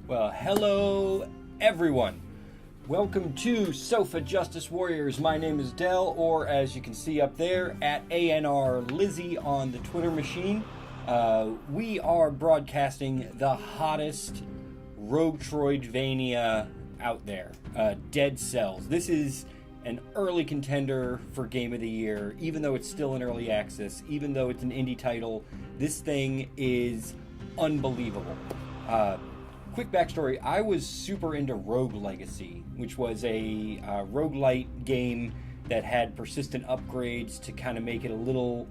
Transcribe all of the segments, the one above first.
Well, hello everyone. Welcome to Sofa Justice Warriors. My name is Dell, or as you can see up there, at ANR Lizzie on the Twitter machine. We are broadcasting the hottest Rogue-troid-vania out there, Dead Cells. This is an early contender for Game of the Year, even though it's still in early access, even though it's an indie title. This thing is unbelievable. Quick backstory, I was super into Rogue Legacy, which was a roguelite game that had persistent upgrades to kind of make it a little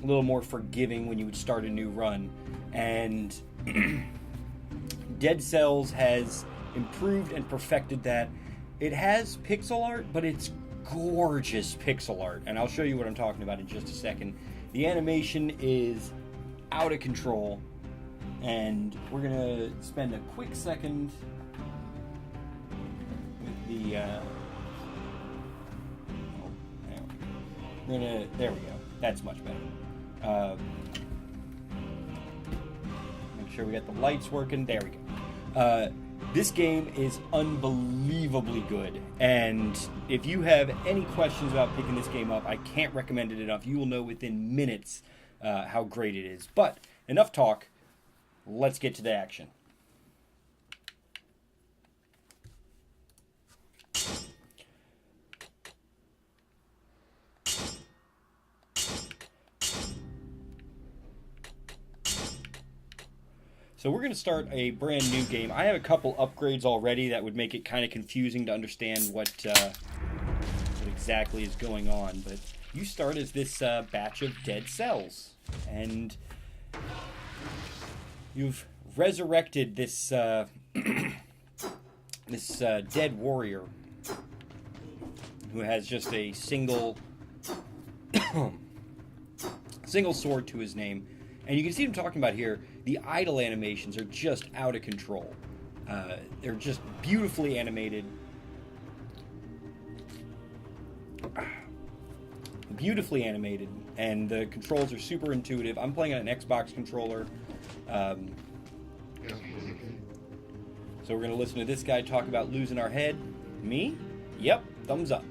more forgiving when you would start a new run. And Dead Cells has improved and perfected that. It has pixel art, but it's gorgeous pixel art, and I'll show you what I'm talking about in just a second. The animation is out of control. And we're going to spend a quick second with the, there we go. That's much better. Make sure we got the lights working. There we go. This game is unbelievably good. And if you have any questions about picking this game up, I can't recommend it enough. You will know within minutes how great it is. But enough talk. Let's get to the action. So we're going to start a brand new game. I have a couple upgrades already that would make it kind of confusing to understand what exactly is going on. But you start as this batch of dead cells, and you've resurrected this this dead warrior who has just a single sword to his name, and you can see him talking about here. The idle animations are just out of control. They're just beautifully animated, and the controls are super intuitive. I'm playing on an Xbox controller. So we're going to listen to this guy talk about losing our head. Me? Yep, thumbs up.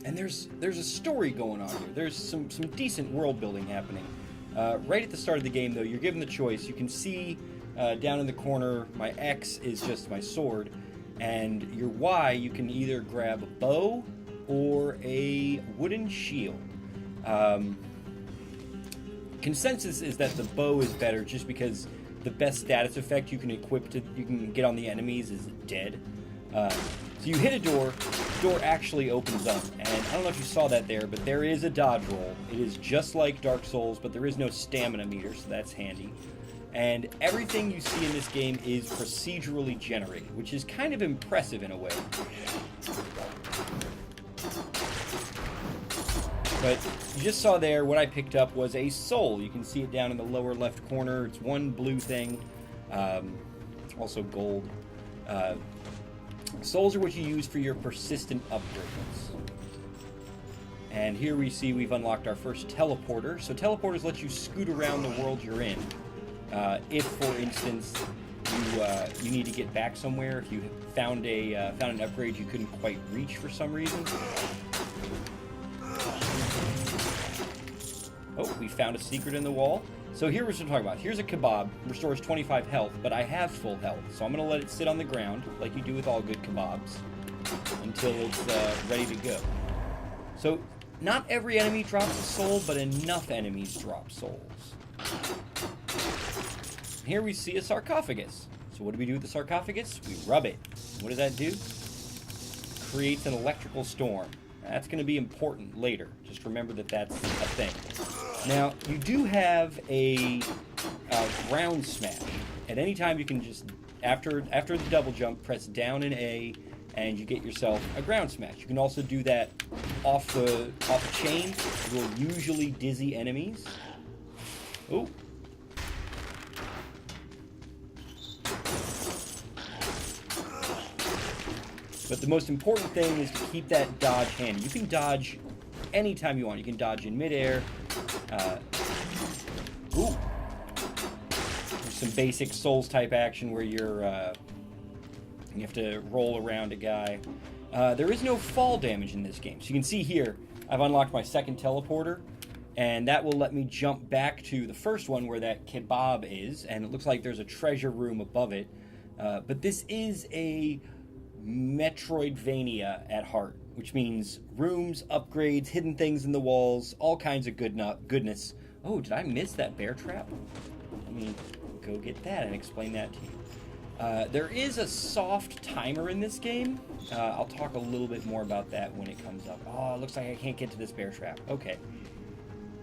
And there's a story going on here. There's some decent world building happening. Right at the start of the game, though, you're given the choice. You can see down in the corner, my X is just my sword, and your Y, you can either grab a bow or a wooden shield. Consensus is that the bow is better just because the best status effect you can get on the enemies is dead. So you hit a door, the door actually opens up, and I don't know if you saw that there, but there is a dodge roll. It is just like Dark Souls, but there is no stamina meter, so that's handy. And everything you see in this game is procedurally generated, which is kind of impressive in a way. But you just saw there, what I picked up was a soul. You can see it down in the lower left corner. It's one blue thing, also gold. Souls are what you use for your persistent upgrades. And here we see we've unlocked our first teleporter. So teleporters let you scoot around the world you're in. If, for instance, you need to get back somewhere, if you found an upgrade you couldn't quite reach for some reason. Oh, we found a secret in the wall. So here's what we're talking about. Here's a kebab, restores 25 health, but I have full health, so I'm going to let it sit on the ground, like you do with all good kebabs, until it's ready to go. So not every enemy drops a soul, but enough enemies drop souls. Here we see a sarcophagus. So what do we do with the sarcophagus? We rub it. What does that do? Creates an electrical storm. That's going to be important later. Just remember that that's a thing. Now, you do have a ground smash. At any time you can just, after the double jump, press down and A, and you get yourself a ground smash. You can also do that off a chain. It will usually dizzy enemies. Oh. But the most important thing is to keep that dodge handy. You can dodge anytime you want. You can dodge in midair. Ooh. There's some basic Souls-type action where you have to roll around a guy. There is no fall damage in this game. So you can see here, I've unlocked my second teleporter, and that will let me jump back to the first one where that kebab is, and it looks like there's a treasure room above it. But this is a Metroidvania at heart, which means rooms, upgrades, hidden things in the walls, all kinds of goodness. Oh, did I miss that bear trap? Let me go get that and explain that to you. There is a soft timer in this game. I'll talk a little bit more about that when it comes up. Oh, it looks like I can't get to this bear trap. Okay,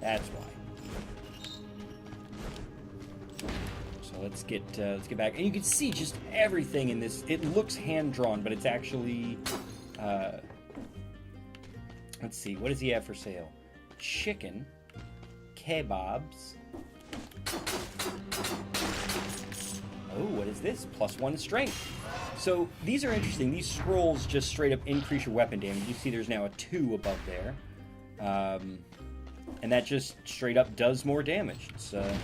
that's why. So let's get back, and you can see just everything in this. It looks hand drawn, but it's actually. Let's see, what does he have for sale? Chicken, kebabs. Oh, what is this? +1 strength. So these are interesting. These scrolls just straight up increase your weapon damage. You see there's now a 2 above there. And that just straight up does more damage. It's, and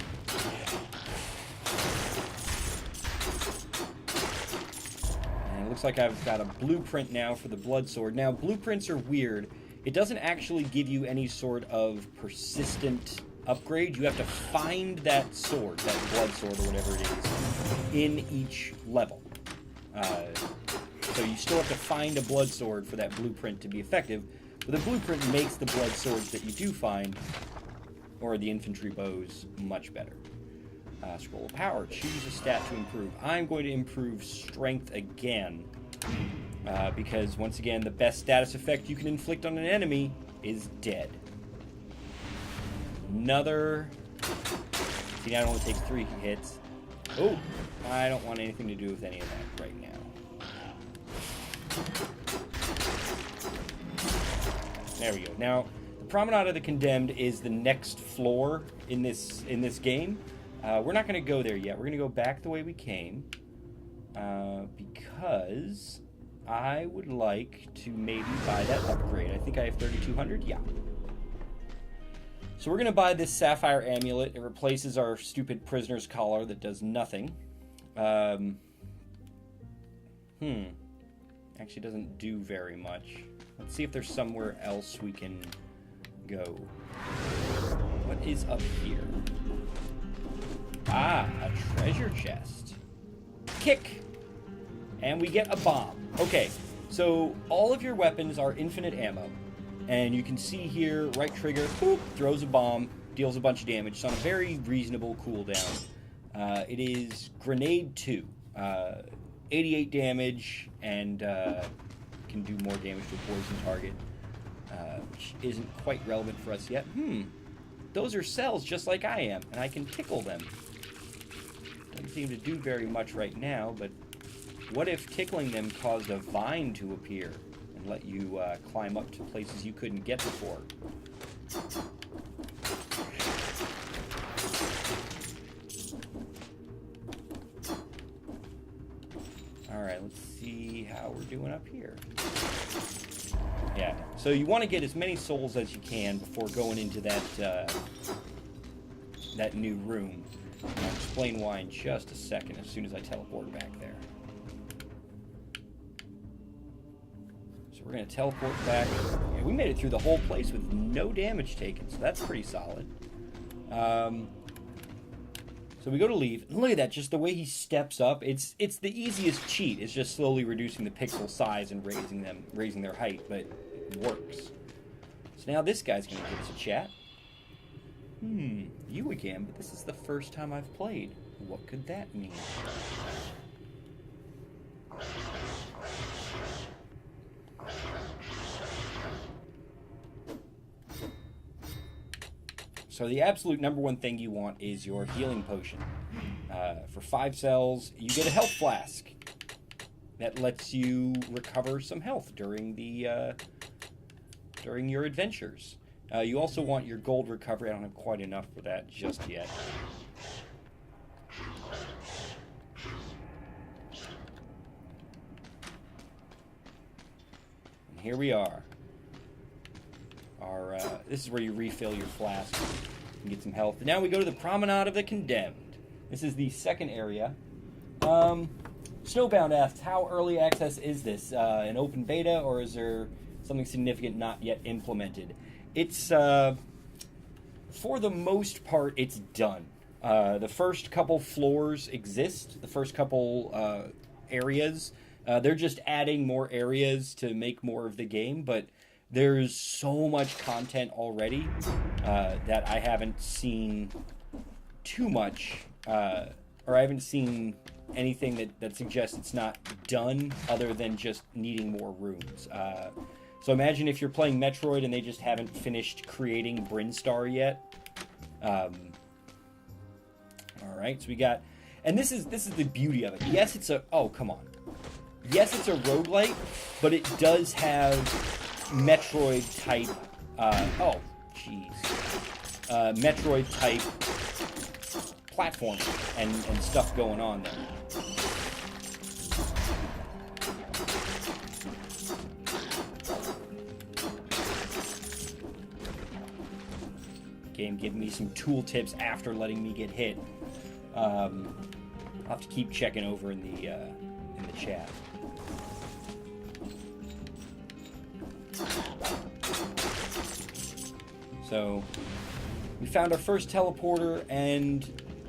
it looks like I've got a blueprint now for the blood sword. Now, blueprints are weird. It doesn't actually give you any sort of persistent upgrade. You have to find that sword, that blood sword or whatever it is, in each level. So you still have to find a blood sword for that blueprint to be effective, but the blueprint makes the blood swords that you do find, or the infantry bows, much better. Scroll of power, choose a stat to improve. I'm going to improve strength again, because once again, the best status effect you can inflict on an enemy is dead. Another. See, now it only takes 3 hits. Oh, I don't want anything to do with any of that right now. There we go. Now, the Promenade of the Condemned is the next floor in this game. We're not going to go there yet. We're going to go back the way we came, because I would like to maybe buy that upgrade. I think I have 3,200. Yeah. So we're going to buy this Sapphire Amulet. It replaces our stupid Prisoner's Collar that does nothing. Actually doesn't do very much. Let's see if there's somewhere else we can go. What is up here? Ah, a treasure chest. Kick! And we get a bomb. Okay, so all of your weapons are infinite ammo. And you can see here, right trigger, boop, throws a bomb, deals a bunch of damage. It's on a very reasonable cooldown. It is Grenade 2. 88 damage, and can do more damage to a poison target, which isn't quite relevant for us yet. Those are cells just like I am, and I can tickle them. Doesn't seem to do very much right now, but what if tickling them caused a vine to appear and let you climb up to places you couldn't get before? Alright, let's see how we're doing up here. Yeah, so you want to get as many souls as you can before going into that that new room. I'll explain why in just a second as soon as I teleport back there. So we're going to teleport back. Yeah, we made it through the whole place with no damage taken, so that's pretty solid. So we go to leave, and look at that, just the way he steps up. It's the easiest cheat. It's just slowly reducing the pixel size and raising their height, but it works. So now this guy's going to give us a chat. You again, but this is the first time I've played. What could that mean? So the absolute #1 thing you want is your healing potion. For 5 cells, you get a health flask that lets you recover some health during your adventures. You also want your gold recovery. I don't have quite enough for that just yet. here we are. This is where you refill your flask and get some health. Now we go to the Promenade of the Condemned. This is the second area. Snowbound asks, how early access is this? An open beta, or is there something significant not yet implemented? It's, for the most part, it's done. The first couple floors exist, the first couple areas. They're just adding more areas to make more of the game, but there's so much content already that I haven't seen too much, or I haven't seen anything that suggests it's not done other than just needing more rooms. So imagine if you're playing Metroid and they just haven't finished creating Brinstar yet. All right, so we got, and this is the beauty of it. Yes, it's a, oh, come on. Yes, it's a roguelite, but it does have Metroid type, Metroid type platforming and stuff going on there. Game giving me some tooltips after letting me get hit. I'll have to keep checking over in the chat. So we found our first teleporter, and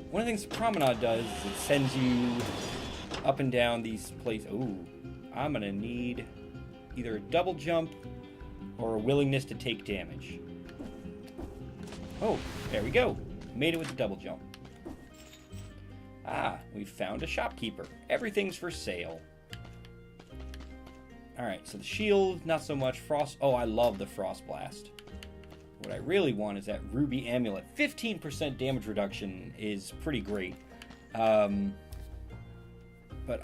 one of the things the Promenade does is it sends you up and down these places. Ooh, I'm gonna need either a double jump or a willingness to take damage. Oh, there we go. Made it with the double jump. Ah, we found a shopkeeper. Everything's for sale. Alright, so the shield, not so much. Frost. Oh, I love the Frost Blast. What I really want is that Ruby Amulet. 15% damage reduction is pretty great. But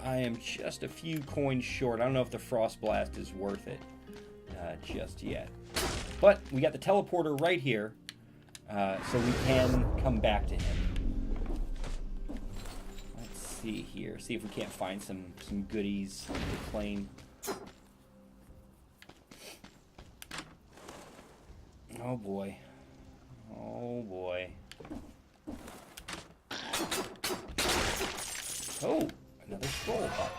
I am just a few coins short. I don't know if the Frost Blast is worth it just yet. But we got the teleporter right here. So we can come back to him. Let's see here. See if we can't find some goodies on the plane. Oh boy. Oh boy. Oh, another scroll up.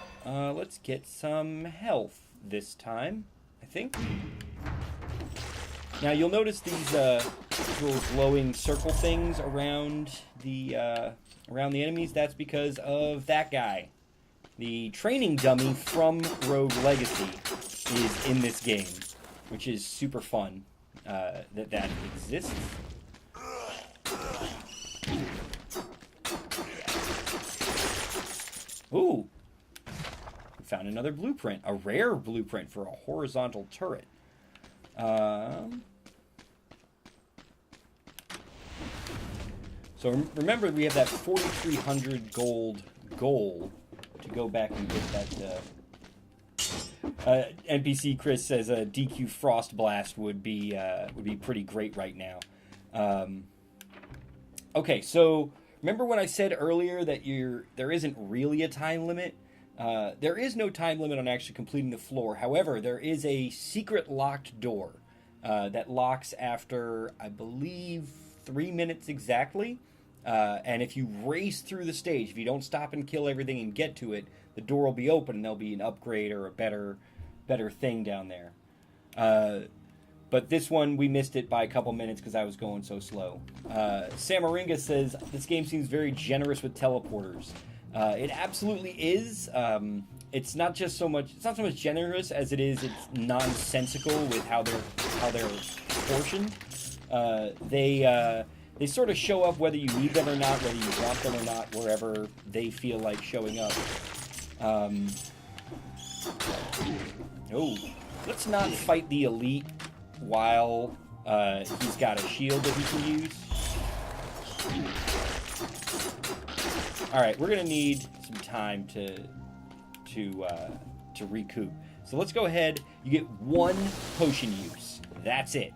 Let's get some health this time, I think. Now you'll notice these little glowing circle things around the enemies. That's because of that guy. The training dummy from Rogue Legacy is in this game, which is super fun that exists. Ooh, we found another blueprint, a rare blueprint for a horizontal turret. So remember, we have that 4,300 gold goal to go back and get that. NPC Chris says a DQ Frost Blast would be pretty great right now. Okay, so remember when I said earlier that there isn't really a time limit? There is no time limit on actually completing the floor. However, there is a secret locked door that locks after, I believe, 3 minutes exactly. And if you race through the stage, if you don't stop and kill everything and get to it, the door will be open and there'll be an upgrade or a better thing down there. But this one, we missed it by a couple minutes because I was going so slow. Samaringa says, this game seems very generous with teleporters. It absolutely is. It's not so much generous as it's nonsensical with how they're proportioned. They sort of show up whether you need them or not, whether you want them or not, wherever they feel like showing up. Oh, let's not fight the elite while he's got a shield that he can use. All right, we're gonna need some time to recoup. So let's go ahead. You get 1 potion use. That's it.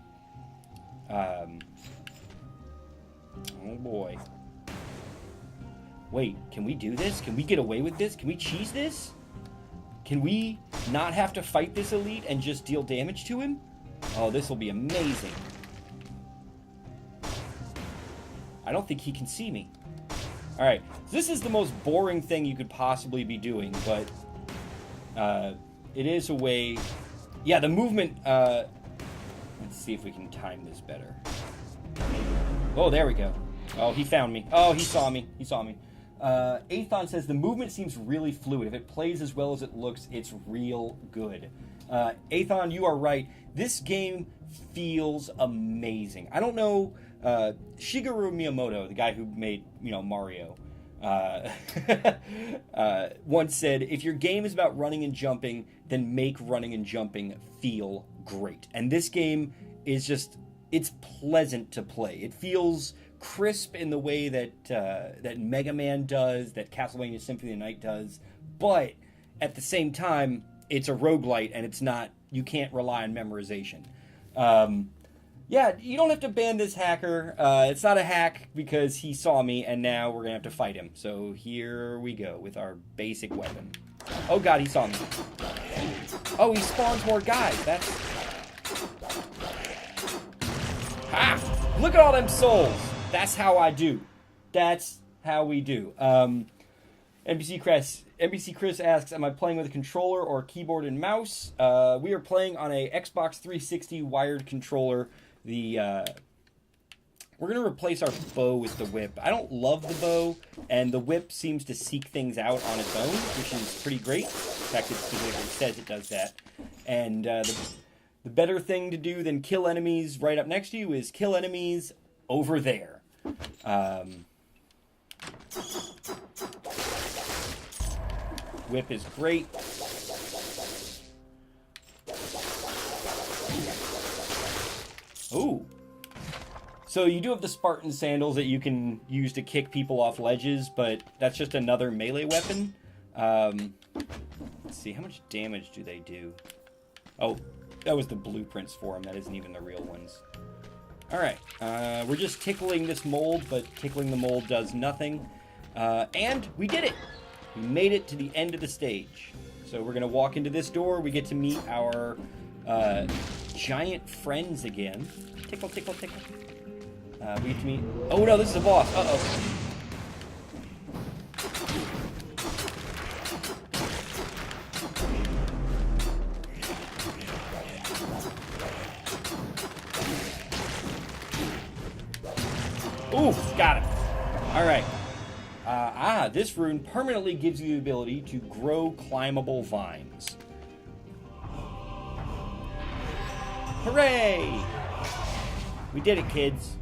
Oh boy. Wait, can we do this? Can we get away with this? Can we cheese this? Can we not have to fight this elite and just deal damage to him, oh, this will be amazing. I don't think he can see me. Alright, so this is the most boring thing you could possibly be doing, but it is a way... Yeah, the movement... let's see if we can time this better. Oh, there we go. Oh, he found me. Oh, he saw me. He saw me. Athon says, the movement seems really fluid. If it plays as well as it looks, it's real good. Athon, you are right. This game feels amazing. I don't know... Shigeru Miyamoto, the guy who made, Mario, once said, if your game is about running and jumping, then make running and jumping feel great. And this game is just, it's pleasant to play. It feels crisp in the way that Mega Man does, that Castlevania Symphony of the Night does, but at the same time, it's a roguelite, and it's not, you can't rely on memorization. Yeah, you don't have to ban this hacker. It's not a hack because he saw me, and now we're going to have to fight him. So here we go with our basic weapon. Oh god, he saw me. Oh, he spawns more guys. That's... Ah! Look at all them souls! That's how I do. That's how we do. NBC Chris asks, am I playing with a controller or keyboard and mouse? We are playing on a Xbox 360 wired controller. We're going to replace our bow with the whip. I don't love the bow, and the whip seems to seek things out on its own, which is pretty great. In fact, it specifically says it does that. And the better thing to do than kill enemies right up next to you is kill enemies over there. Whip is great. Ooh. So you do have the Spartan sandals that you can use to kick people off ledges, but that's just another melee weapon. Let's see, how much damage do they do? Oh, that was the blueprints for them. That isn't even the real ones. Alright, we're just tickling this mold, but tickling the mold does nothing. And we did it! We made it to the end of the stage. So we're going to walk into this door. We get to meet our giant friends again. Tickle, tickle, tickle. We get to meet... Oh no, this is a boss. Uh-oh. Ooh, got it. Alright. This rune permanently gives you the ability to grow climbable vines. Hooray! We did it, kids.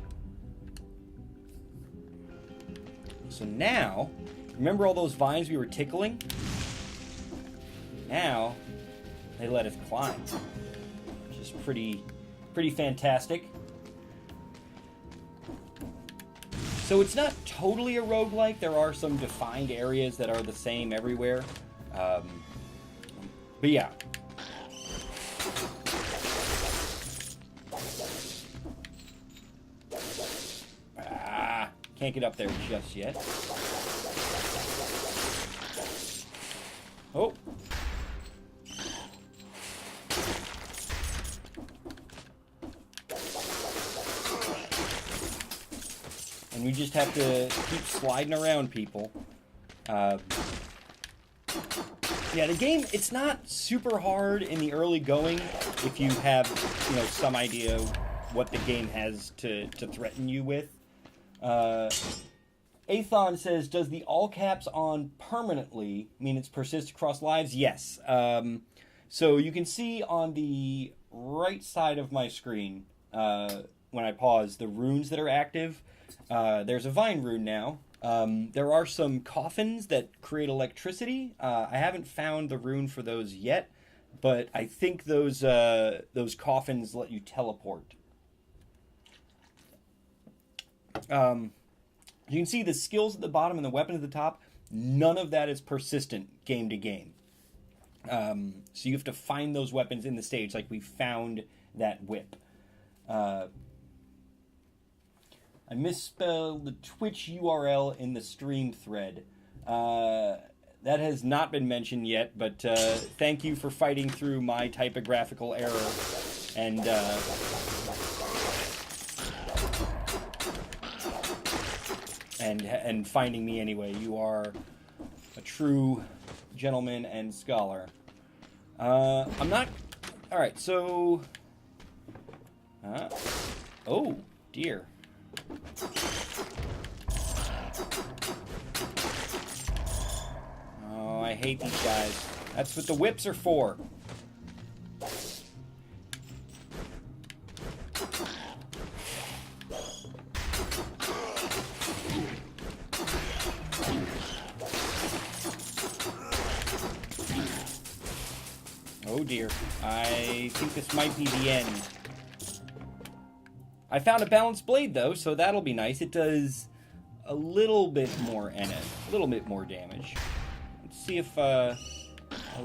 So now, remember all those vines we were tickling? Now, they let us climb. Which is pretty fantastic. So it's not totally a roguelike. There are some defined areas that are the same everywhere. But yeah. Can't get up there just yet. Oh. And we just have to keep sliding around people. Yeah, the game, it's not super hard in the early going if you have, some idea what the game has to threaten you with. Athon says, does the all caps on permanently mean it's persist across lives? Yes. So you can see on the right side of my screen, when I pause, the runes that are active. There's a vine rune now. There are some coffins that create electricity. I haven't found the rune for those yet, but I think those coffins let you teleport. You can see the skills at the bottom and the weapons at the top. None of that is persistent game to game. So you have to find those weapons in the stage, like we found that whip. I misspelled the Twitch URL in the stream thread. That has not been mentioned yet, but thank you for fighting through my typographical error and finding me anyway. You are a true gentleman and scholar. I'm not... Alright, so... oh, dear. Oh, I hate these guys. That's what the whips are for. Oh dear. I think this might be the end. I found a balanced blade though, so that'll be nice. It does a little bit more a little bit more damage. Let's see if oh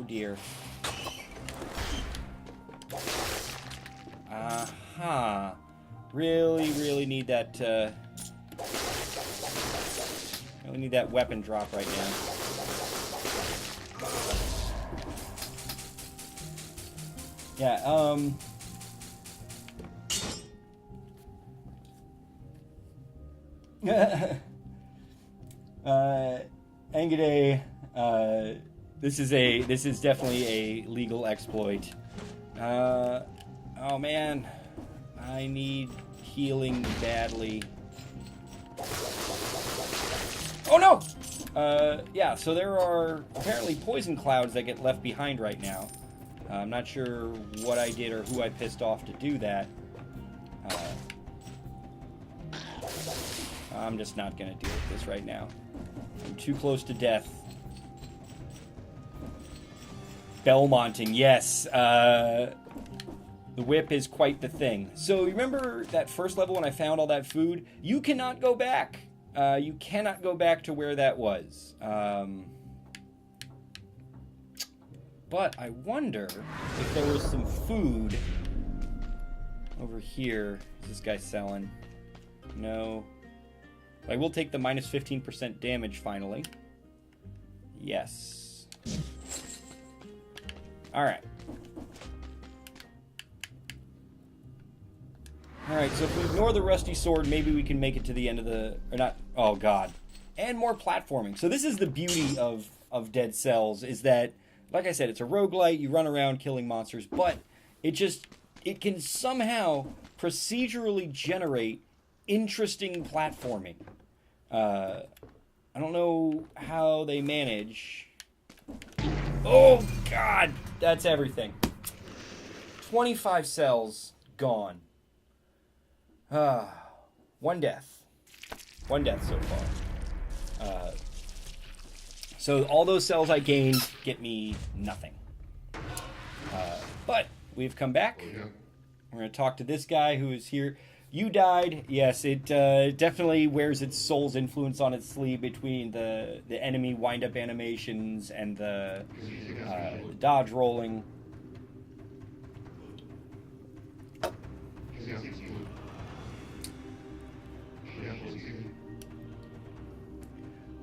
dear. Aha. Really need that really need that weapon drop right now. Yeah, Engade, this is definitely a legal exploit. Oh man, I need healing badly. Oh no! Yeah, so there are apparently poison clouds that get left behind right now. I'm not sure what I did or who I pissed off to do that. I'm just not going to deal with this right now. I'm too close to death. Belmonting, yes. The whip is quite the thing. So remember that first level when I found all that food? You cannot go back. You cannot go back to where that was. But I wonder if there was some food over here. Is this guy selling? No. I will take the minus 15% damage finally. Yes. Alright. Alright, so if we ignore the rusty sword, maybe we can make it to the end of the... Or not... Oh, God. And more platforming. So this is the beauty of Dead Cells, is that, like I said, it's a roguelite, you run around killing monsters, but it can somehow procedurally generate interesting platforming. I don't know how they manage. Oh, God! That's everything. 25 cells gone. One death. One death so far. So all those cells I gained get me nothing. But we've come back. We're going to talk to this guy who is here. You died. Yes, it definitely wears its soul's influence on its sleeve between the enemy wind-up animations and the dodge rolling.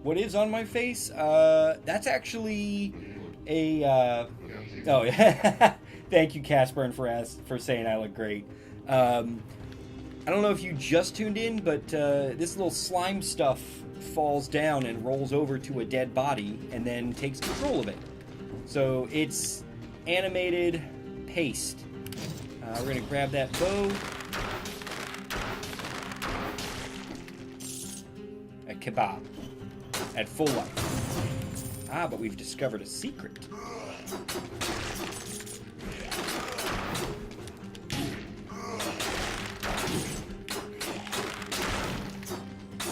What is on my face? That's actually a... Oh, yeah. Thank you, Casper, for saying I look great. I don't know if you just tuned in, but this little slime stuff falls down and rolls over to a dead body and then takes control of it. So it's animated paste. We're going to grab that bow. A kebab. At full life. Ah, but we've discovered a secret.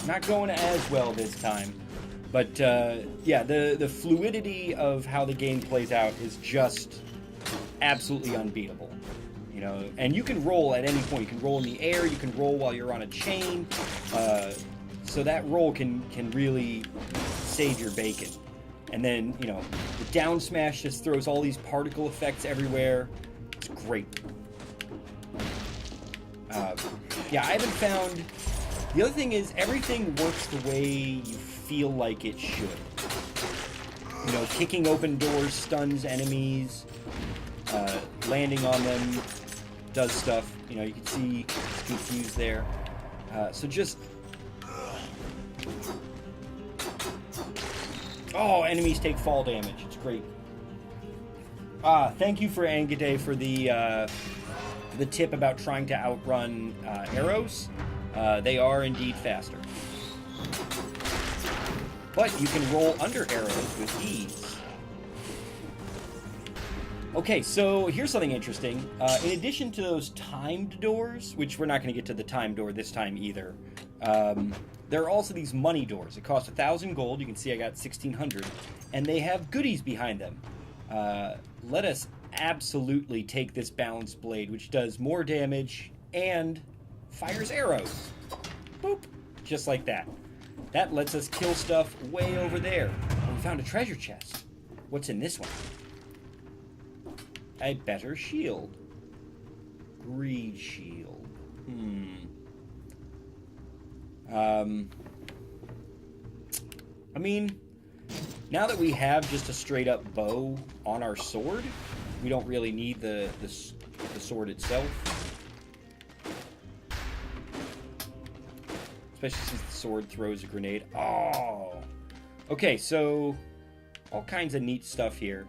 Not going as well this time. But, yeah, the fluidity of how the game plays out is just absolutely unbeatable. You know, and you can roll at any point. You can roll in the air, you can roll while you're on a chain. So that roll can really save your bacon. And then, you know, the down smash just throws all these particle effects everywhere. It's great. Yeah, I haven't found... The other thing is, everything works the way you feel like it should. You know, kicking open doors stuns enemies. Landing on them does stuff. You know, you can see it's confused there. So just... Oh, enemies take fall damage. It's great. Thank you for Angade for the tip about trying to outrun arrows. They are indeed faster. But you can roll under arrows with ease. Okay, so here's something interesting. In addition to those timed doors, which we're not going to get to the timed door this time either, there are also these money doors. It costs 1,000 gold. You can see I got 1,600. And they have goodies behind them. Let us absolutely take this balanced blade, which does more damage and fires arrows. Boop. Just like that. That lets us kill stuff way over there. Oh, we found a treasure chest. What's in this one? A better shield. Greed shield. I mean, now that we have just a straight up bow on our sword, we don't really need the sword itself. Especially since the sword throws a grenade. Oh! Okay, so all kinds of neat stuff here.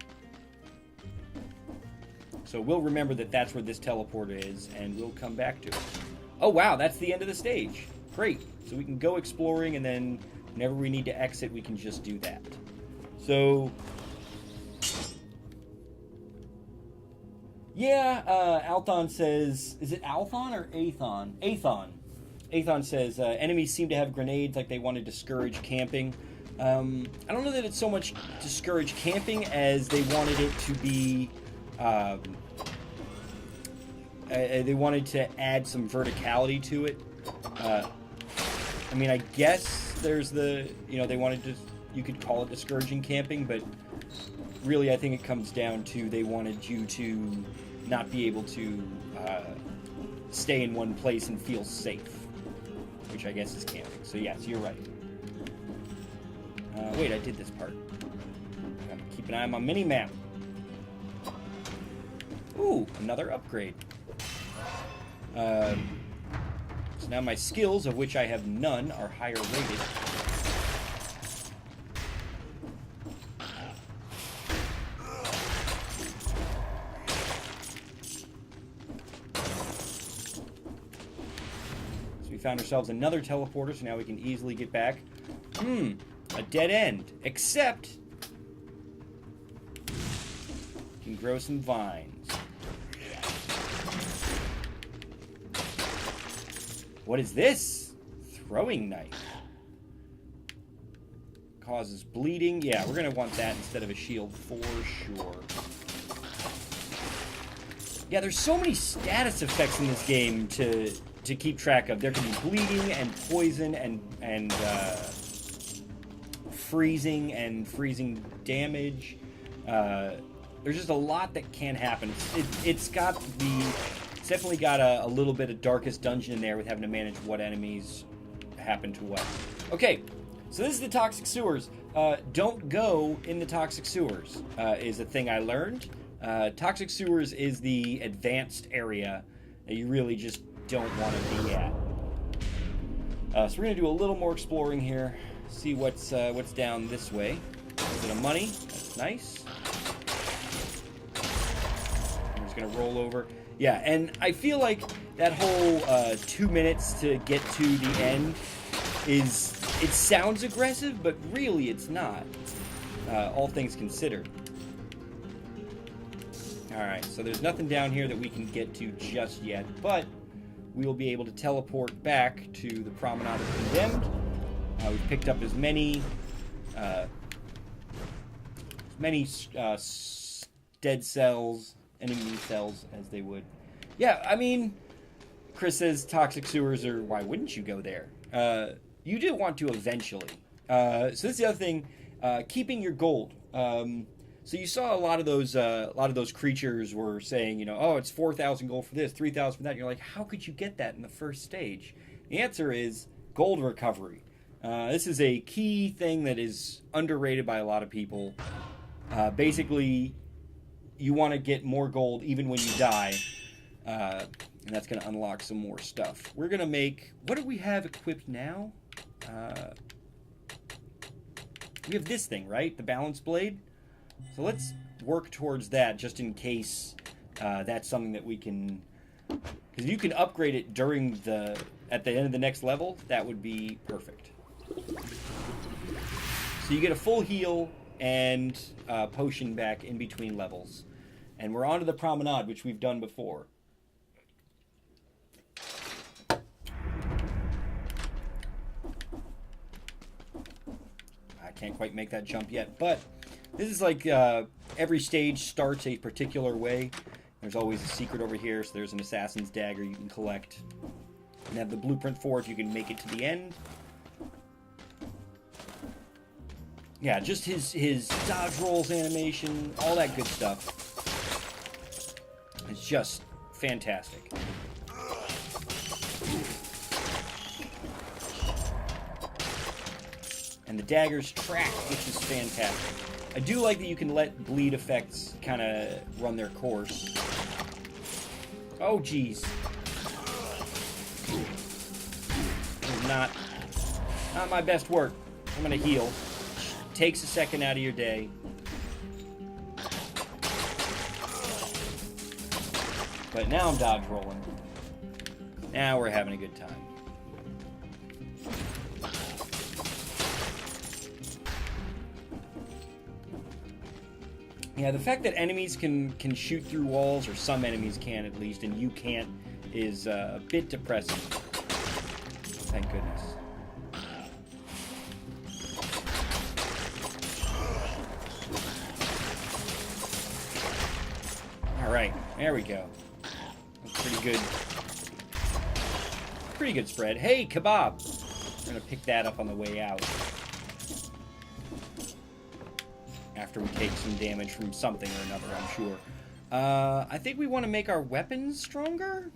So we'll remember that that's where this teleporter is, and we'll come back to it. Oh, wow, that's the end of the stage. Great. So we can go exploring, and then whenever we need to exit, we can just do that. So... yeah, Althon says... Is it Althon or Athon? Athon. Athon says, enemies seem to have grenades like they want to discourage camping. I don't know that it's so much discourage camping as they wanted it to be... they wanted to add some verticality to it. I mean, I guess there's the... You know, they wanted to... You could call it discouraging camping, but really I think it comes down to they wanted you to not be able to stay in one place and feel safe. Which I guess is camping. So yes, you're right. Wait, I did this part. I gotta keep an eye on my mini-map. Ooh, another upgrade. So now my skills, of which I have none, are higher rated. Found ourselves another teleporter, so now we can easily get back. A dead end. Except... you can grow some vines. What is this? Throwing knife. Causes bleeding. Yeah, we're going to want that instead of a shield for sure. Yeah, there's so many status effects in this game to keep track of. There can be bleeding and poison and freezing damage. There's just a lot that can happen. It's definitely got a little bit of Darkest Dungeon in there with having to manage what enemies happen to what. Okay, so this is the Toxic Sewers. Don't go in the Toxic Sewers is a thing I learned. Toxic Sewers is the advanced area that you really just don't want to be at. So we're going to do a little more exploring here. See what's down this way. A bit of money. That's nice. I'm just going to roll over. Yeah, and I feel like that whole 2 minutes to get to the end is... It sounds aggressive, but really it's not. All things considered. Alright, so there's nothing down here that we can get to just yet, but we will be able to teleport back to the Promenade of Condemned. We've picked up as many dead cells, enemy cells, as they would. Yeah, I mean, Chris says Toxic Sewers are, why wouldn't you go there? You do want to eventually. So this is the other thing, keeping your gold. So you saw a lot of those creatures were saying, you know, oh, it's 4,000 gold for this, 3,000 for that. And you're like, how could you get that in the first stage? The answer is gold recovery. This is a key thing that is underrated by a lot of people. Basically, you want to get more gold even when you die, and that's going to unlock some more stuff. We're going to make... What do we have equipped now? We have this thing, right? The balance blade. So let's work towards that just in case that's something that we can... Because you can upgrade it during the... At the end of the next level, that would be perfect. So you get a full heal and potion back in between levels. And we're on to the promenade, which we've done before. I can't quite make that jump yet, but this is like every stage starts a particular way. There's always a secret over here, so there's an assassin's dagger you can collect. And have the blueprint for if you can make it to the end. Yeah, just his dodge rolls animation, all that good stuff. It's just fantastic. And the daggers track, which is fantastic. I do like that you can let bleed effects kind of run their course. Oh, geez. Not my best work. I'm gonna heal. Takes a second out of your day. But now I'm dodge rolling. Now we're having a good time. Yeah, the fact that enemies can shoot through walls, or some enemies can at least, and you can't, is a bit depressing. Thank goodness. Alright, there we go. That's pretty good. Pretty good spread. Hey, kebab! We're gonna pick that up on the way out. After we take some damage from something or another, I'm sure. I think we want to make our weapons stronger?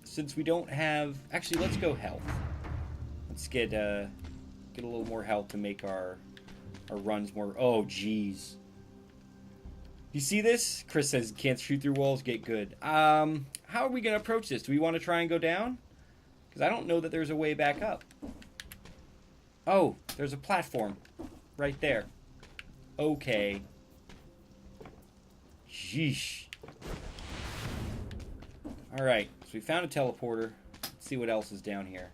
Since we don't have... Actually, let's go health. Let's get a little more health to make our runs more... Oh, jeez. You see this? Chris says, can't shoot through walls, get good. How are we going to approach this? Do we want to try and go down? Because I don't know that there's a way back up. Oh, there's a platform. Right there. Okay. Sheesh. Alright, so we found a teleporter. Let's see what else is down here.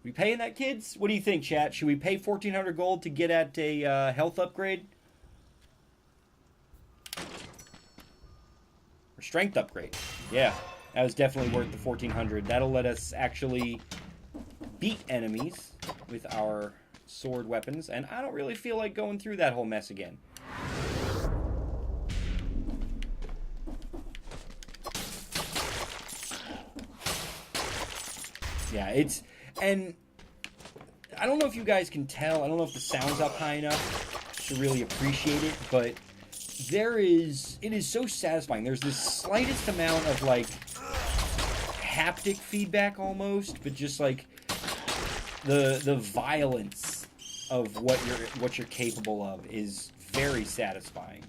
We paying that, kids? What do you think, chat? Should we pay 1,400 gold to get at a health upgrade? Or strength upgrade? Yeah, that was definitely worth the 1,400. That'll let us actually beat enemies with our sword weapons, and I don't really feel like going through that whole mess again. Yeah, it's... And I don't know if you guys can tell, I don't know if the sound's up high enough to really appreciate it, but it is so satisfying. There's this slightest amount of, like, haptic feedback almost, but just, like, the violence of what you're capable of is very satisfying.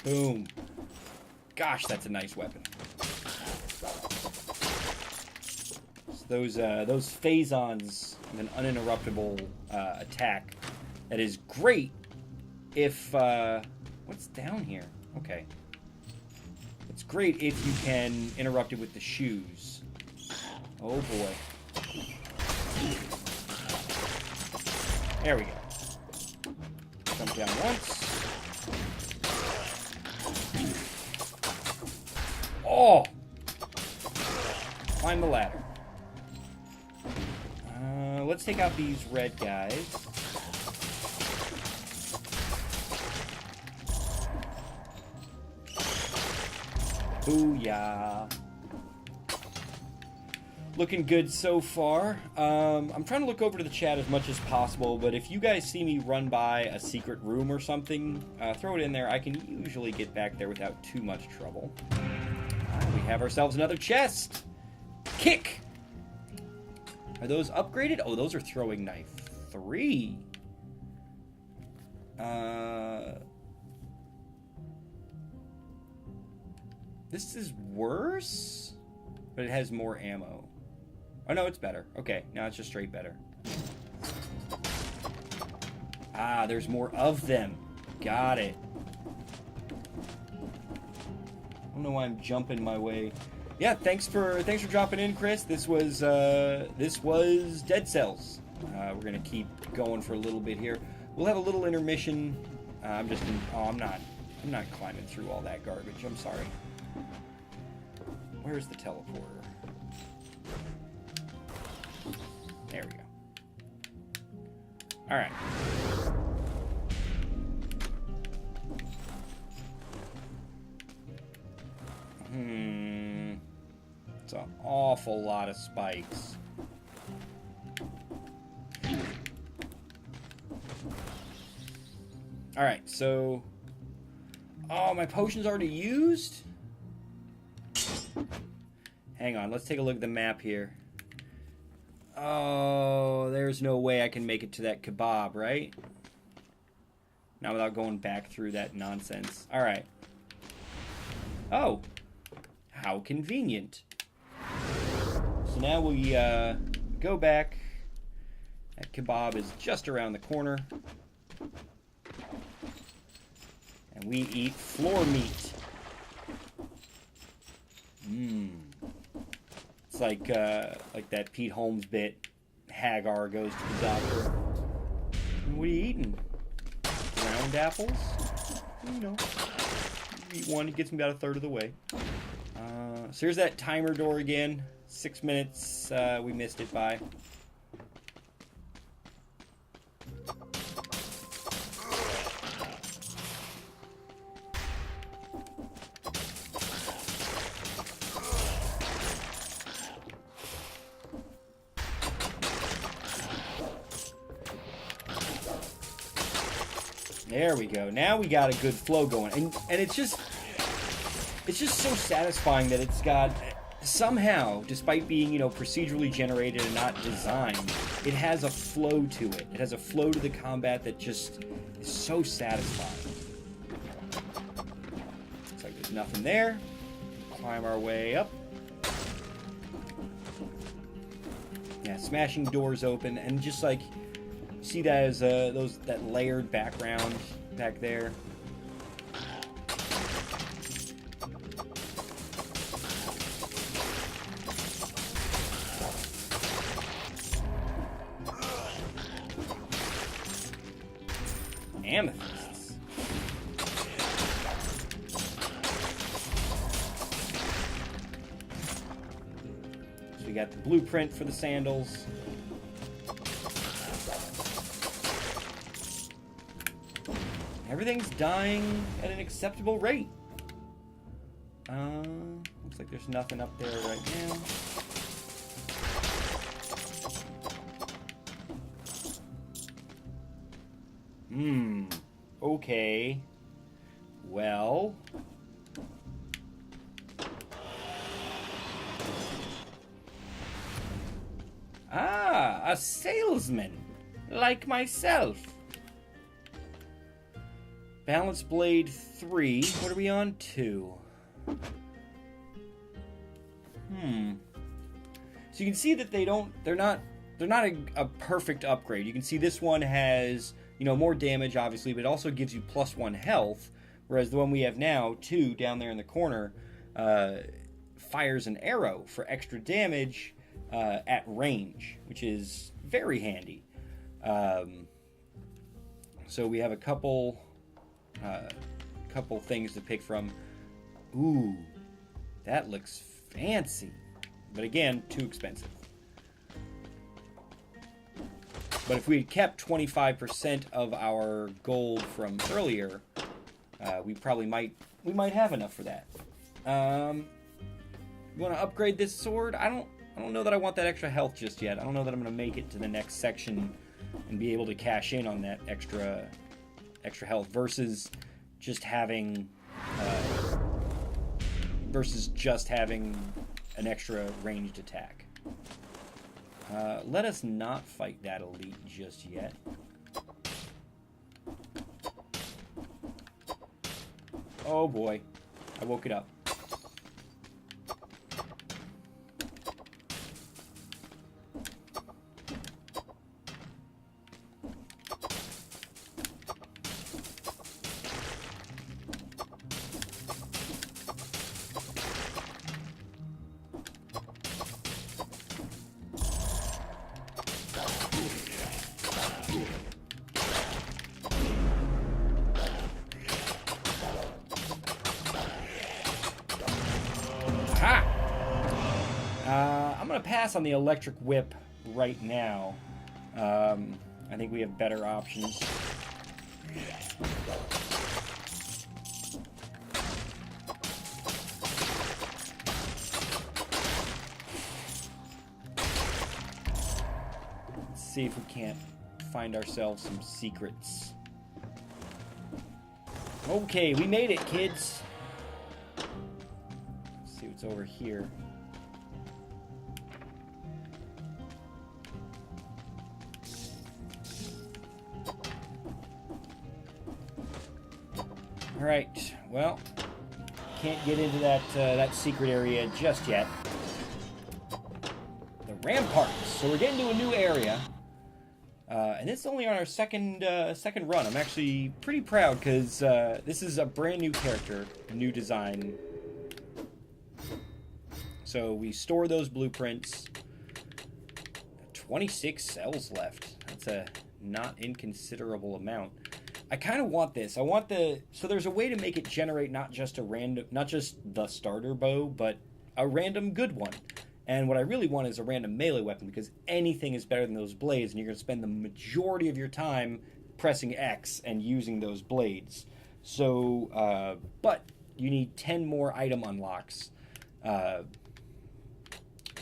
Boom. Gosh, that's a nice weapon. So those phasons have an uninterruptible attack that is great if... what's down here? Okay. It's great if you can interrupt it with the shoes. Oh boy. There we go. Jump down once. Oh! Climb the ladder. Let's take out these red guys. Booyah. Looking good so far. I'm trying to look over to the chat as much as possible, but if you guys see me run by a secret room or something, throw it in there. I can usually get back there without too much trouble. We have ourselves another chest. Kick! Are those upgraded? Oh, those are throwing knife 3. This is worse, but it has more ammo. Oh, no, it's better. Okay, now it's just straight better. Ah, there's more of them. Got it. I don't know why I'm jumping my way. Yeah, thanks for dropping in, Chris. This was Dead Cells. We're gonna keep going for a little bit here. We'll have a little intermission. I'm not climbing through all that garbage. I'm sorry. Where's the teleporter? There we go. All right. It's an awful lot of spikes. All right, so... Oh, my potion's already used? Hang on, let's take a look at the map here. Oh, there's no way I can make it to that kebab, right? Not without going back through that nonsense. All right. Oh, how convenient. So now we go back. That kebab is just around the corner. And we eat floor meat. It's like that Pete Holmes bit. Hagar goes to the doctor. What are you eating? Ground apples? You know. Eat one, it gets me about a third of the way. So here's that timer door again. 6 minutes we missed it by. There we go. Now we got a good flow going. And it's just so satisfying that it's got, somehow, despite being, procedurally generated and not designed, it has a flow to it. It has a flow to the combat that just is so satisfying. Looks like there's nothing there. Climb our way up. Yeah, smashing doors open, and just like, see that as that layered background back there. Amethysts. So we got the blueprint for the sandals. Everything's dying at an acceptable rate. Looks like there's nothing up there right now. Okay. Well. Ah, a salesman. Like myself. Balance blade 3. What are we on? 2. So you can see that they're not a perfect upgrade. You can see this one has, more damage obviously, but it also gives you +1 health, whereas the one we have now, 2 down there in the corner, fires an arrow for extra damage at range, which is very handy. So we have a couple things to pick from. Ooh, that looks fancy, but again, too expensive. But if we had kept 25% of our gold from earlier, we might have enough for that. You want to upgrade this sword? I I don't know that I want that extra health just yet. I don't know that I'm going to make it to the next section and be able to cash in on that extra health versus just having an extra ranged attack. Let us not fight that elite just yet. Oh boy, I woke it up. I'm going to pass on the electric whip right now. I think we have better options. Let's see if we can't find ourselves some secrets. Okay, we made it, kids. Let's see what's over here. Alright, well, can't get into that secret area just yet. The ramparts. So we're getting to a new area. And it's only on our second run. I'm actually pretty proud because this is a brand new character, new design. So we store those blueprints. 26 cells left. That's a not inconsiderable amount. I kind of want this. I want so there's a way to make it generate not just the starter bow, but a random good one. And what I really want is a random melee weapon, because anything is better than those blades, and you're going to spend the majority of your time pressing X and using those blades. So, but you need 10 more item unlocks. So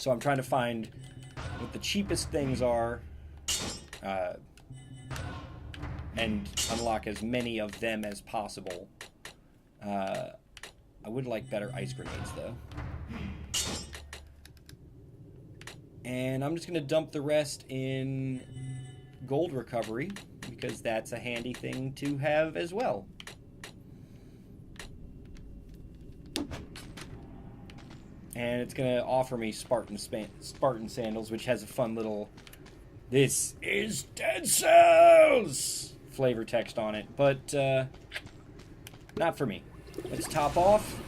I'm trying to find what the cheapest things are, and unlock as many of them as possible. I would like better ice grenades, though. And I'm just going to dump the rest in gold recovery, because that's a handy thing to have as well. And it's going to offer me Spartan sandals, which has a fun little "This is Dead Cells" flavor text on it, but not for me. Let's top off.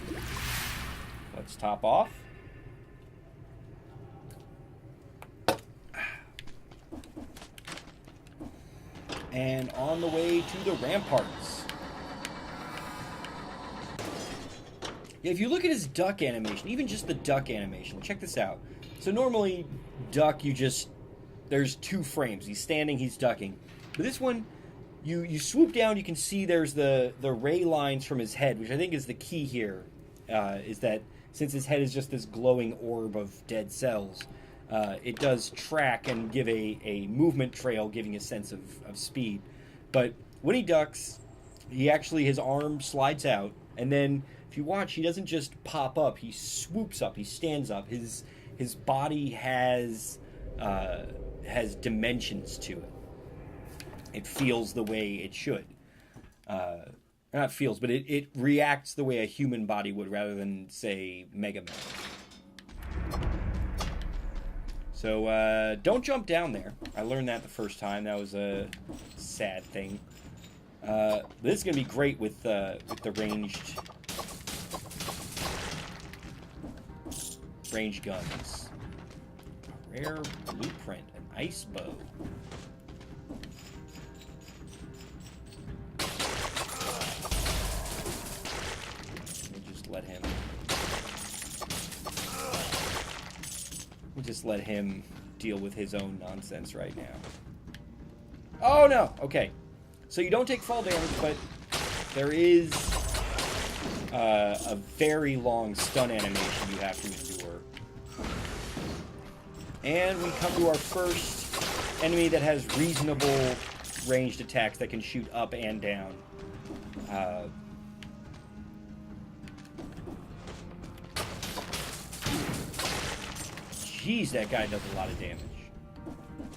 And on the way to the ramparts. If you look at his duck animation, even just the duck animation, check this out. So normally, duck, there's 2 frames. He's standing, he's ducking. But this one, you swoop down, you can see there's the ray lines from his head, which I think is the key here, is that since his head is just this glowing orb of dead cells, it does track and give a movement trail, giving a sense of speed. But when he ducks, his arm slides out, and then if you watch, he doesn't just pop up, he swoops up, he stands up. His body has dimensions to it. It feels the way it should. Not feels, but it reacts the way a human body would, rather than, say, Mega Man. So, don't jump down there. I learned that the first time. That was a sad thing. This is going to be great with the ranged guns. A rare blueprint, an ice bow. We'll just let him deal with his own nonsense right now. Oh no! Okay. So you don't take fall damage, but there is a very long stun animation you have to endure. And we come to our first enemy that has reasonable ranged attacks that can shoot up and down. Jeez, that guy does a lot of damage.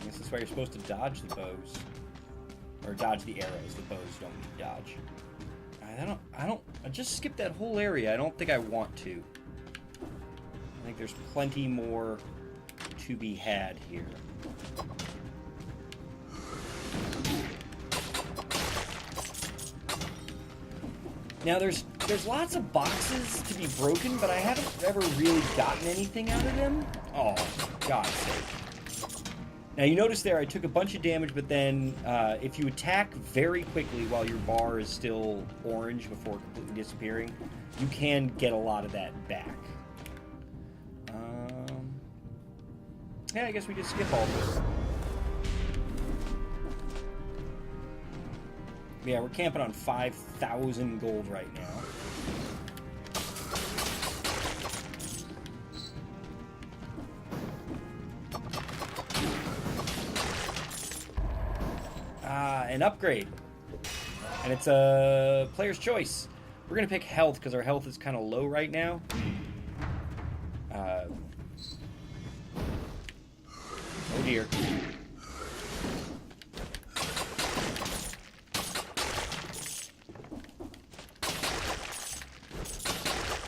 I guess that's why you're supposed to dodge the bows. Or dodge the arrows. The bows don't need dodge. I just skipped that whole area. I don't think I want to. I think there's plenty more to be had here. Now there's lots of boxes to be broken, but I haven't ever really gotten anything out of them. Oh, for God's sake. Now you notice there I took a bunch of damage, but then if you attack very quickly while your bar is still orange before completely disappearing, you can get a lot of that back. Yeah, I guess we just skip all this. Yeah, we're camping on 5,000 gold right now. An upgrade. And it's a player's choice. We're going to pick health because our health is kind of low right now. Oh dear.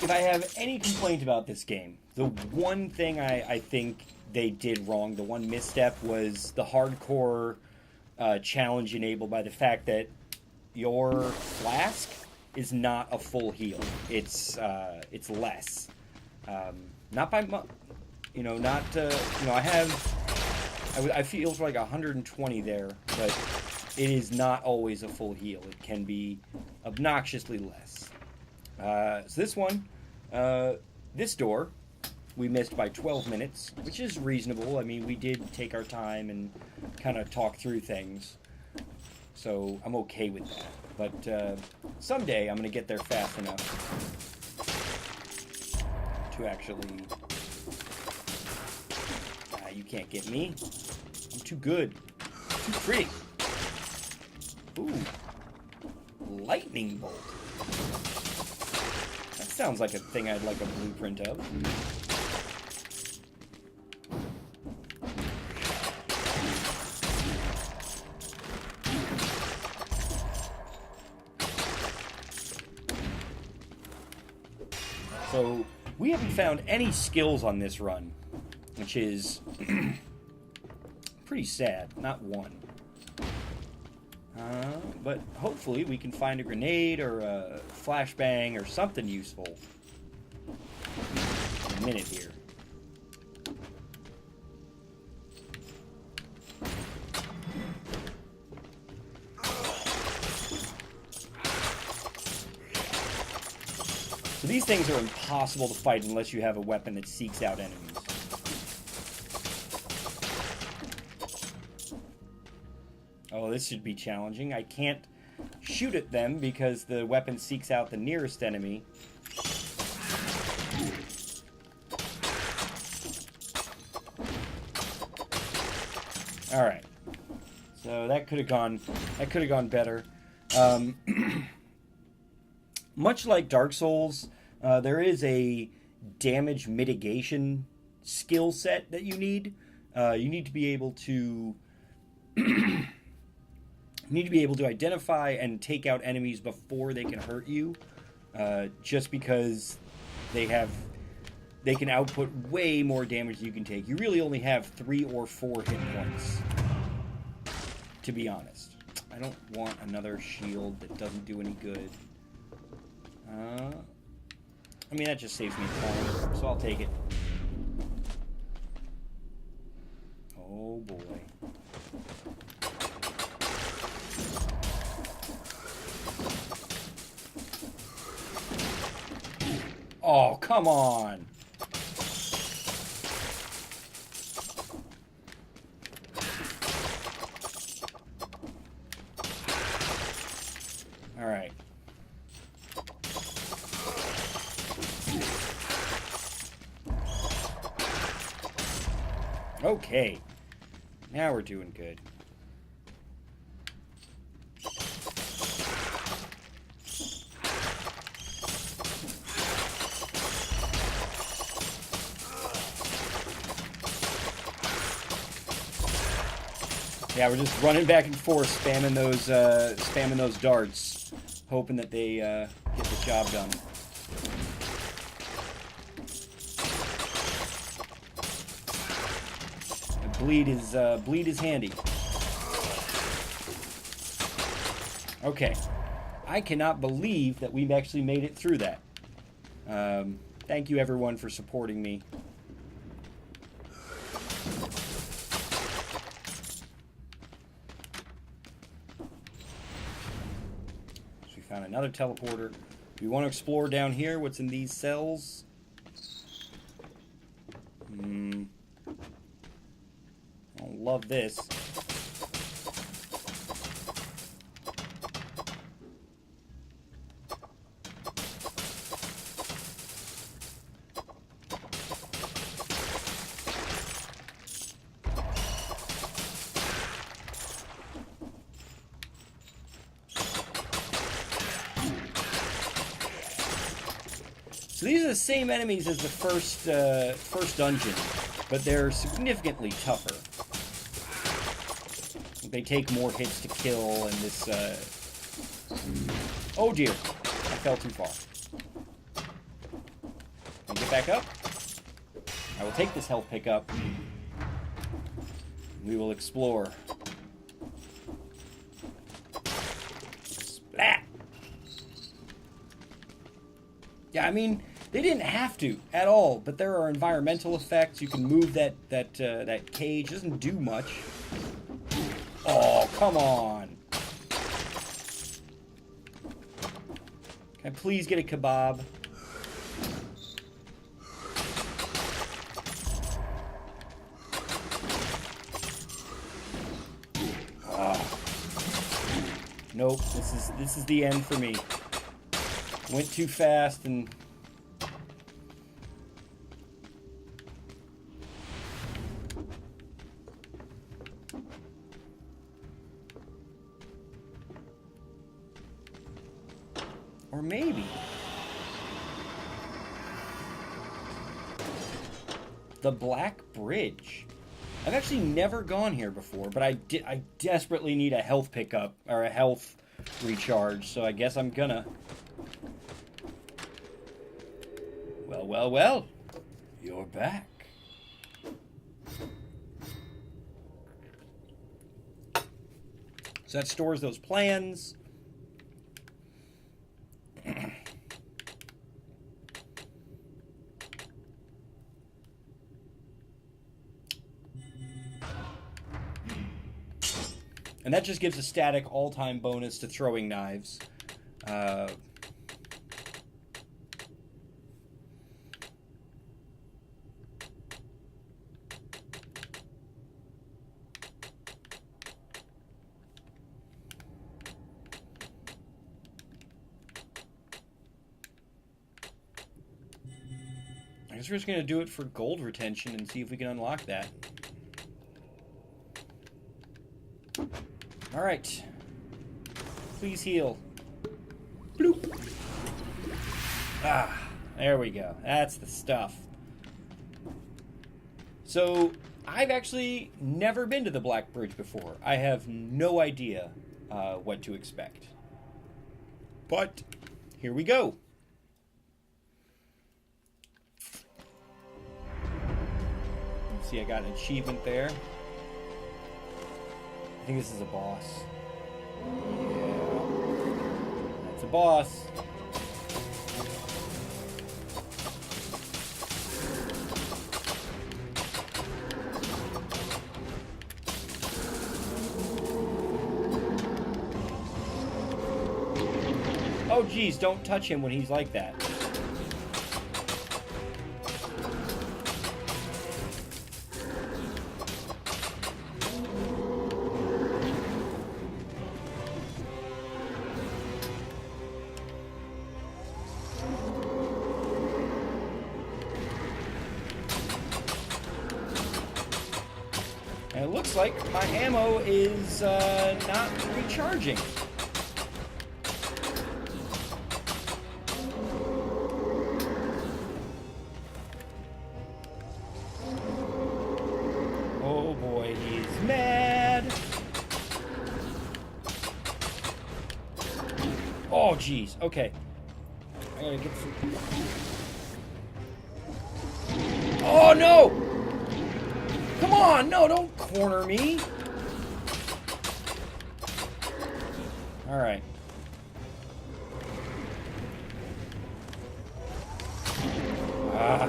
If I have any complaint about this game, the one thing I think they did wrong, the one misstep, was the hardcore challenge enabled by the fact that your flask is not a full heal. It's less. Not by much. You know, not. You know, I feel for like 120 there, but it is not always a full heal. It can be obnoxiously less. So this one, this door, we missed by 12 minutes, which is reasonable. I mean, we did take our time and kind of talk through things, so I'm okay with that. But someday I'm going to get there fast enough to actually... you can't get me. I'm too good. Too pretty. Ooh. Lightning bolt. That sounds like a thing I'd like a blueprint of. So, we haven't found any skills on this run, which is pretty sad. Not one. But hopefully we can find a grenade or a flashbang or something useful in a minute here. So these things are impossible to fight unless you have a weapon that seeks out enemies. Oh, this should be challenging. I can't shoot at them because the weapon seeks out the nearest enemy. Alright. So that could have gone better. Much like Dark Souls, there is a damage mitigation skill set that you need. You need to be able to identify and take out enemies before they can hurt you, just because they can output way more damage than you can take. You really only have 3 or 4 hit points, to be honest. I don't want another shield that doesn't do any good. I mean, that just saves me time, so I'll take it. Oh boy. Oh, come on! Alright. Okay. Now we're doing good. Yeah, we're just running back and forth, spamming those darts, hoping that they get the job done. Bleed is handy. Okay, I cannot believe that we've actually made it through that. Thank you everyone for supporting me. So we found another teleporter. We want to explore down here. What's in these cells? I don't love this. So these are the same enemies as the first dungeon, but they're significantly tougher. They take more hits to kill, and this... Oh dear, I fell too far. Can I get back up? I will take this health pickup. We will explore. Splat! Yeah, I mean, they didn't have to at all, but there are environmental effects. You can move that cage. It doesn't do much. Oh, come on. Can I please get a kebab? Oh. Nope, this is the end for me. Went too fast and... Or maybe... The Black Bridge. I've actually never gone here before, but I desperately need a health pickup, or a health recharge, so I guess I'm gonna... Well, well, well. You're back. So that stores those plans. And that just gives a static all-time bonus to throwing knives. I guess we're just going to do it for gold retention and see if we can unlock that. Alright. Please heal. Bloop. Ah, there we go. That's the stuff. So, I've actually never been to the Black Bridge before. I have no idea what to expect. But, here we go. See, I got an achievement there. I think this is a boss. Yeah. That's a boss. Oh, geez, don't touch him when he's like that. And it looks like my ammo is not recharging. Oh boy, he's mad. Oh geez, okay. I gotta get some... Oh no! Come on, no, don't corner me. All right. Ah.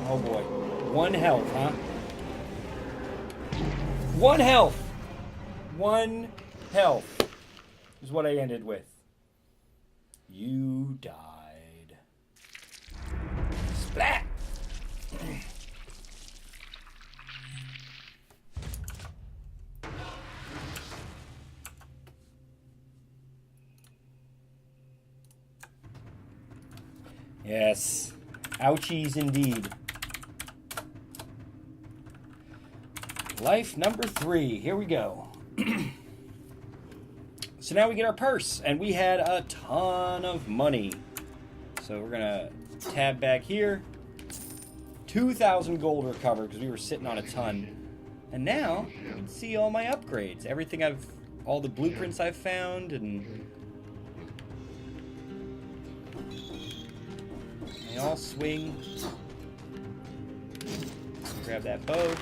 Oh boy. 1 health, huh? 1 health. 1 health is what I ended with. You died. Splat! Yes. Ouchies indeed. Life number 3. Here we go. So now we get our purse, and we had a ton of money. So we're gonna tab back here. 2,000 gold recovered because we were sitting on a ton. And now you can see all my upgrades. All the blueprints I've found, and they all swing. Grab that bow.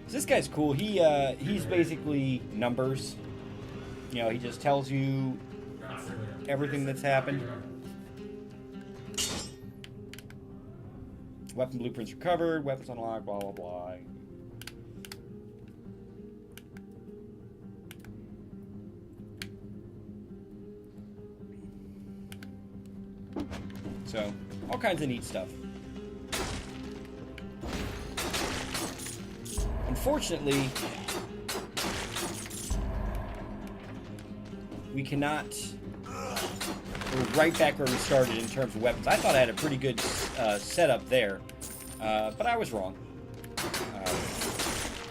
This guy's cool. He's basically numbers. You know, he just tells you everything that's happened. Weapon blueprints recovered. Weapons unlocked. Blah blah blah. So, all kinds of neat stuff. Unfortunately, we cannot... We're right back where we started in terms of weapons. I thought I had a pretty good setup there, but I was wrong.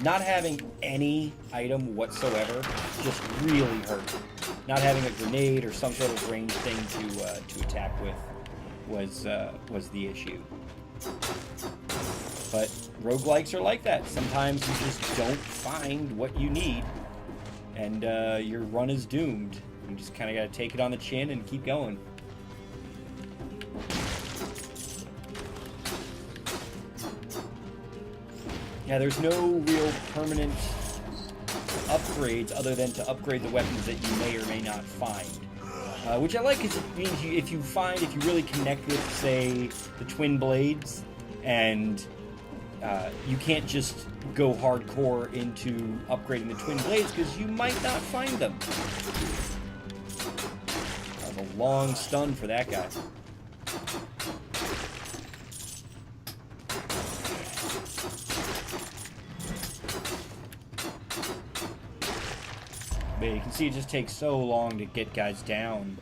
Not having any item whatsoever just really hurt. Not having a grenade or some sort of ranged thing to attack with was the issue. But roguelikes are like that. Sometimes you just don't find what you need, and your run is doomed. You just kind of got to take it on the chin and keep going. Yeah, there's no real permanent upgrades other than to upgrade the weapons that you may or may not find. Which I like, because it means if you really connect with, say, the twin blades, and you can't just go hardcore into upgrading the twin blades because you might not find them. That was a long stun for that guy. But you can see it just takes so long to get guys down.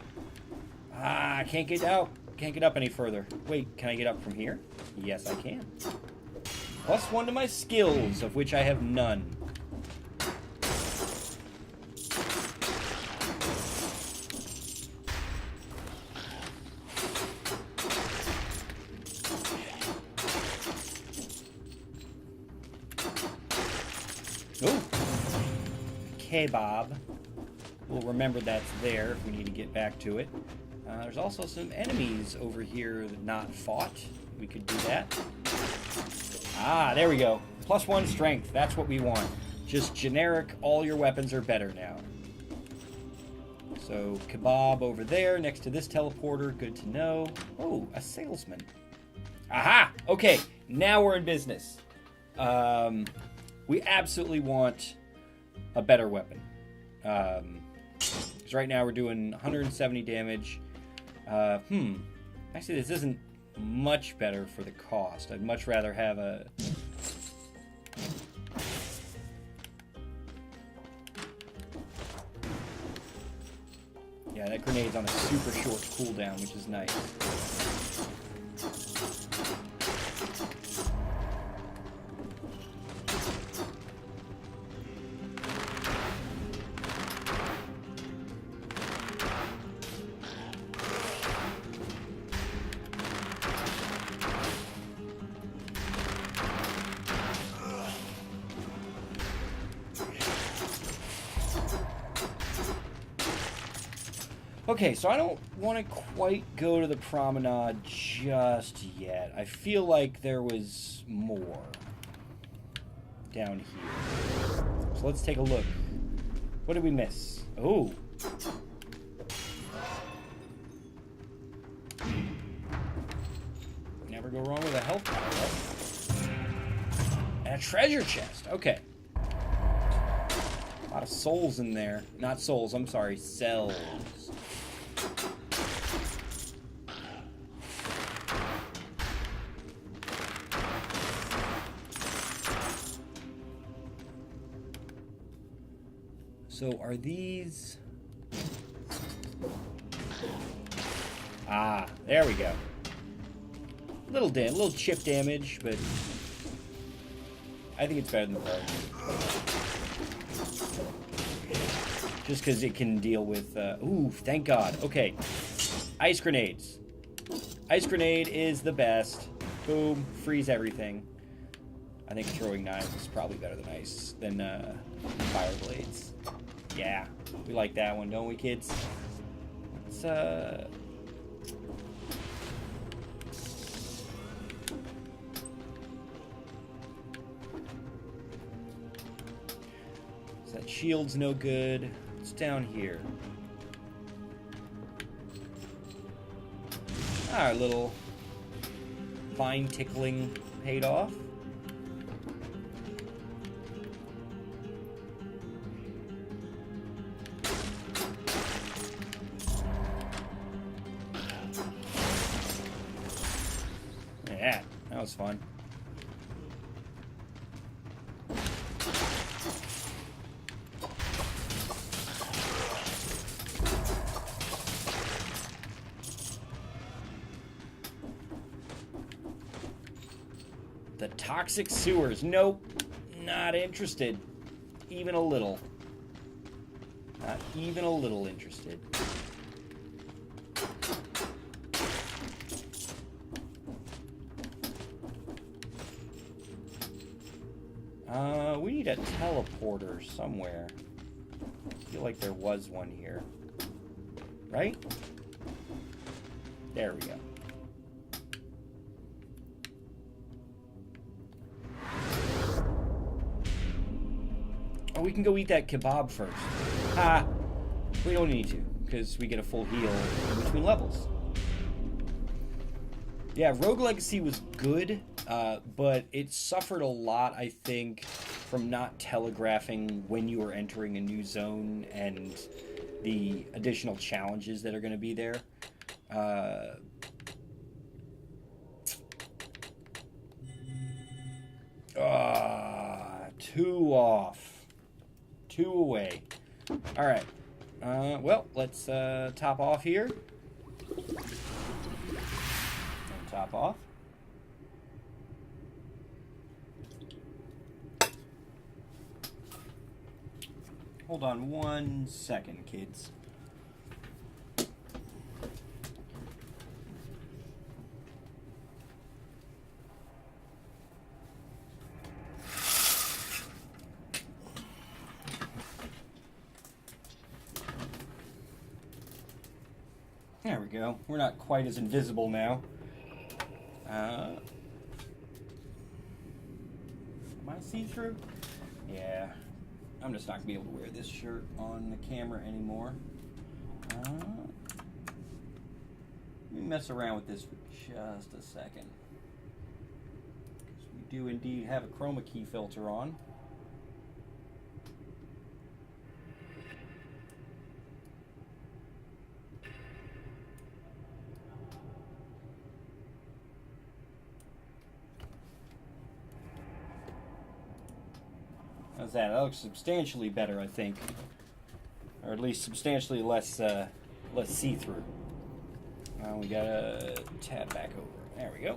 Ah, I can't get out. Can't get up any further. Wait, can I get up from here? Yes, I can. +1 to my skills, of which I have none. Ooh. Kebab. We'll remember that's there if we need to get back to it. There's also some enemies over here that not fought. We could do that. Ah, there we go. +1 strength. That's what we want. Just generic, all your weapons are better now. So, kebab over there next to this teleporter. Good to know. Oh, a salesman. Aha! Okay, now we're in business. We absolutely want a better weapon. Because right now we're doing 170 damage. Actually, this isn't much better for the cost. I'd much rather have a... Yeah, that grenade's on a super short cooldown, which is nice. Okay, so I don't want to quite go to the promenade just yet. I feel like there was more down here. So let's take a look. What did we miss? Oh. Never go wrong with a health power up. And a treasure chest. Okay. A lot of souls in there. Not souls, I'm sorry. Cells. So are these... Ah, there we go. Little chip damage, but I think it's better than the bird. Just because it can deal with... ooh, thank God. Okay. Ice grenades. Ice grenade is the best. Boom. Freeze everything. I think throwing knives is probably better than ice than fire blades. Yeah, we like that one, don't we, kids? Let's so that shield's no good. What's down here? Our little vine tickling paid off. Yeah, that was fun. The toxic sewers. Nope. Not interested. Even a little. Not even a little interested. We need a teleporter somewhere. I feel like there was one here. Right? There we go. Oh, we can go eat that kebab first. Ha! We don't need to, because we get a full heal in between levels. Yeah, Rogue Legacy was good, but it suffered a lot, I think, from not telegraphing when you were entering a new zone and the additional challenges that are going to be there. Two off. Two away. All right. Well, let's top off here. And top off. Hold on 1 second, kids. There we go. We're not quite as invisible now. Am I see-through? Yeah. I'm just not going to be able to wear this shirt on the camera anymore. Let me mess around with this for just a second. Because we do indeed have a chroma key filter on. How's that? That looks substantially better, I think. Or at least substantially less let's see through. We gotta tab back over. There we go.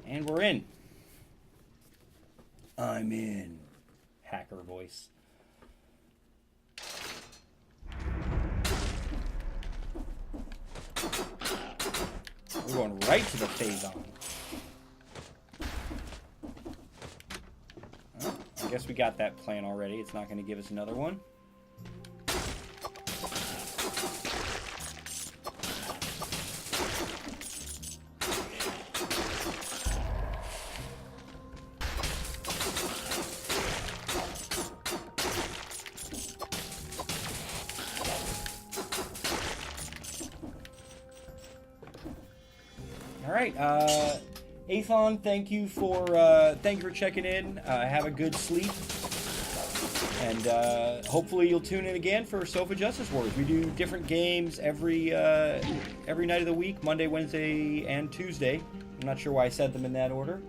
And we're in. I'm in. Hacker voice. We're going right to the phase-on. Oh, I guess we got that plan already. It's not going to give us another one. All right, Athon, thank you for checking in. Have a good sleep, and hopefully you'll tune in again for Sofa Justice Wars. We do different games every night of the week, Monday, Wednesday, and Tuesday. I'm not sure why I said them in that order,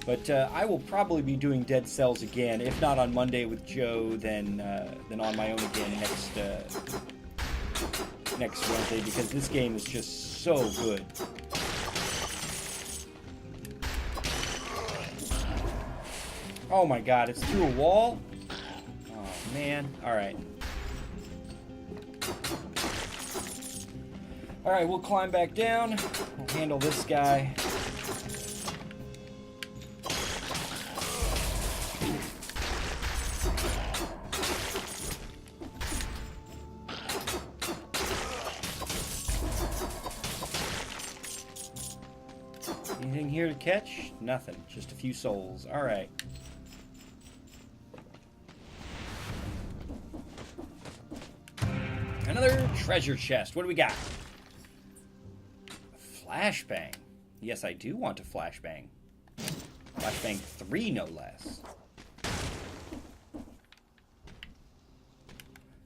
but I will probably be doing Dead Cells again, if not on Monday with Joe, then on my own again next Wednesday, because this game is just so good. Oh my god, it's through a wall? Oh man. Alright. Alright, we'll climb back down. We'll handle this guy. Anything here to catch? Nothing. Just a few souls. Alright. Another treasure chest. What do we got? Flashbang. Yes, I do want a flashbang. Flashbang 3, no less.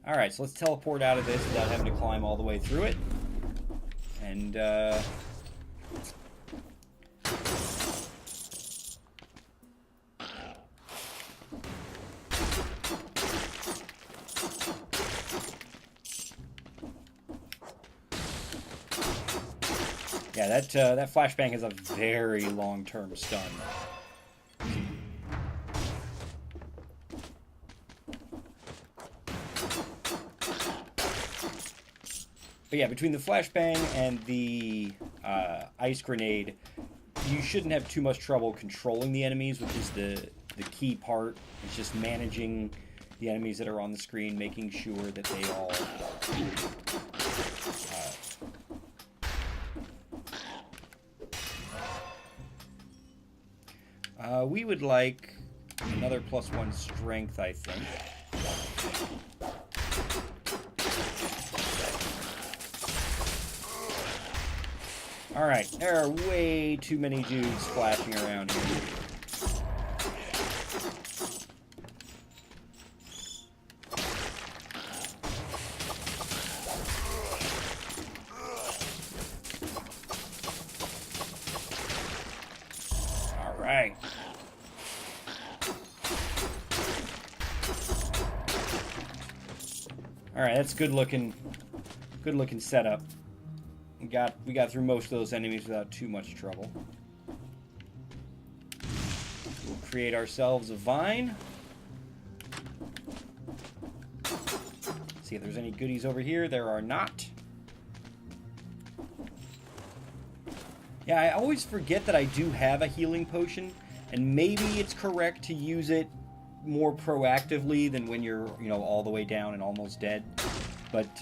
Alright, so let's teleport out of this without having to climb all the way through it. And, yeah, that flashbang has a very long-term stun. But yeah, between the flashbang and the ice grenade, you shouldn't have too much trouble controlling the enemies, which is the key part. It's just managing the enemies that are on the screen, making sure that they all we would like another +1 strength, I think. Alright, there are way too many dudes splashing around here. Alright. Alright, that's good looking setup. We got through most of those enemies without too much trouble. We'll create ourselves a vine. See if there's any goodies over here. There are not. Yeah, I always forget that I do have a healing potion, and maybe it's correct to use it more proactively than when you're, all the way down and almost dead. But,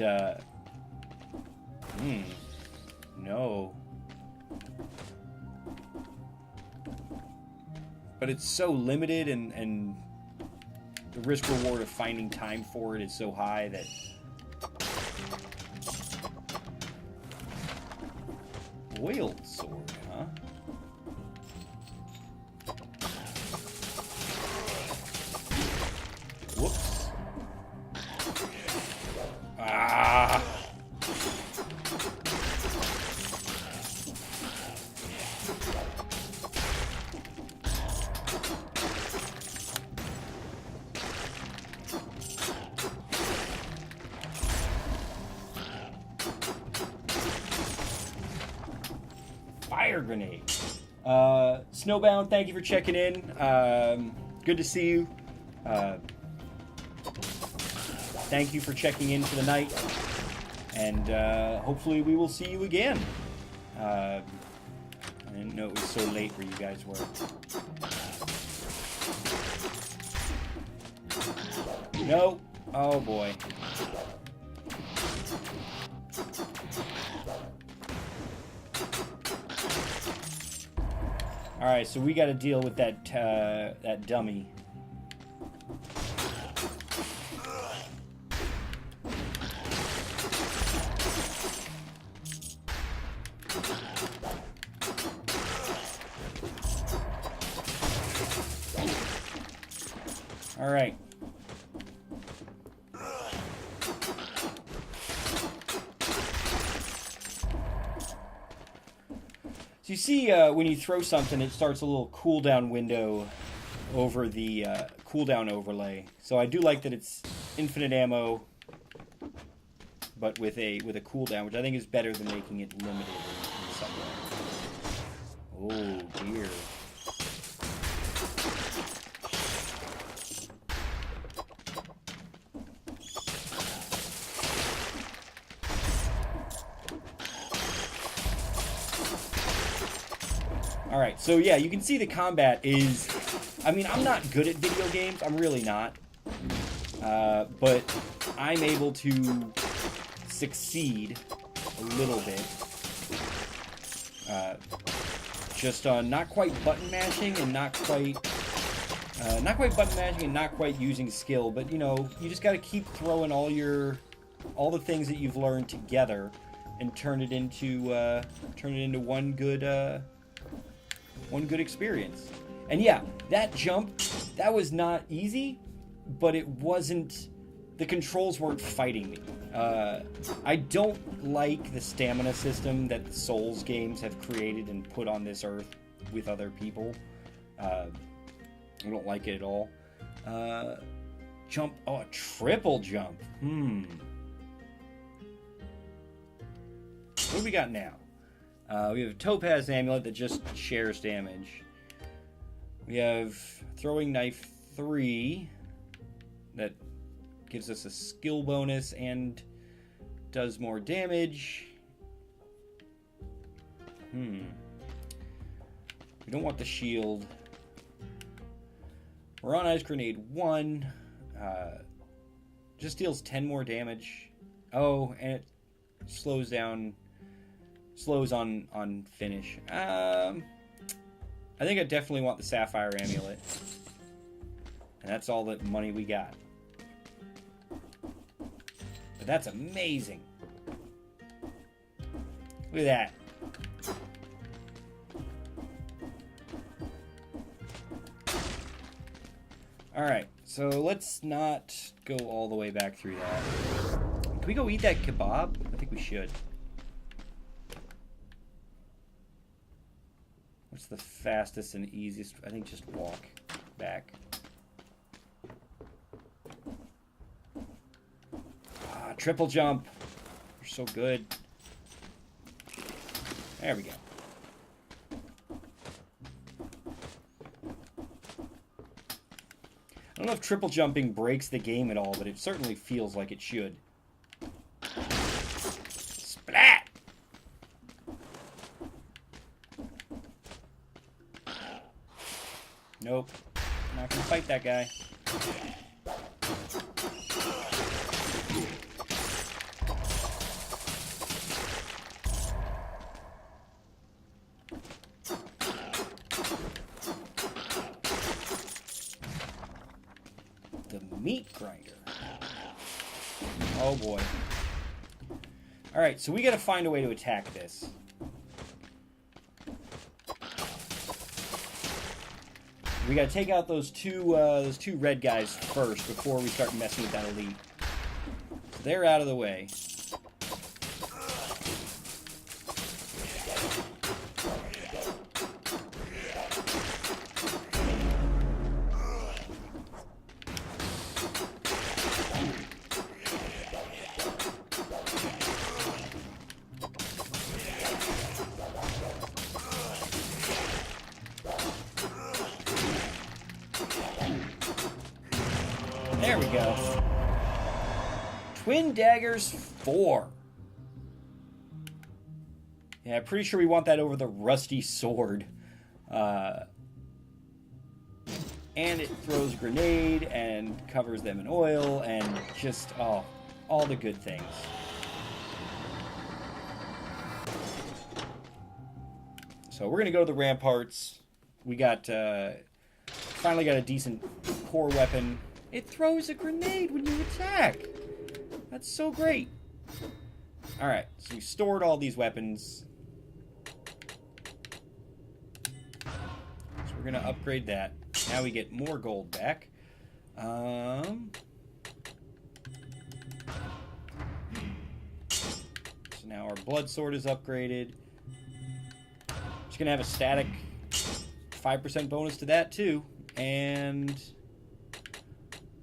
no. But it's so limited, and the risk reward of finding time for it is so high that... Oiled sword, huh? Whoops. Ah! fire grenade. Snowbound, thank you for checking in. Good to see you. Thank you for checking in for the night. And hopefully we will see you again. I didn't know it was so late where you guys were. No. Oh boy. All right, so we got to deal with that that dummy. All right. So you see when you throw something, it starts a little cooldown window over the cooldown overlay. So I do like that it's infinite ammo, but with a cooldown, which I think is better than making it limited in some way. Oh dear. Alright, so yeah, you can see the combat is... I mean, I'm not good at video games. I'm really not. But I'm able to succeed a little bit. Just on not quite button mashing and not quite button mashing and not quite using skill. But, you know, you just got to keep throwing all the things that you've learned together and turn it into one good experience. And yeah, that jump, that was not easy, but it wasn't... The controls weren't fighting me. I don't like the stamina system that the Souls games have created and put on this earth with other people. I don't like it at all. Jump... Oh, a triple jump. What do we got now? We have a Topaz Amulet that just shares damage. We have Throwing Knife 3 that gives us a skill bonus and does more damage. We don't want the shield. We're on Ice Grenade 1. Just deals 10 more damage. Oh, and it slows on finish. I think I definitely want the Sapphire Amulet. And that's all the money we got. But that's amazing. Look at that. Alright, so let's not go all the way back through that. Can we go eat that kebab? I think we should. What's the fastest and easiest? I think just walk back. Ah, triple jump. You're so good. There we go. I don't know if triple jumping breaks the game at all, but it certainly feels like it should. Splat! Nope. Not gonna fight that guy. The meat grinder. Oh boy. Alright, so we gotta find a way to attack this. We gotta take out those two red guys first before we start messing with that elite. So they're out of the way. There we go. Twin Daggers 4. Yeah, I'm pretty sure we want that over the Rusty Sword. And it throws a grenade and covers them in oil and just, oh, all the good things. So we're going to go to the ramparts. We got, finally got a decent core weapon. It throws a grenade when you attack. That's so great. Alright, so we stored all these weapons. So we're going to upgrade that. Now we get more gold back. So now our blood sword is upgraded. Just going to have a static 5% bonus to that too. And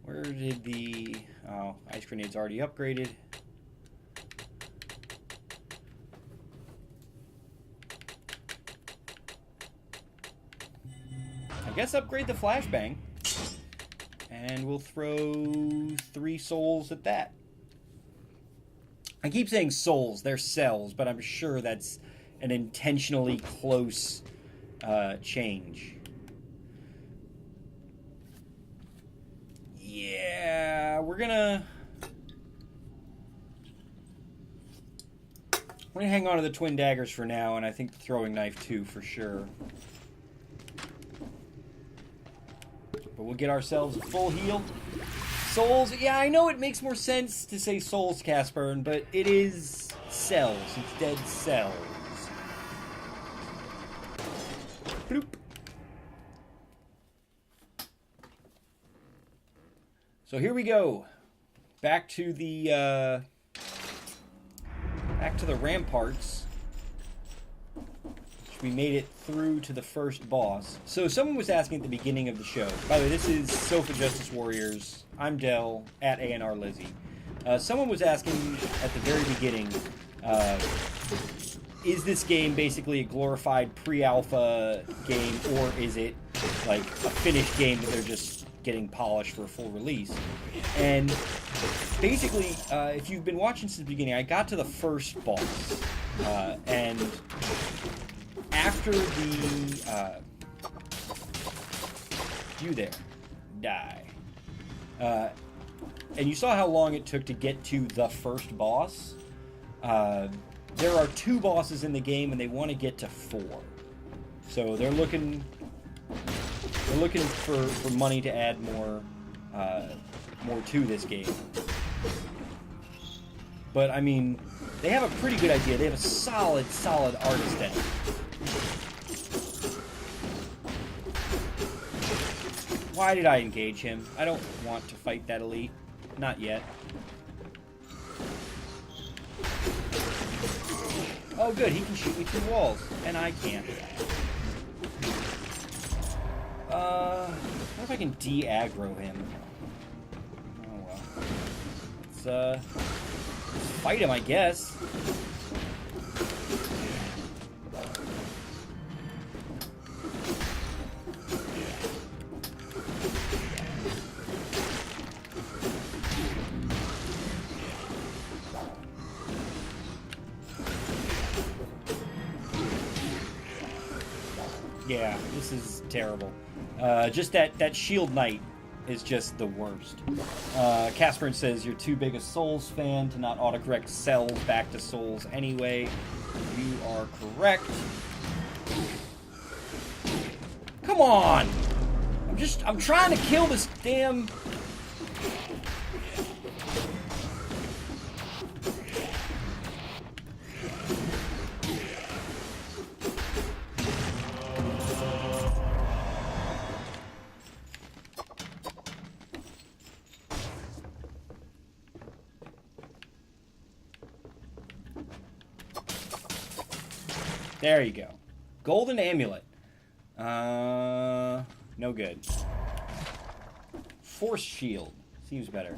where did the... Oh, ice grenade's already upgraded. I guess upgrade the flashbang. And we'll throw 3 souls at that. I keep saying souls, they're cells, but I'm sure that's an intentionally close change. Yeah, we're gonna hang on to the twin daggers for now, and I think the throwing knife too, for sure. But we'll get ourselves a full heal. Souls, yeah, I know it makes more sense to say souls, Casper, but it is cells. It's dead cells. Bloop. So here we go. Back to the ramparts. We made it through to the first boss. So someone was asking at the beginning of the show. By the way, this is Sofa Justice Warriors. I'm Del, at ANR Lizzie. Someone was asking at the very beginning, is this game basically a glorified pre-alpha game, or is it like a finished game that they're just getting polished for a full release? And basically, if you've been watching since the beginning, I got to the first boss, and after the you there die, and you saw how long it took to get to the first boss. There are 2 bosses in the game, and they want to get to 4. So they're looking for money to add more to this game. But I mean, they have a pretty good idea. They have a solid art aesthetic. Why did I engage him? I don't want to fight that elite. Not yet. Oh good, he can shoot me through walls. And I can't. What if I can de-aggro him? Oh well. Let's fight him, I guess. Yeah, this is terrible. Just that Shield Knight is just the worst. Casper says, you're too big a Souls fan to not autocorrect cells back to Souls anyway. You are correct. Come on! I'm trying to kill this damn... There you go. Golden Amulet. No good. Force Shield. Seems better.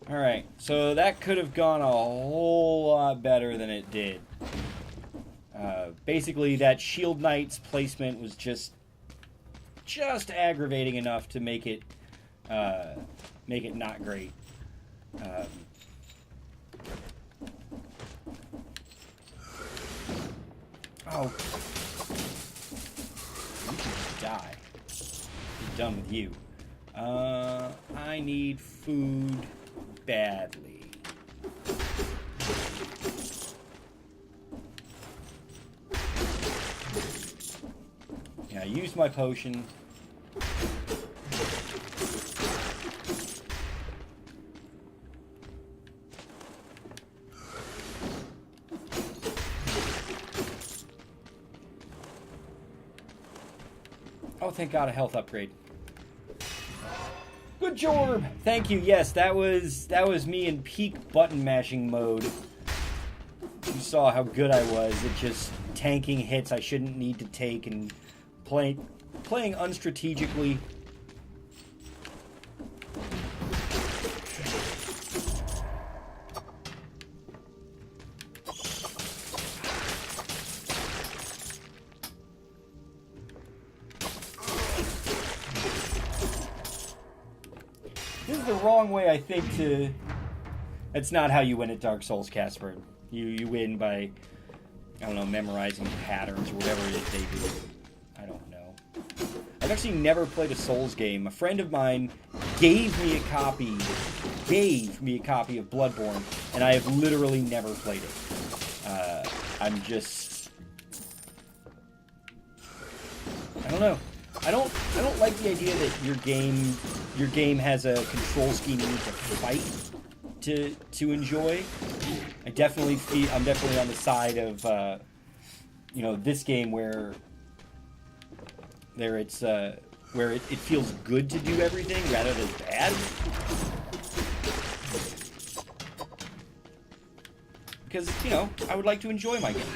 Alright, so that could have gone a whole lot better than it did. Basically, that Shield Knight's placement was just aggravating enough to make it make it not great. Oh. You can just die. I'm done with you. I need food badly. Yeah, I used my potion. Oh, thank God, a health upgrade. Good Jorb! Thank you. Yes, that was me in peak button mashing mode. You saw how good I was at just tanking hits I shouldn't need to take and playing unstrategically. This is the wrong way, I think, to... That's not how you win at Dark Souls, Casper. You win by, I don't know, memorizing patterns or whatever it is they do. I don't know. I've actually never played a Souls game. A friend of mine gave me a copy of Bloodborne, and I have literally never played it. I'm just... I don't know. I don't like the idea that your game has a control scheme you need to fight to enjoy. I'm definitely on the side of this game where it feels good to do everything rather than bad. Because I would like to enjoy my game.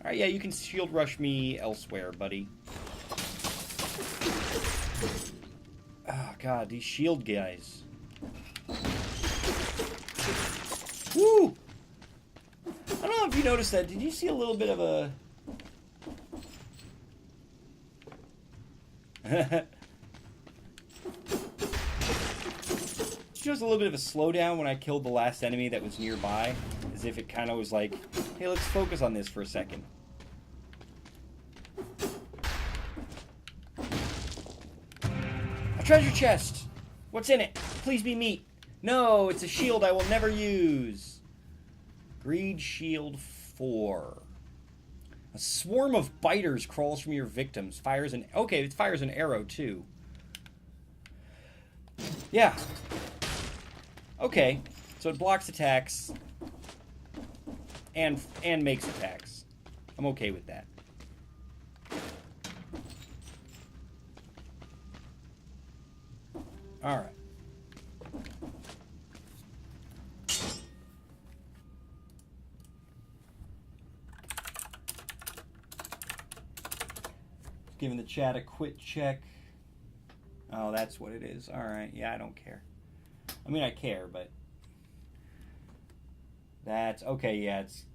Alright, yeah, you can shield rush me elsewhere, buddy. Oh, God, these shield guys. Woo! I don't know if you noticed that. Did you see a little bit of a... Just a little bit of a slowdown when I killed the last enemy that was nearby. As if it kind of was like, hey, let's focus on this for a second. A treasure chest! What's in it? Please be meat. No, it's a shield I will never use. Greed Shield 4. A swarm of biters crawls from your victims. Okay, it fires an arrow too. Yeah. Okay, so it blocks attacks and makes attacks. I'm okay with that. All right. Giving the chat a quick check. Oh, that's what it is. All right. Yeah, I don't care. I mean, I care, but that's okay. Yeah, it's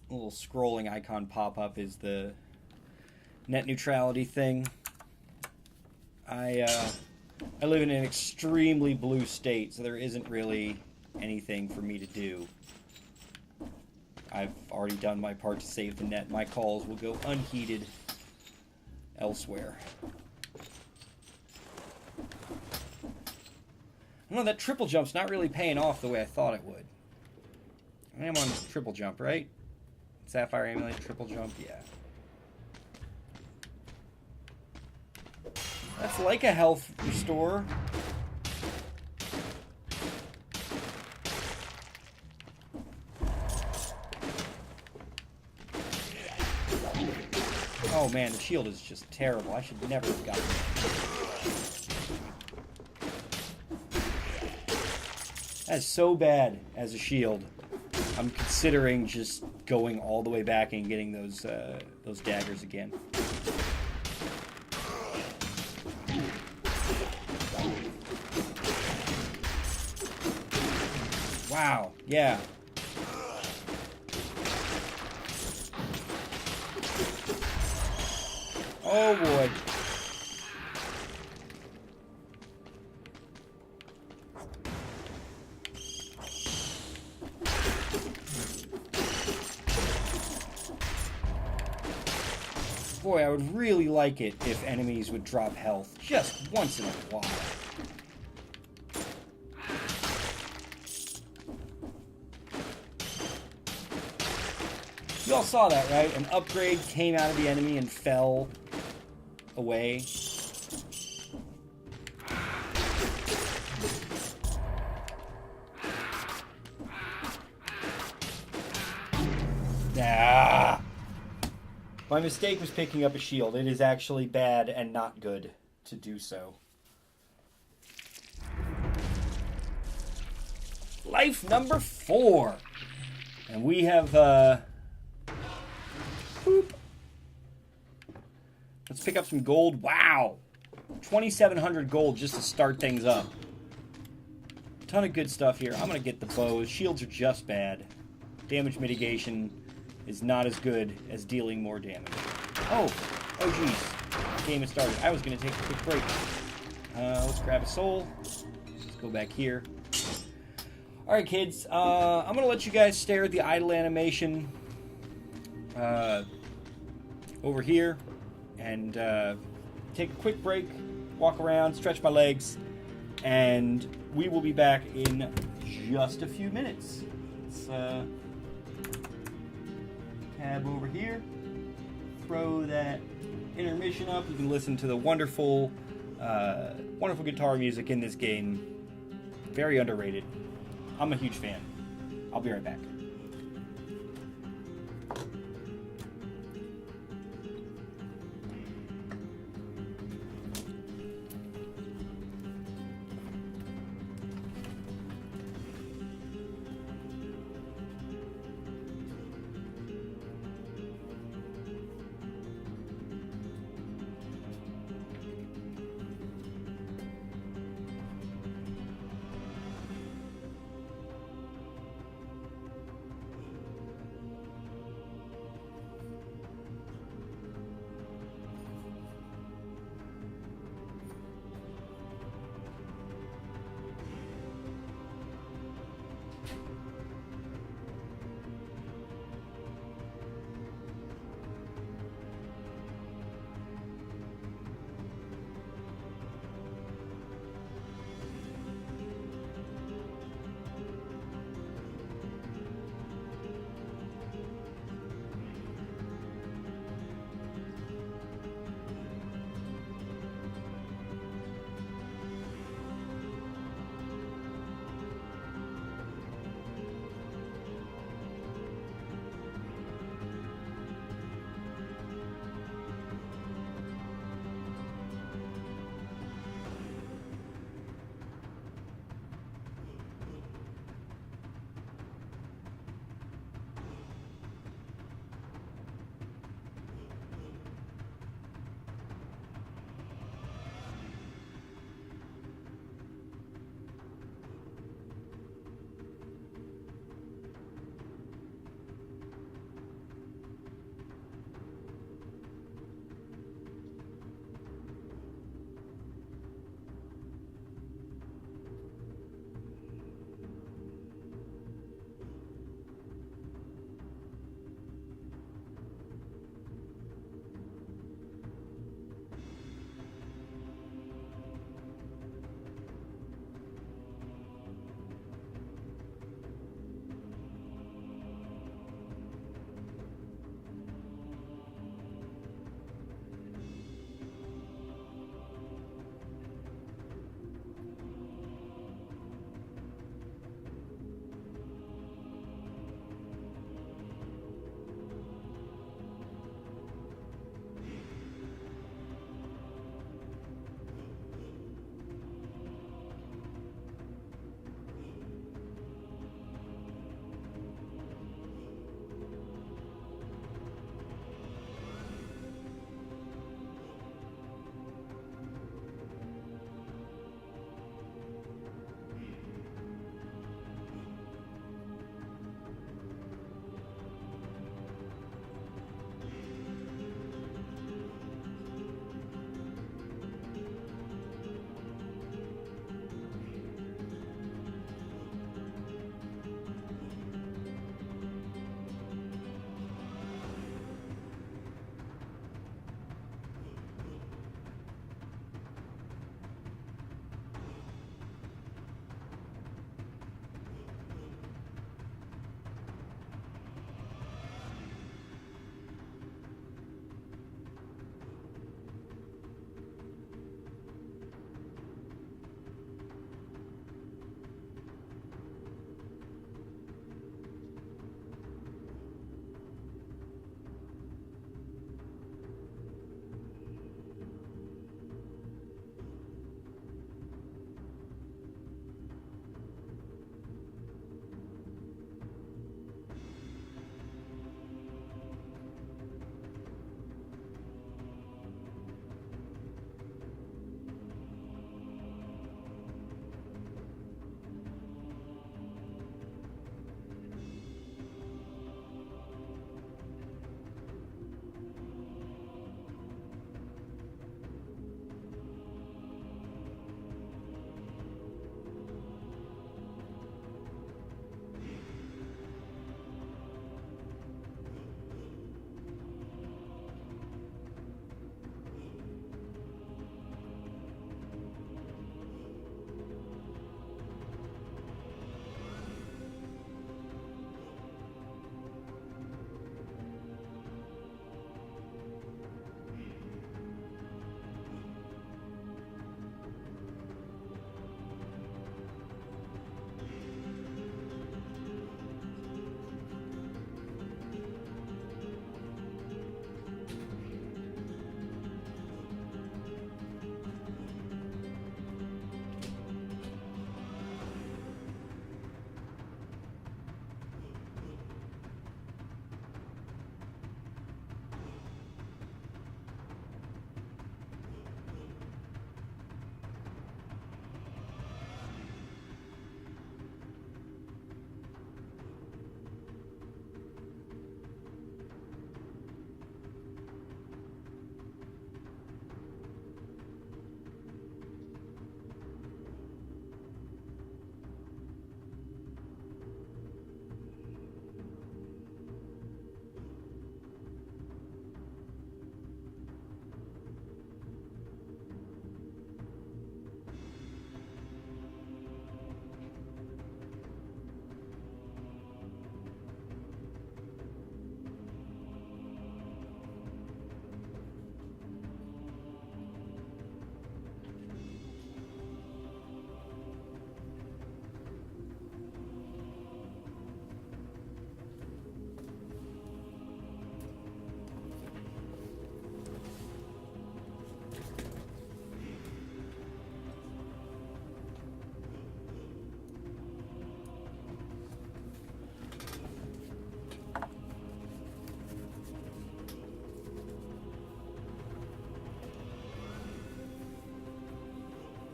a little scrolling icon pop up is the net neutrality thing. I live in an extremely blue state, so there isn't really anything for me to do. I've already done my part to save the net. My calls will go unheeded elsewhere. I don't know, that triple jump's not really paying off the way I thought it would. I am on triple jump, right? Sapphire Amulet, triple jump, yeah. That's like a health restore. Oh man, the shield is just terrible. I should never have gotten it. That's so bad as a shield. I'm considering just going all the way back and getting those daggers again. Wow, yeah. Oh boy. Boy, I would really like it if enemies would drop health just once in a while. You all saw that, right? An upgrade came out of the enemy and fell away. Ah! My mistake was picking up a shield. It is actually bad and not good to do so. Life number 4. And we have, boop. Let's pick up some gold. Wow! 2,700 gold just to start things up. Ton of good stuff here. I'm going to get the bows. Shields are just bad. Damage mitigation is not as good as dealing more damage. Oh geez. Game has started. I was going to take a quick break. Let's grab a soul. Let's go back here. Alright, kids. I'm going to let you guys stare at the idle animation over here and take a quick break, walk around, stretch my legs, and we will be back in just a few minutes. Let's tab over here, throw that intermission up. You can listen to the wonderful wonderful guitar music in this game. Very underrated. I'm a huge fan. I'll be right back.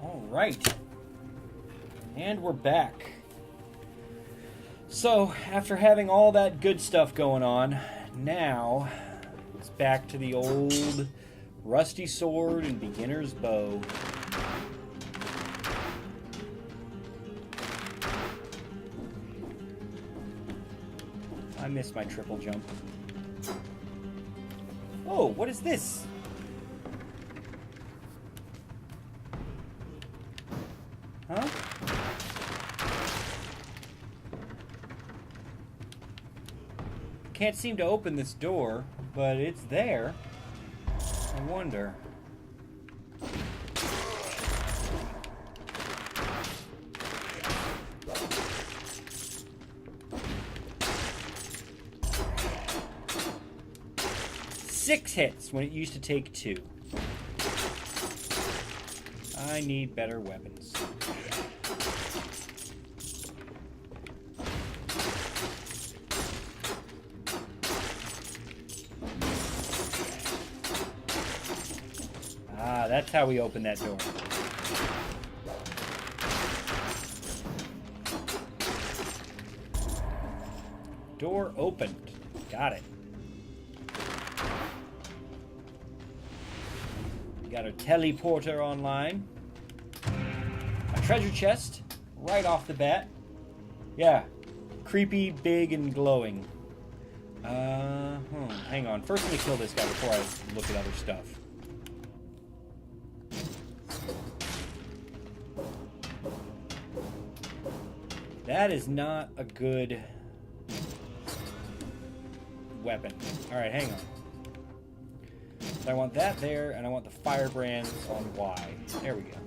All right. And we're back. So, after having all that good stuff going on, now it's back to the old rusty sword and beginner's bow. I missed my triple jump. Oh, what is this? Huh? Can't seem to open this door, but it's there. I wonder. Six hits when it used to take 2. I need better weapons. Ah, that's how we open that door. Door opened. Got it. Got our teleporter online. A treasure chest right off the bat. Yeah. Creepy, big, and glowing. Hang on. First, let me kill this guy before I look at other stuff. That is not a good weapon. Alright, hang on. So I want that there, and I want the firebrands on Y. There we go.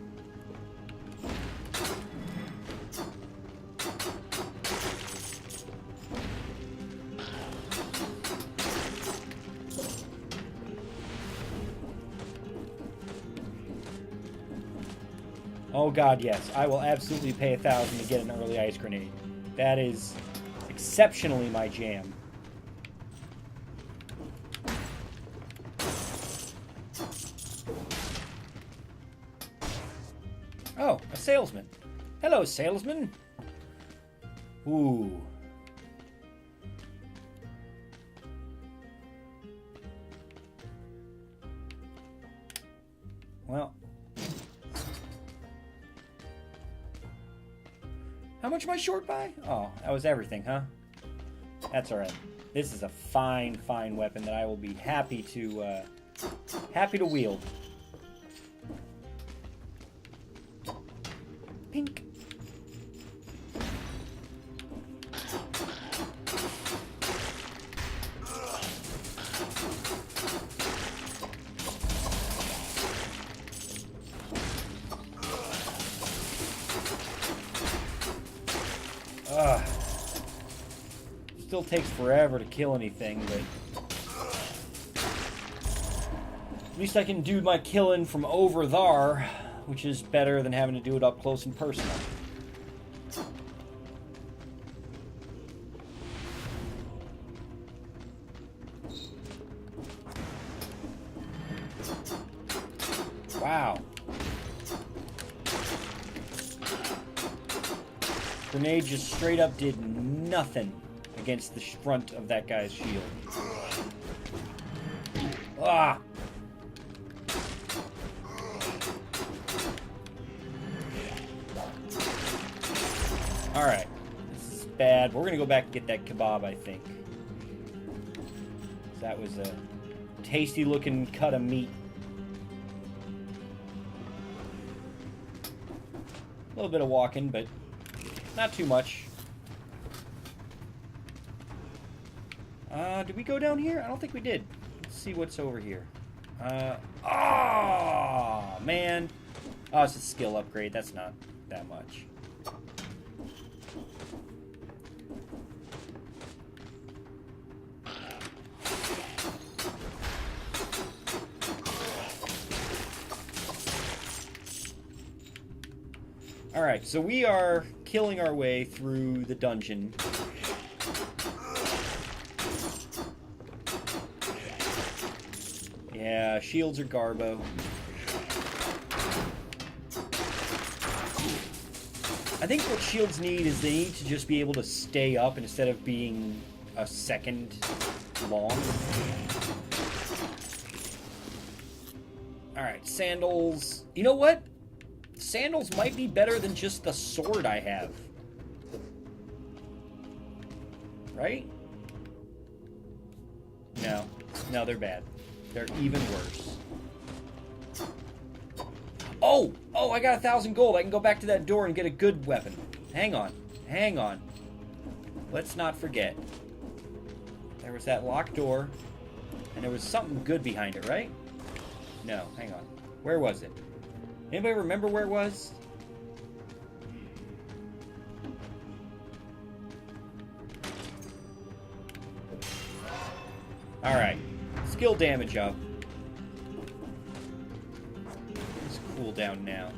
Oh god, yes. I will absolutely pay 1,000 to get an early ice grenade. That is exceptionally my jam. Oh, a salesman. Hello, salesman. Ooh. Well. How much am I short by? Oh, that was everything, huh? That's alright. This is a fine, fine weapon that I will be happy to wield. Pink. Still takes forever to kill anything, but at least I can do my killing from over there, which is better than having to do it up close and personal. Wow. Grenade just straight up did nothing against the front of that guy's shield. Ah! Alright. This is bad. We're gonna go back and get that kebab, I think. That was a tasty looking cut of meat. A little bit of walking, but not too much. Did we go down here? I don't think we did. Let's see what's over here. Oh, man. Oh, it's a skill upgrade. That's not that much. Alright, so we are killing our way through the dungeon. Yeah, shields are garbo. I think what shields need is they need to just be able to stay up instead of being a second long. Alright, sandals. You know what? Sandals might be better than just the sword I have. Right? No. No, they're bad. They're even worse. Oh! Oh, I got 1,000 gold. I can go back to that door and get a good weapon. Hang on. Hang on. Let's not forget. There was that locked door, and there was something good behind it, right? No, hang on. Where was it? Anybody remember where it was? Alright. Skill damage up. Let's cool down now.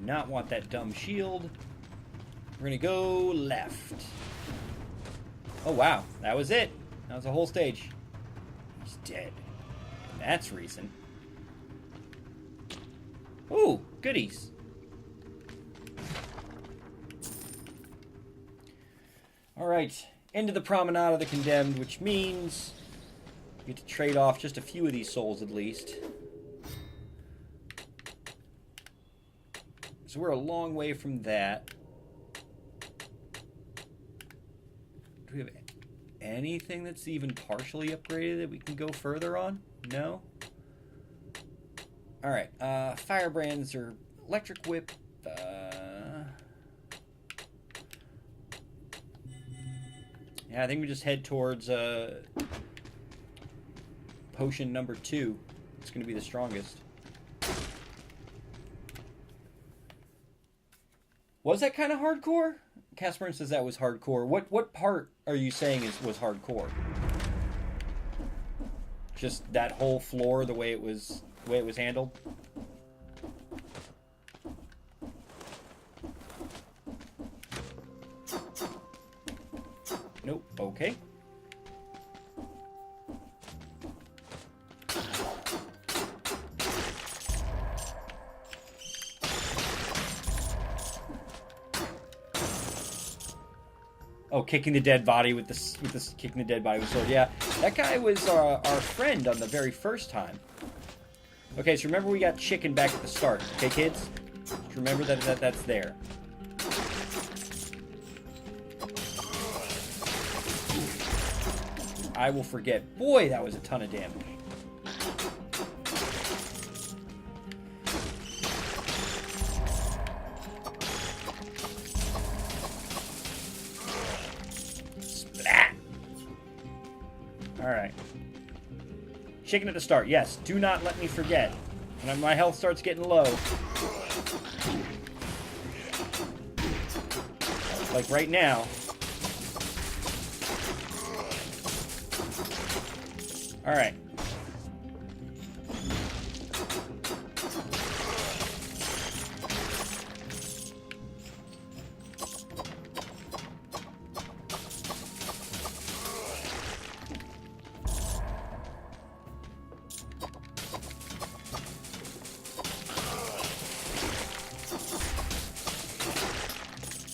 Not want that dumb shield. We're gonna go left. Oh wow, that was it. That was the whole stage. He's dead. That's recent. Ooh, goodies. Alright, into the Promenade of the Condemned, which means we get to trade off just a few of these souls at least. So we're a long way from that. Do we have anything that's even partially upgraded that we can go further on? No? Alright, firebrands or electric whip. Yeah, I think we just head towards potion number 2. It's going to be the strongest. Was that kind of hardcore? Casper says that was hardcore. What part are you saying was hardcore? Just that whole floor, the way it was handled? Nope. Okay. Oh, kicking the dead body with this kicking the dead body with sword. Yeah, that guy was our friend on the very first time. Okay, so remember we got chicken back at the start. Okay, kids, just remember that's there. I will forget. Boy, that was a ton of damage. Alright. Chicken at the start. Yes, do not let me forget. When my health starts getting low. Like right now. Alright.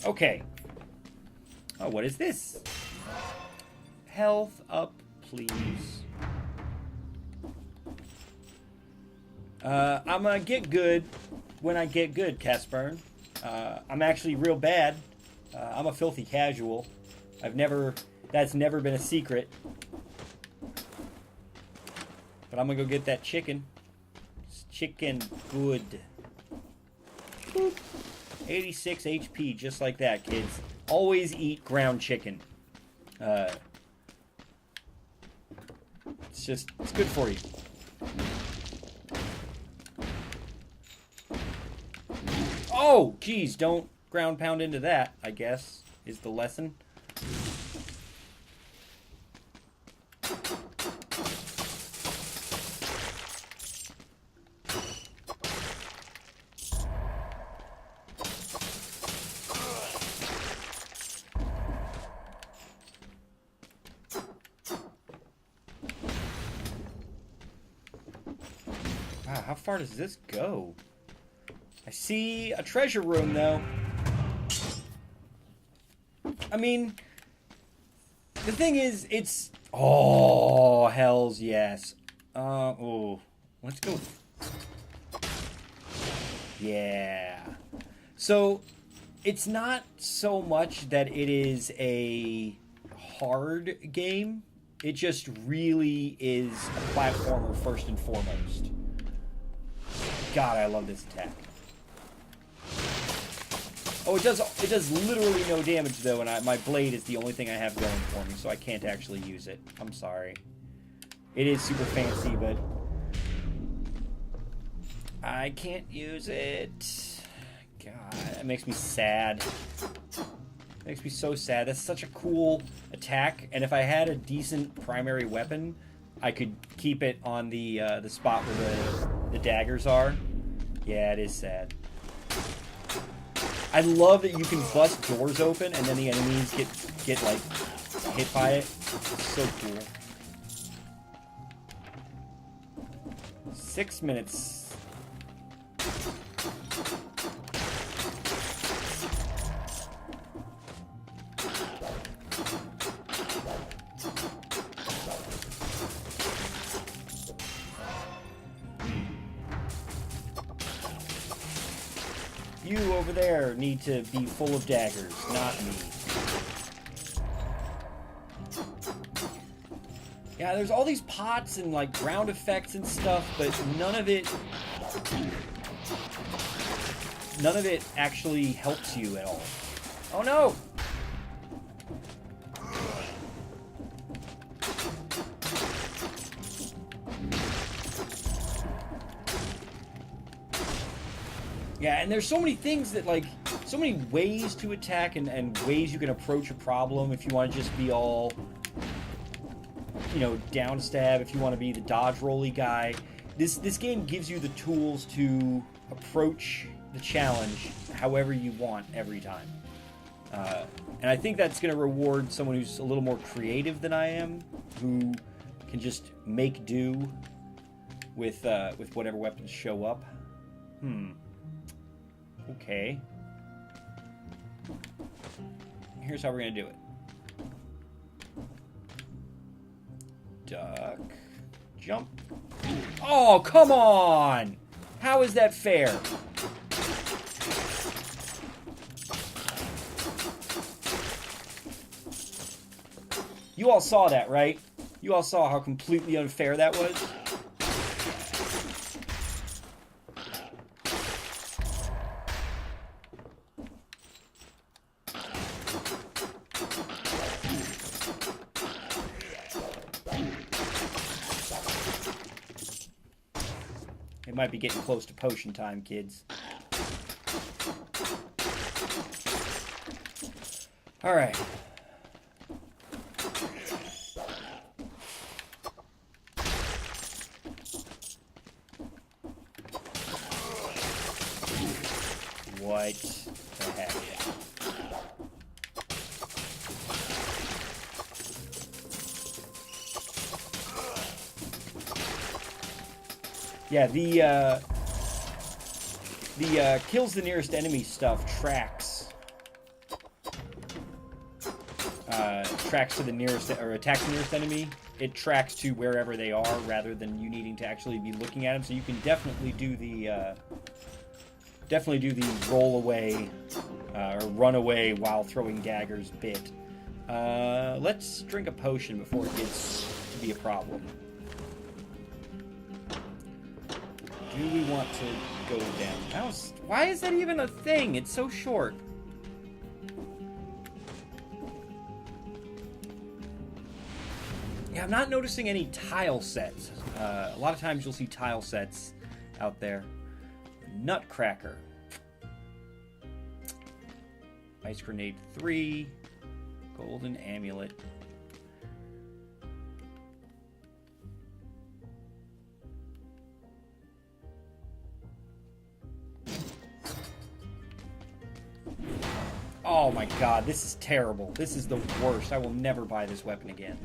Okay. Oh, what is this? Health up, please. I'm gonna get good when I get good, Casper. I'm actually real bad. I'm a filthy casual. That's never been a secret. But I'm gonna go get that chicken. It's chicken good. Boop. 86 HP, just like that, kids. Always eat ground chicken. It's good for you. Oh, geez, don't ground pound into that, I guess, is the lesson. how far does this go? I see a treasure room, though. I mean, the thing is, it's... Oh, hells yes. Oh, let's go. Yeah. So, it's not so much that it is a hard game. It just really is a platformer first and foremost. God, I love this attack. Oh, it does literally no damage, though, and my blade is the only thing I have going for me, so I can't actually use it. I'm sorry. It is super fancy, but I can't use it. God, that makes me sad. It makes me so sad. That's such a cool attack, and if I had a decent primary weapon, I could keep it on the spot where the daggers are. Yeah, it is sad. I love that you can bust doors open and then the enemies get like hit by it. It's so cool. 6 minutes. You over there need to be full of daggers, not me. Yeah, there's all these pots and like ground effects and stuff, but none of it actually helps you at all. Oh no! Yeah, and there's so many things that, like, so many ways to attack and ways you can approach a problem if you want to just be all, you know, down stab, if you want to be the dodge rolly guy. This game gives you the tools to approach the challenge however you want every time. And I think that's going to reward someone who's a little more creative than I am, who can just make do with whatever weapons show up. Okay. Here's how we're going to do it. Duck. Jump. Oh, come on! How is that fair? You all saw that, right? You all saw how completely unfair that was? It might be getting close to potion time, kids. All right. What the heck? Yeah, the kills the nearest enemy stuff tracks to the nearest, or attacks the nearest enemy. It tracks to wherever they are rather than you needing to actually be looking at them. So you can definitely do the roll away or run away while throwing daggers bit. Let's drink a potion before it gets to be a problem. Do we want to go down? Why is that even a thing? It's so short. Yeah, I'm not noticing any tile sets. A lot of times you'll see tile sets out there. Nutcracker. Ice Grenade 3. Golden Amulet. Oh my god, this is terrible. This is the worst. I will never buy this weapon again.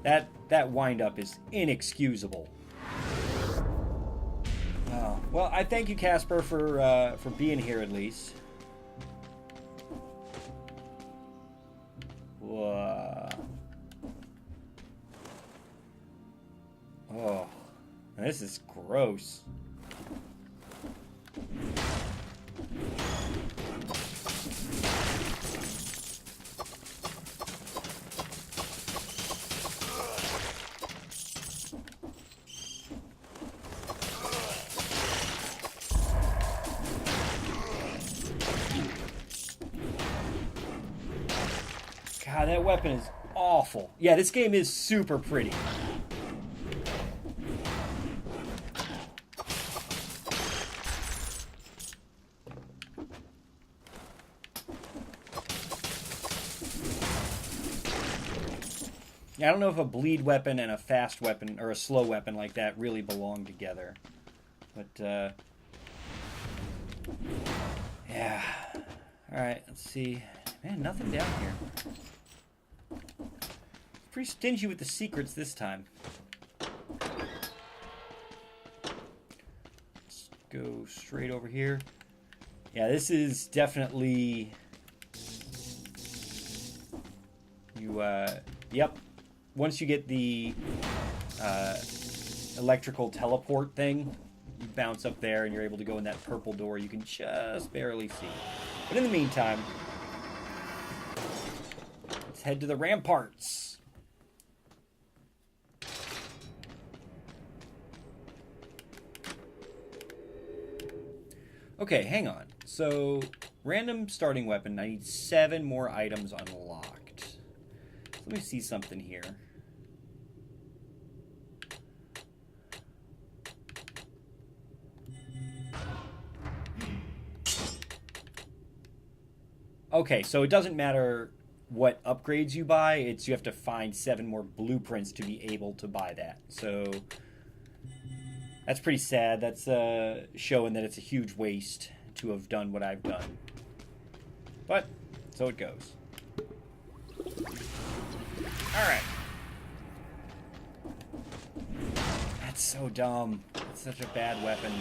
That wind-up is inexcusable. Well, I thank you, Casper, for being here at least. Whoa. Oh, this is gross. God, that weapon is awful. Yeah, this game is super pretty. Yeah, I don't know if a bleed weapon and a fast weapon, or a slow weapon like that, really belong together. But, yeah. Alright, let's see. Man, nothing down here. Pretty stingy with the secrets this time. Let's go straight over here. Yeah, this is definitely... Yep. Once you get the electrical teleport thing, you bounce up there and you're able to go in that purple door you can just barely see. But in the meantime, let's head to the ramparts. Okay, hang on. So, random starting weapon. I need 7 more items unlocked. So let me see something here. Okay, so it doesn't matter what upgrades you buy. It's you have to find 7 more blueprints to be able to buy that. So that's pretty sad. That's showing that it's a huge waste to have done what I've done. But, so it goes. Alright. That's so dumb. That's such a bad weapon.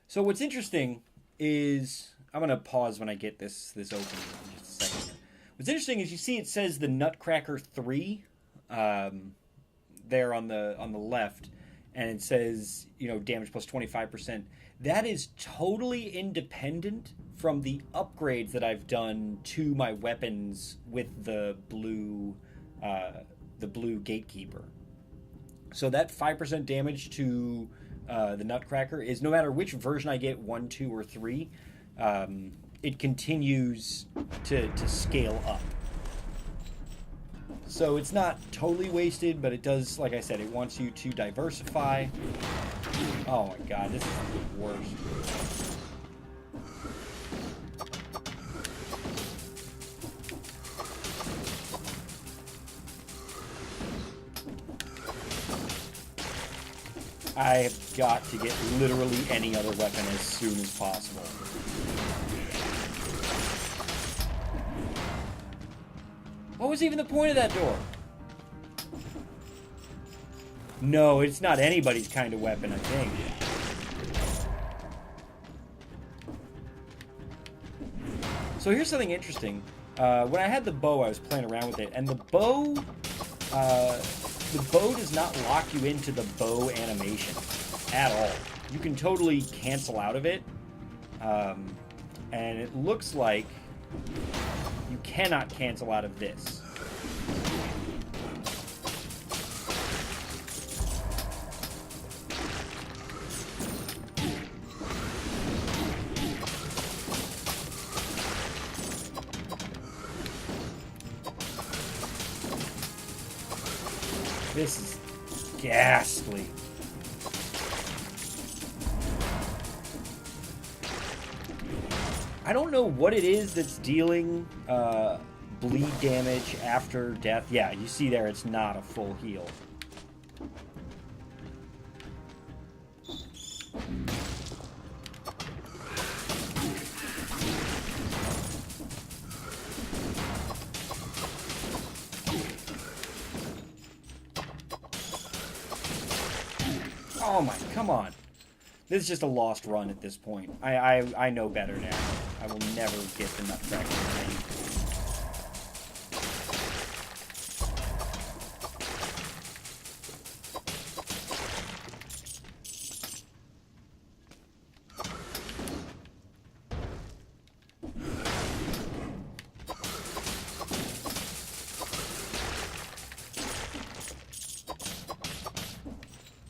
So what's interesting is... I'm going to pause when I get this open in just a second. What's interesting is you see it says the Nutcracker 3 there on the left, and it says, you know, damage plus 25%. That is totally independent from the upgrades that I've done to my weapons with the blue gatekeeper. So that 5% damage to the Nutcracker is no matter which version I get, 1, 2, or 3, it continues to scale up. So it's not totally wasted, but it does, like I said, it wants you to diversify. Oh my god, this is the worst. I have got to get literally any other weapon as soon as possible. What was even the point of that door? No, it's not anybody's kind of weapon, I think. So here's something interesting. When I had the bow, I was playing around with it, and the bow does not lock you into the bow animation at all. You can totally cancel out of it, and it looks like you cannot cancel out of this. This is ghastly. I don't know what it is that's dealing bleed damage after death. Yeah, you see there, it's not a full heal. Oh my, come on. This is just a lost run at this point. I know better now. I will never get the Nutcracker again.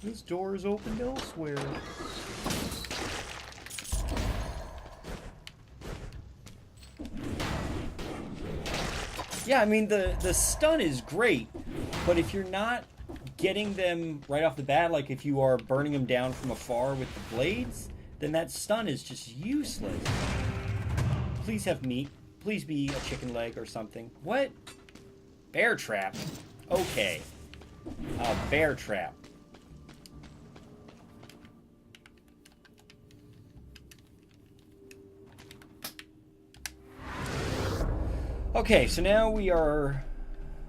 This door is opened elsewhere. Yeah, I mean, the stun is great, but if you're not getting them right off the bat, like if you are burning them down from afar with the blades, then that stun is just useless. Please have meat. Please be a chicken leg or something. What? Bear trap. Okay. A bear trap. Okay, so now we are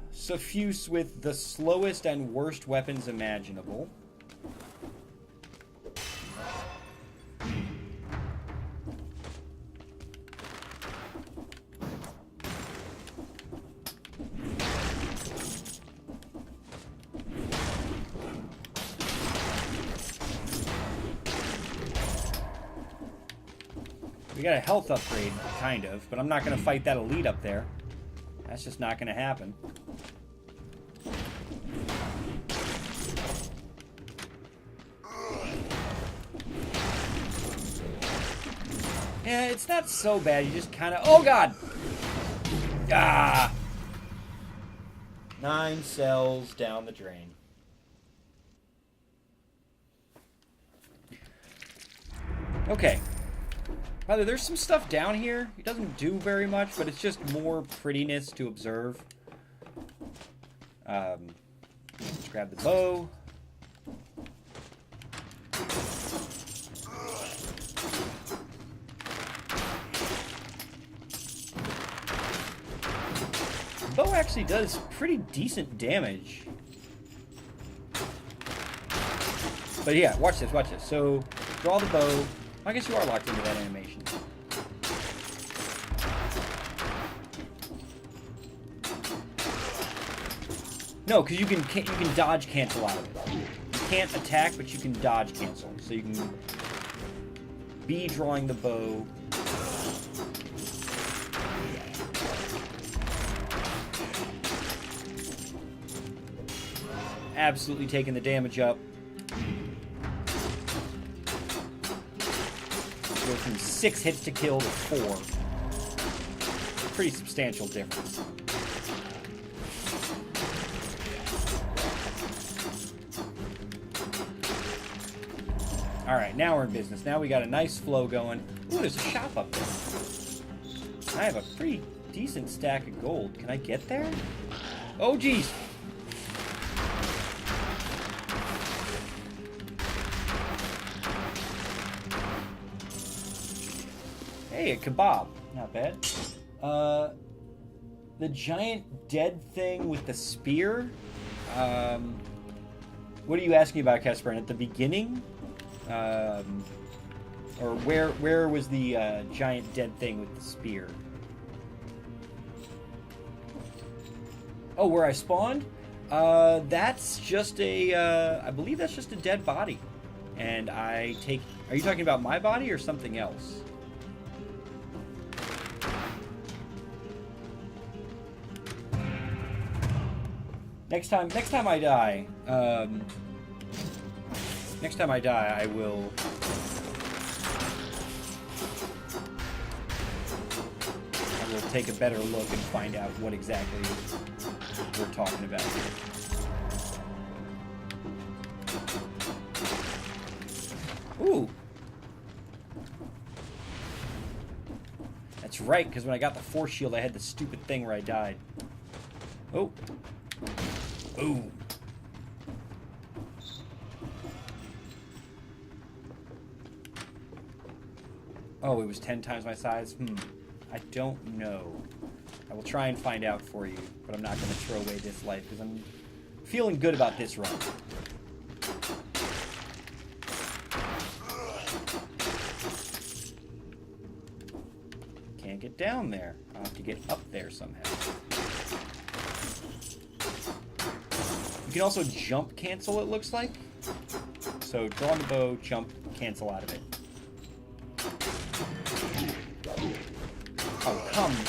suffused with the slowest and worst weapons imaginable. We got a health upgrade, kind of, but I'm not going to fight that elite up there. That's just not going to happen. Yeah, it's not so bad. You just kind of... Oh, God! Ah! 9 cells down the drain. Okay. By the way, there's some stuff down here. It doesn't do very much, but it's just more prettiness to observe. Let's grab the bow. The bow actually does pretty decent damage. But yeah, watch this, watch this. So, draw the bow. I guess you are locked into that animation. No, because you can dodge cancel out of it. You can't attack, but you can dodge cancel. So you can be drawing the bow. Absolutely taking the damage up. Go from 6 hits to kill to 4. Pretty substantial difference. Alright, now we're in business. Now we got a nice flow going. Ooh, there's a shop up there. I have a pretty decent stack of gold. Can I get there? Oh, geez! Hey, a kebab. Not bad. The giant dead thing with the spear? What are you asking about, Casper? At the beginning? Or where was the giant dead thing with the spear? Oh, where I spawned? That's just a, I believe that's just a dead body. And I take... Are you talking about my body or something else? Next time I die, I will take a better look and find out what exactly we're talking about here. Ooh. That's right, because when I got the force shield, I had the stupid thing where I died. Oh. Ooh. Oh, it was 10 times my size? I don't know. I will try and find out for you, but I'm not going to throw away this life, because I'm feeling good about this run. Can't get down there. I'll have to get up there somehow. You can also jump cancel, it looks like. So draw on the bow, jump, cancel out of it. Oh, come on.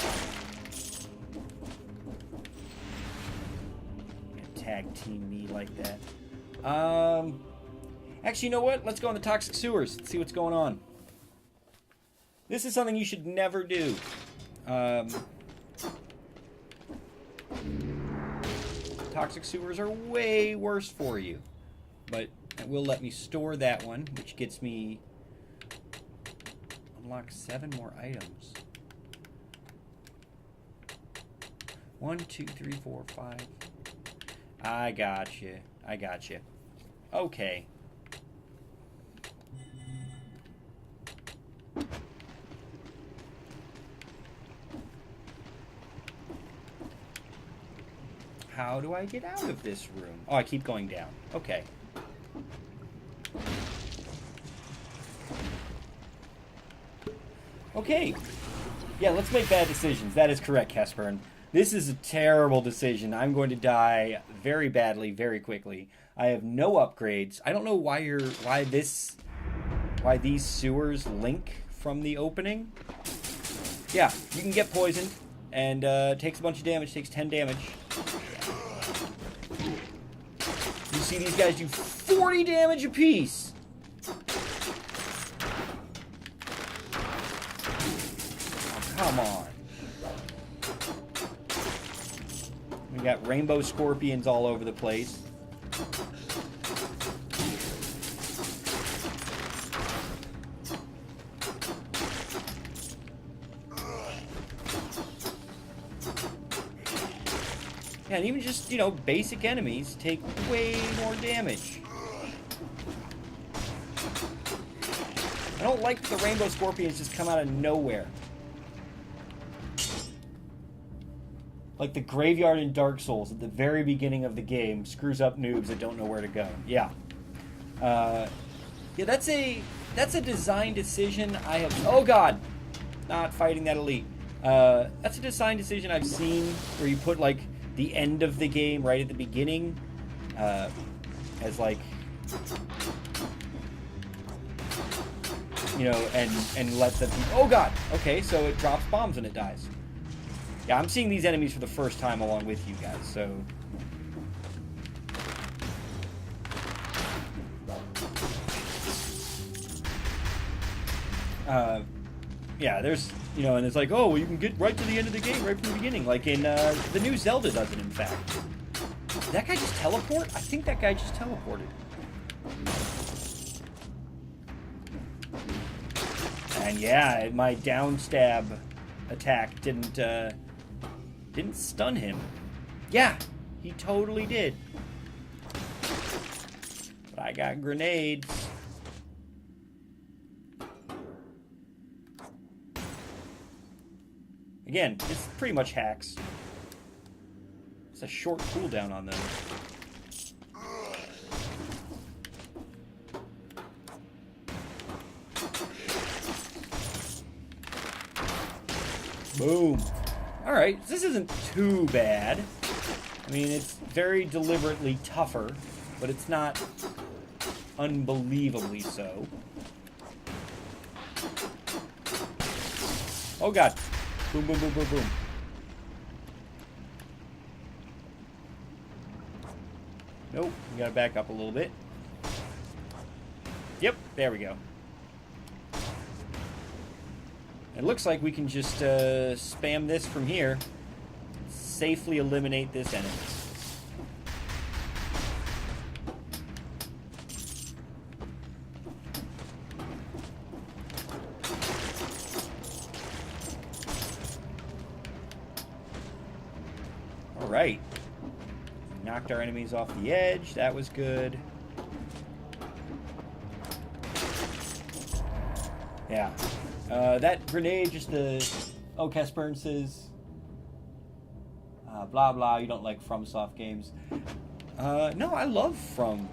Tag team me like that. Actually, you know what? Let's go in the toxic sewers. Let's see what's going on. This is something you should never do. Toxic sewers are way worse for you. But it will let me store that one, which gets me... Unlock 7 more items. 1, 2, 3, 4, 5. I got you. I got you. Okay. How do I get out of this room? Oh, I keep going down. Okay. Okay. Yeah, let's make bad decisions. That is correct, Hesperin. This is a terrible decision. I'm going to die very badly, very quickly. I have no upgrades. I don't know why these sewers link from the opening. Yeah, you can get poisoned, and takes a bunch of damage, takes 10 damage. You see these guys do 40 damage apiece. Oh, come on. We got rainbow scorpions all over the place. Yeah, and even just, you know, basic enemies take way more damage. I don't like that the rainbow scorpions just come out of nowhere. Like the graveyard in Dark Souls at the very beginning of the game screws up noobs that don't know where to go. Yeah. Yeah, that's a design decision I have... Oh, God! Not fighting that elite. That's a design decision I've seen where you put, like, the end of the game right at the beginning as, like... You know, and let the... Oh, God! Okay, so it drops bombs and it dies. Yeah, I'm seeing these enemies for the first time along with you guys, so... Yeah, there's, you know, and it's like, oh, well, you can get right to the end of the game right from the beginning, like in, the new Zelda does it, in fact. Did that guy just teleport? I think that guy just teleported. And yeah, my down stab attack didn't stun him. Yeah, he totally did. But I got grenades. Again, it's pretty much hacks. It's a short cooldown on them. Boom. Alright, this isn't too bad. I mean, it's very deliberately tougher, but it's not unbelievably so. Oh, God. Boom, boom, boom, boom, boom. Nope, we gotta back up a little bit. Yep, there we go. It looks like we can just spam this from here. Safely eliminate this enemy. Alright. Knocked our enemies off the edge. That was good. Yeah. That grenade, just the... Oh, Casper says... blah, blah, you don't like FromSoft games. No, I love From.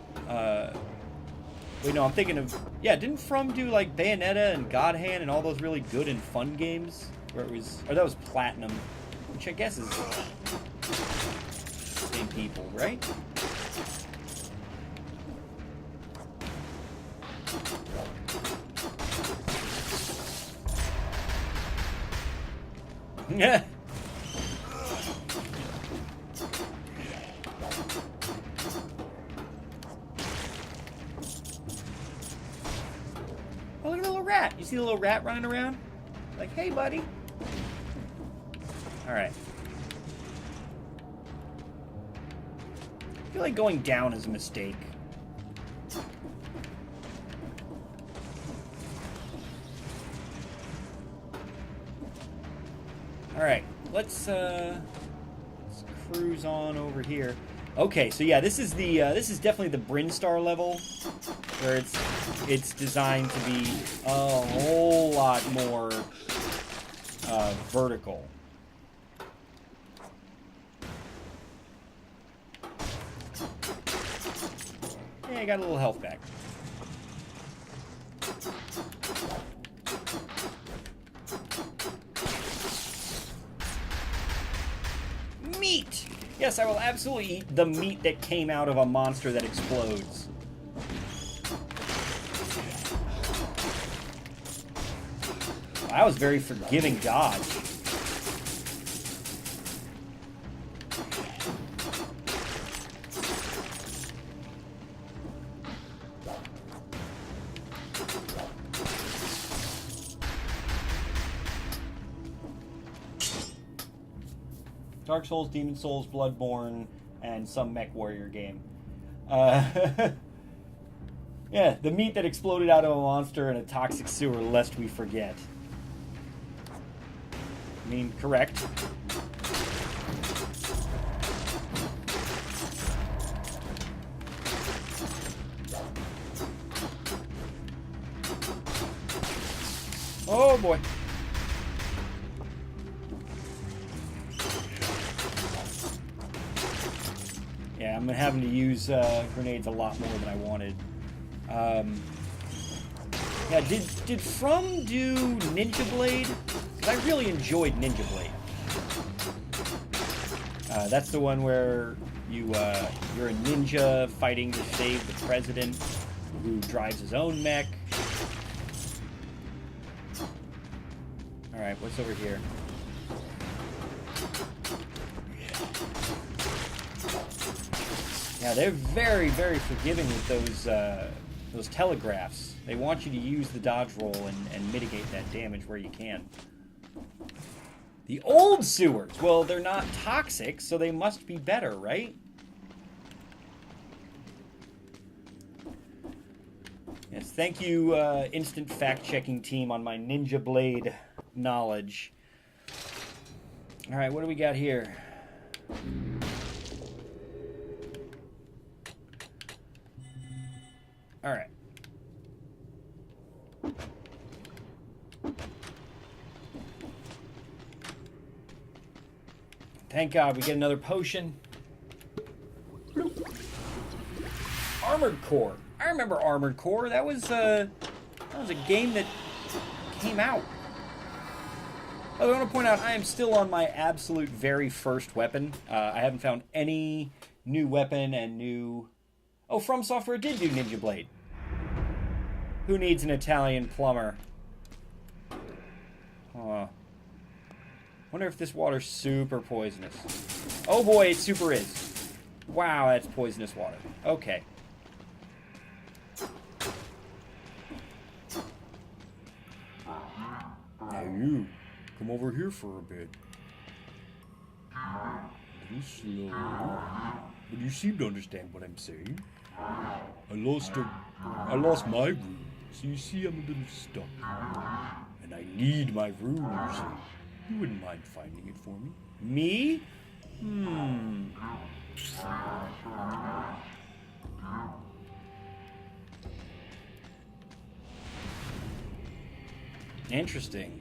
Wait, no, I'm thinking of... Yeah, didn't From do, like, Bayonetta and God Hand and all those really good and fun games? Where it was... Or that was Platinum. Which I guess is... Same people, right? Yeah. Oh, look at the little rat. You see the little rat running around? Like, hey, buddy. Alright. I feel like going down is a mistake. Alright, let's cruise on over here. Okay, so yeah, this is definitely the Brinstar level, where it's designed to be a whole lot more vertical. Yeah, I got a little health back. Meat! Yes, I will absolutely eat the meat that came out of a monster that explodes. Wow, that was very forgiving dodge. Dark Souls, Demon Souls, Bloodborne, and some Mech Warrior game. Yeah, the meat that exploded out of a monster in a toxic sewer, lest we forget. I mean, correct. Oh boy. Yeah, I'm having to use grenades a lot more than I wanted. Yeah, did From do Ninja Blade? Because I really enjoyed Ninja Blade. That's the one where you're a ninja fighting to save the president, who drives his own mech. All right, what's over here? Yeah, they're very, very forgiving with those telegraphs. They want you to use the dodge roll and mitigate that damage where you can. The old sewers! Well, they're not toxic, so they must be better, right? Yes, thank you, instant fact-checking team, on my Ninja Blade knowledge. Alright, what do we got here? Alright. Thank God we get another potion. Armored Core. I remember Armored Core. That was a game that came out. I want to point out I am still on my absolute very first weapon. I haven't found any new weapon and new... Oh, From Software did do Ninja Blade. Who needs an Italian plumber? Wonder if this water's super poisonous. Oh boy, it super is. Wow, that's poisonous water. Okay. Now you, come over here for a bit. A little slow. But you seem to understand what I'm saying. I lost my room, so you see I'm a little stuck. And I need my room, you see. You wouldn't mind finding it for me? Me? Interesting.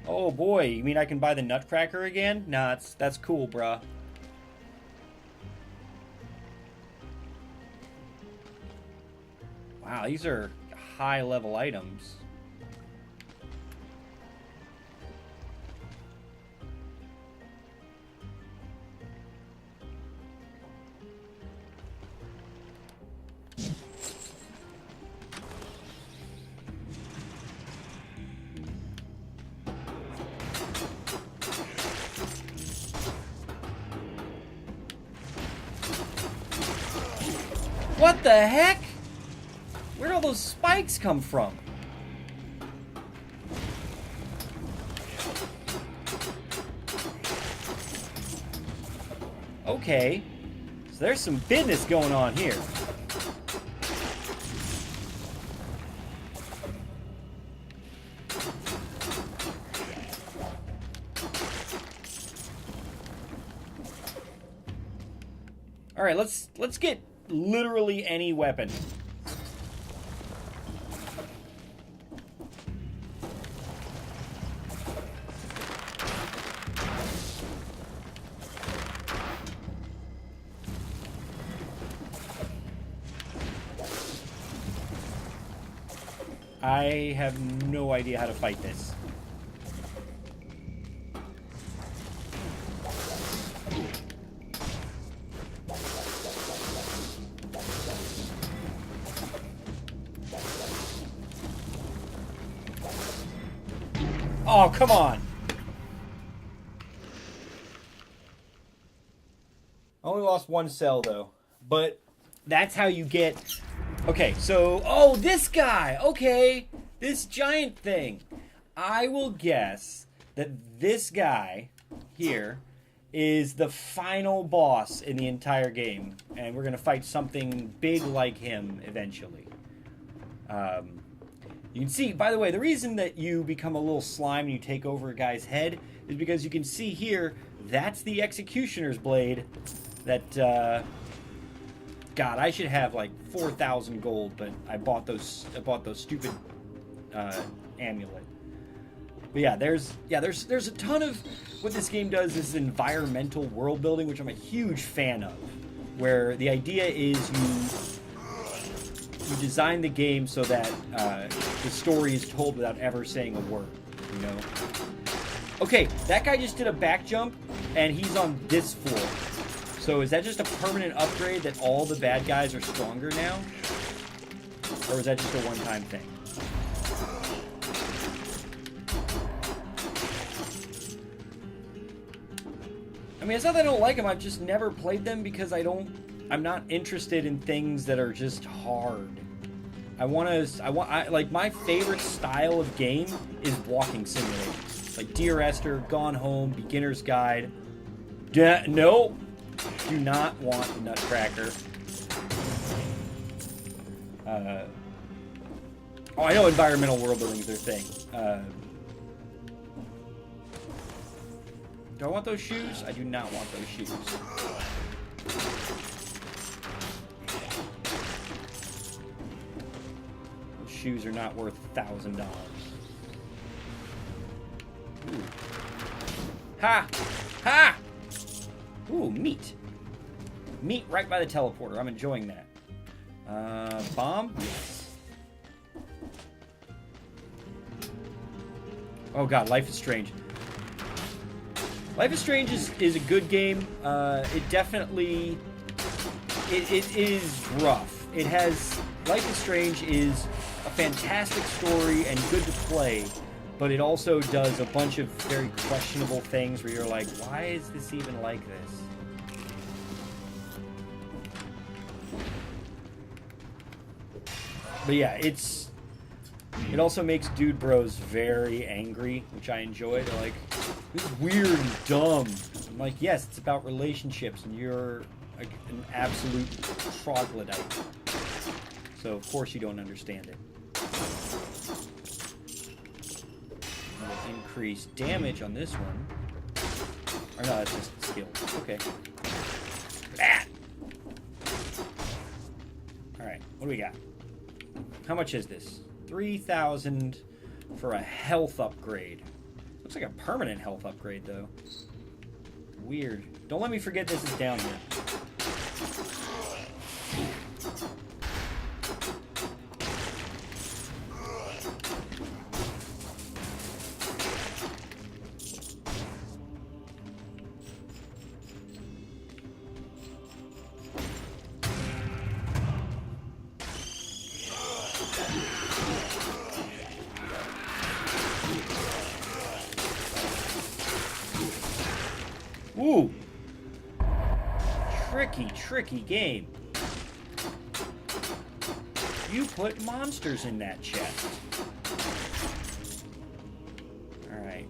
Oh boy, you mean I can buy the Nutcracker again? Nah, that's cool, bruh. Wow, these are high-level items. What the heck? Where'd all those spikes come from? Okay. So there's some business going on here. All right, let's get literally any weapon. I have no idea how to fight this. Oh, come on. I only lost one cell, though. But that's how you get... Okay, so... Oh, this guy! Okay. This giant thing. I will guess that this guy here is the final boss in the entire game. And we're going to fight something big like him eventually. You can see, by the way, the reason that you become a little slime and you take over a guy's head is because you can see here, that's the Executioner's Blade that, God, I should have like 4,000 gold, but I bought those stupid, amulet. But yeah, there's a ton of, what this game does is environmental world building, which I'm a huge fan of, where the idea is you design the game so that the story is told without ever saying a word, you know? Okay, that guy just did a back jump, and he's on this floor. So is that just a permanent upgrade that all the bad guys are stronger now? Or is that just a one-time thing? I mean, it's not that I don't like them, I've just never played them because I'm not interested in things that are just hard. Like, my favorite style of game is walking simulators. Like Dear Esther, Gone Home, Beginner's Guide. No, do not want the Nutcracker. Oh, I know environmental world building is their thing. Do I want those shoes? I do not want those shoes. Shoes are not worth $1,000. Ooh. Ha! Ha! Ooh, meat. Meat right by the teleporter. I'm enjoying that. Bomb? Yes. Oh god, Life is Strange. Life is Strange is a good game. It definitely... It is rough. It has... Life is Strange is a fantastic story and good to play, but it also does a bunch of very questionable things where you're like, why is this even like this? But yeah, it also makes dude bros very angry, which I enjoy. They're like, this is weird and dumb. I'm like, yes, it's about relationships, and you're like an absolute troglodyte. So of course you don't understand it. We'll increase damage on this one. Or no, that's just skill. Okay. Ah! Alright, what do we got? How much is this? 3,000 for a health upgrade. Looks like a permanent health upgrade, though. Weird. Don't let me forget this is down here. Ooh. Tricky game. You put monsters in that chest. Alright.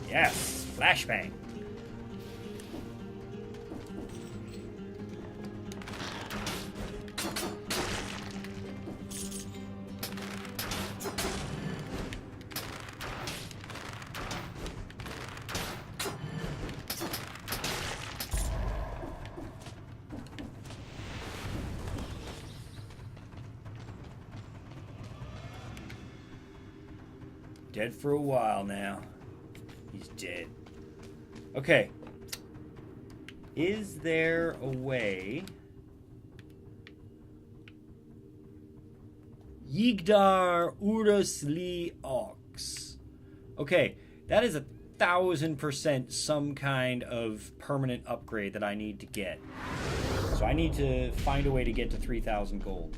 Yes, flashbang. Dead for a while now. He's dead. Okay. Is there a way... Yigdar Urusli Ox. Okay, that is 1,000% some kind of permanent upgrade that I need to get. So I need to find a way to get to 3,000 gold.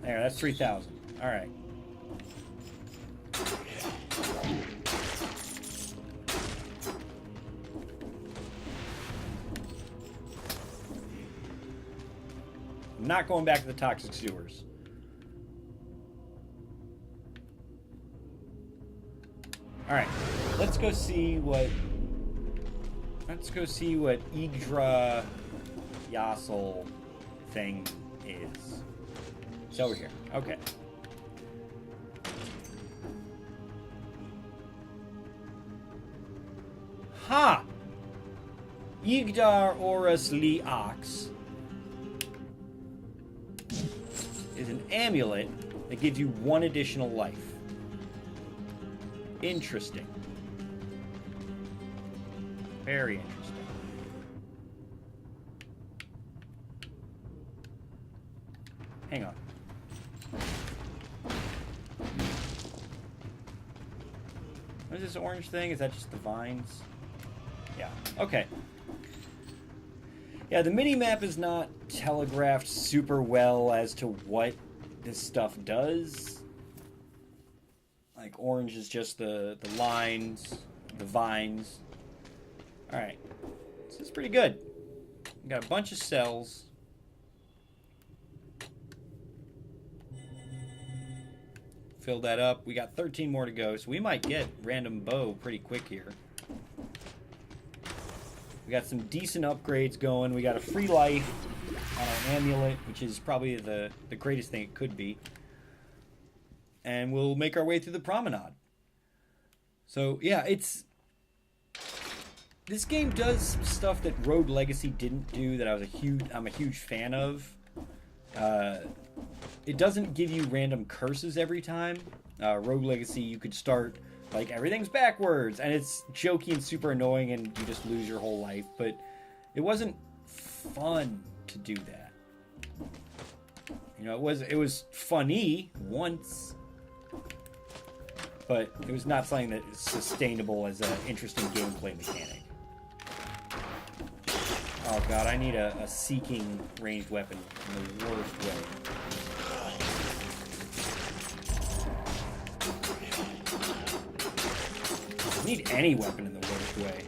There, that's 3,000. All right. I'm not going back to the toxic sewers. All right. Let's go see what Yggdra Yassel thing is. It's over here. Okay. Ha! Yigdar Orus Li Ox is an amulet that gives you 1 additional life. Interesting. Very interesting. Hang on. What is this orange thing? Is that just the vines? Yeah. Okay. Yeah, the mini-map is not telegraphed super well as to what this stuff does. Like, orange is just the lines, the vines. Alright. This is pretty good. We got a bunch of cells. Fill that up. We got 13 more to go, so we might get random bow pretty quick here. We got some decent upgrades going. We got a free life on our amulet, which is probably the greatest thing it could be. And we'll make our way through the promenade. So, yeah, this game does stuff that Rogue Legacy didn't do that I'm a huge fan of. It doesn't give you random curses every time. Rogue Legacy, you could start, like, everything's backwards, and it's jokey and super annoying, and you just lose your whole life. But it wasn't fun to do that. You know, it was funny once, but it was not something that is sustainable as an interesting gameplay mechanic. Oh god, I need a seeking ranged weapon in the worst way. I need any weapon in the worst way.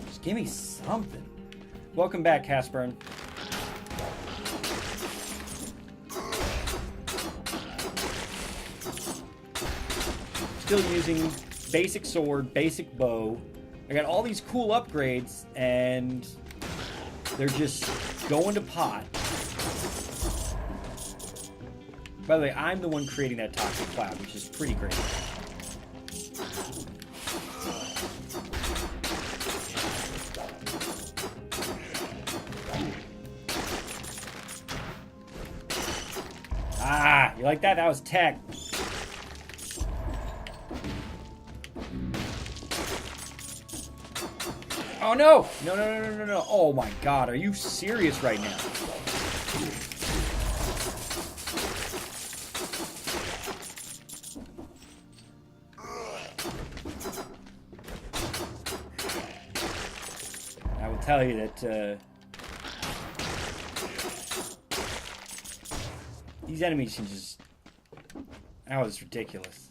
Just give me something. Welcome back, Casburn. Still using basic sword, basic bow. I got all these cool upgrades, and they're just going to pot. By the way, I'm the one creating that toxic cloud, which is pretty great. You like that? That was tech. Oh no! No, no, no, no, no, no. Oh my god, are you serious right now? I will tell you that these enemies can just... That was ridiculous.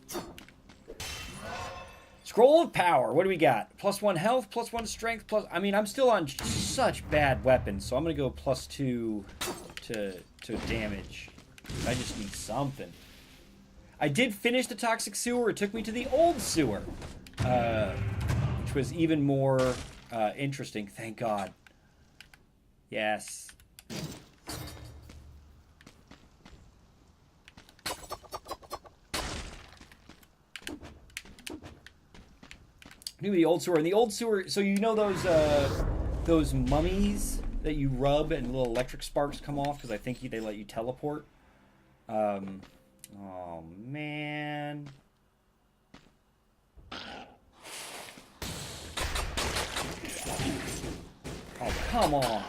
Scroll of Power. What do we got? +1 health, +1 strength, plus... I mean, I'm still on such bad weapons, so I'm going to go +2 to damage. I just need something. I did finish the Toxic Sewer. It took me to the Old Sewer, which was even more interesting. Thank God. Yes. Knew the Old Sewer. And the Old Sewer, so you know those mummies that you rub and little electric sparks come off because I think they let you teleport. Oh man. Oh come on.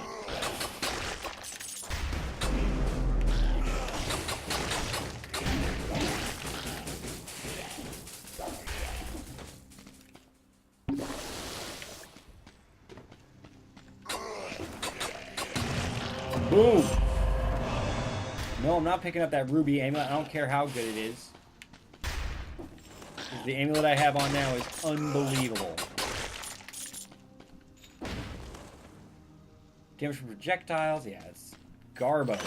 Boom! No, I'm not picking up that ruby amulet. I don't care how good it is. The amulet I have on now is unbelievable. Damage from projectiles? Yeah, it's garbo.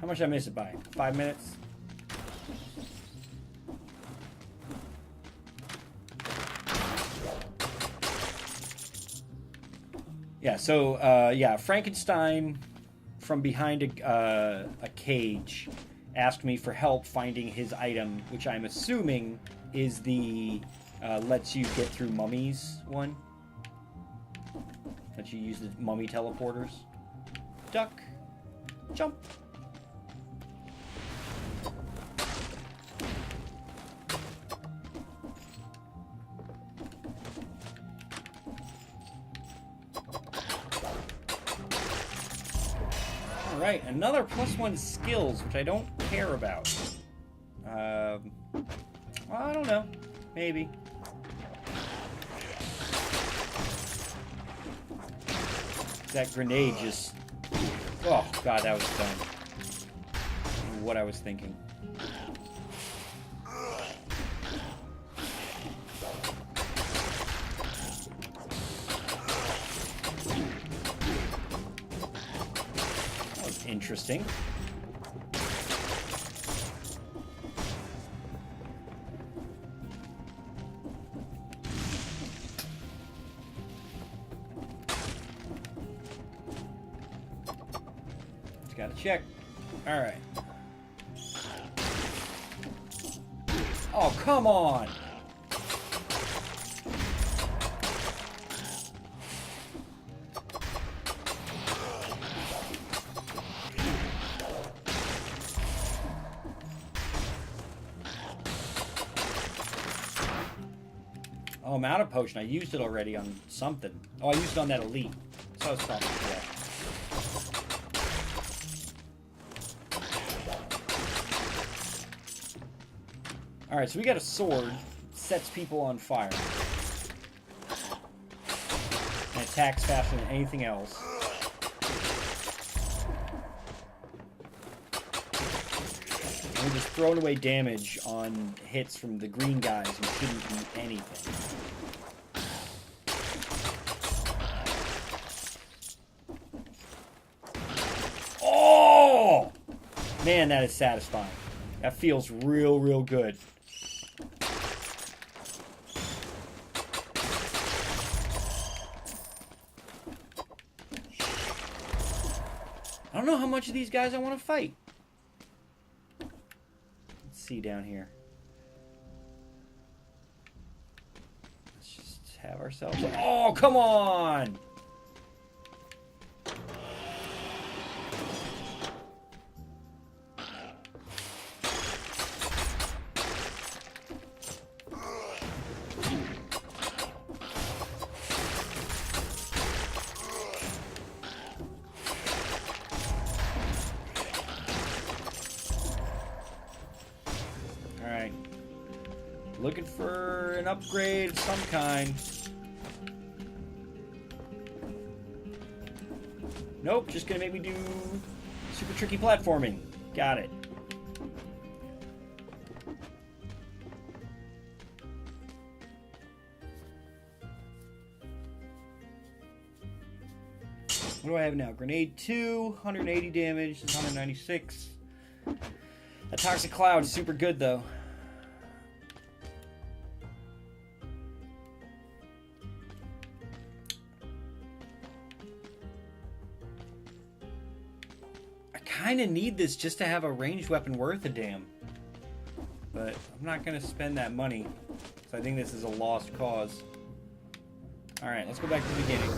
How much did I miss it by? 5 minutes? Yeah, so, yeah, Frankenstein from behind a cage asked me for help finding his item, which I'm assuming is the lets you get through mummies one. Lets you use the mummy teleporters. Duck. Jump. Alright, another +1 skills, which I don't care about. Well, I don't know. Maybe. That grenade just... Oh, God, that was dumb. I don't know what I was thinking. Interesting. Just gotta check. All right. Oh, come on. Oh, I'm out of potion. I used it already on something. Oh, I used it on that elite. So I was talking to that. Alright, so we got a sword. Sets people on fire. And attacks faster than anything else. And we're just throwing away damage on hits from the green guys who shouldn't do anything. Oh! Man, that is satisfying. That feels real, real good. I don't know how much of these guys I want to fight. Let's see down here. Let's just ourselves. Oh, come on! Alright. Looking for an upgrade of some kind. Nope, just gonna make me do super tricky platforming. Got it. What do I have now? Grenade 2, 180 damage, 196. That toxic cloud is super good though. I kind of need this just to have a ranged weapon worth a damn. But I'm not going to spend that money. So I think this is a lost cause. Alright, let's go back to the beginning.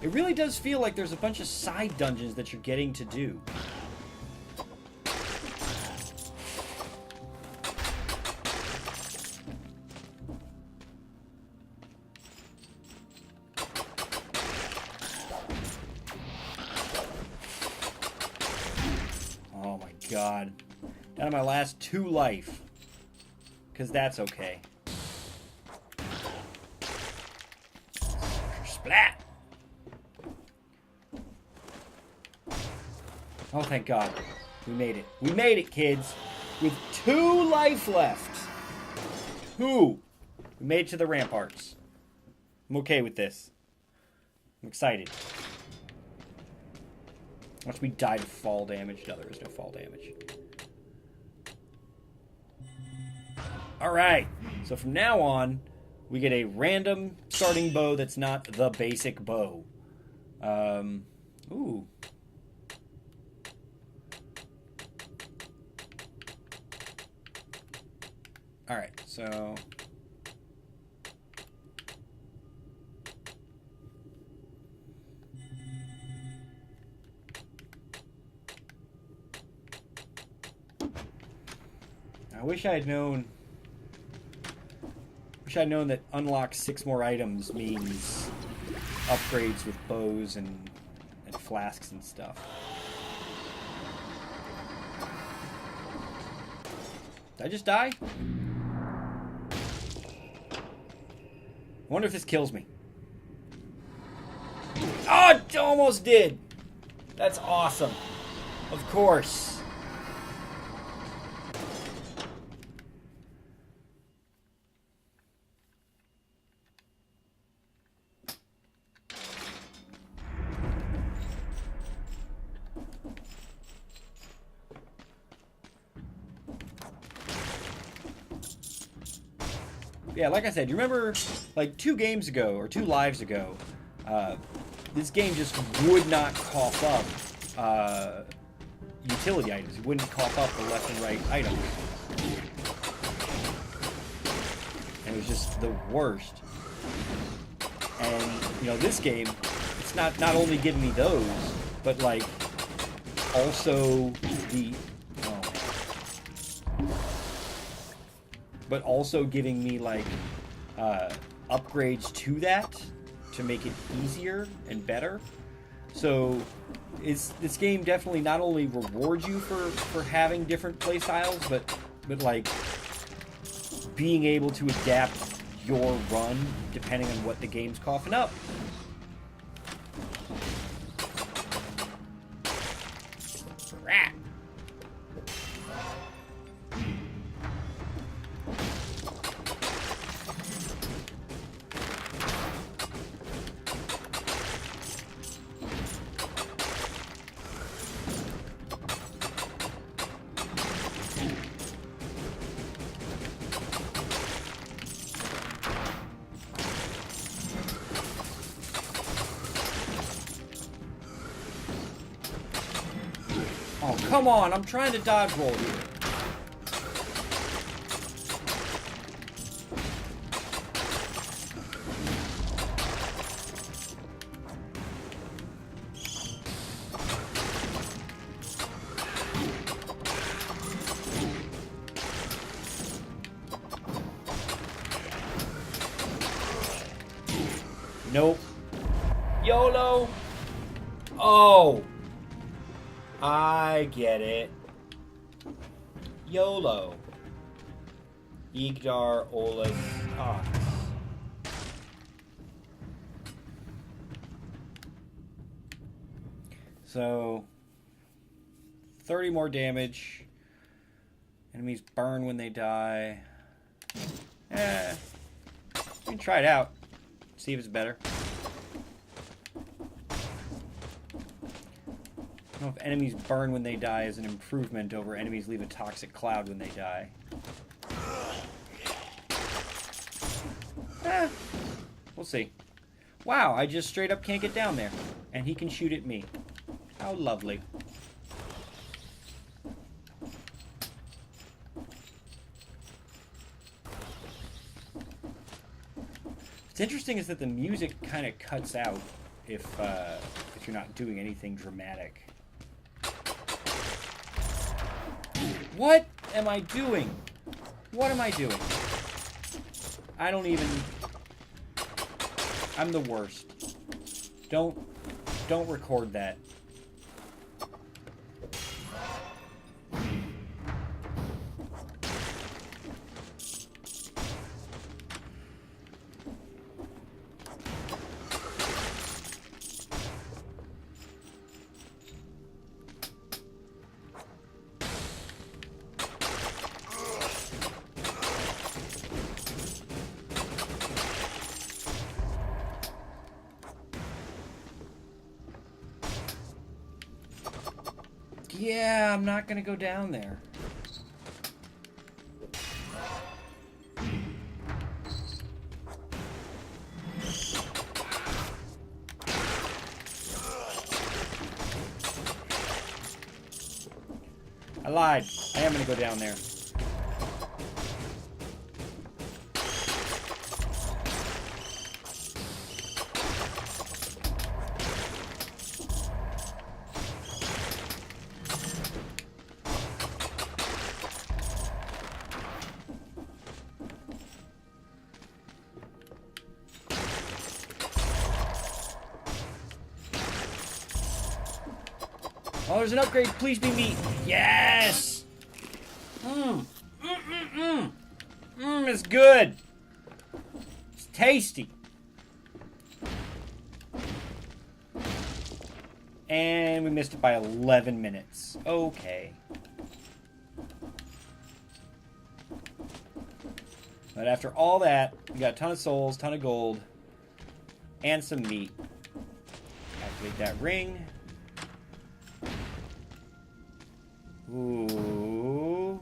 It really does feel like there's a bunch of side dungeons that you're getting to do. Oh my god. Down to my last 2 life. Because that's okay. Splat! Oh, thank God. We made it. We made it, kids. With 2 life left. 2. We made it to the ramparts. I'm okay with this. I'm excited. Watch me die to fall damage. No, there is no fall damage. Alright. So from now on, we get a random starting bow that's not the basic bow. Ooh. Alright, so... I wish I had known... that unlock 6 more items means upgrades with bows and flasks and stuff. Did I just die? I wonder if this kills me. Oh, it almost did! That's awesome. Of course. Yeah, like I said, you remember, like 2 games ago, or 2 lives ago, this game just would not cough up utility items. It wouldn't cough up the left and right items. And it was just the worst. And, you know, this game, it's not only giving me those, but, like, also the... but also giving me, like, upgrades to that to make it easier and better. So this game definitely not only rewards you for having different play styles, but like being able to adapt your run depending on what the game's coughing up. Crap. Oh, come on, I'm trying to dodge roll here. Nope. YOLO. Oh. I get it. YOLO. Igdar Olas Ox. So, 30 more damage. Enemies burn when they die. We can try it out. See if it's better. I don't know if enemies burn when they die is an improvement over enemies leave a toxic cloud when they die. We'll see. Wow, I just straight up can't get down there. And he can shoot at me. How lovely. What's interesting is that the music kind of cuts out if you're not doing anything dramatic. What am I doing? What am I doing? I don't even... I'm the worst. Don't record that. Yeah, I'm not gonna go down there. I lied. I am gonna go down there. Oh, there's an upgrade. Please be meat. Yes! It's good. It's tasty. And we missed it by 11 minutes. Okay. But after all that, we got a ton of souls, ton of gold, and some meat. Activate that ring. Ooh.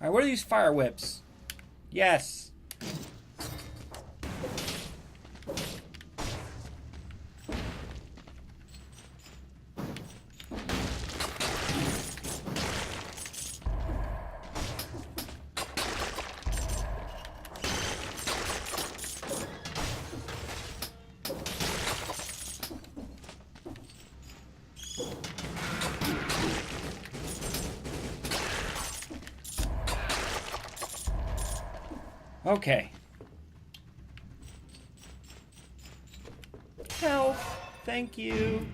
Alright, what are these fire whips? Yes. Okay. Health. Thank you.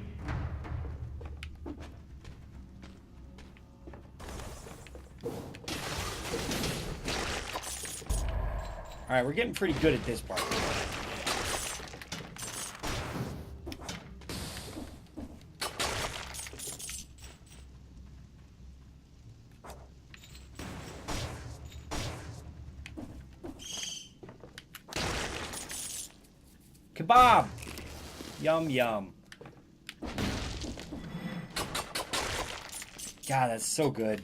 Alright, we're getting pretty good at this part. Kebab! Yum, yum. God, that's so good.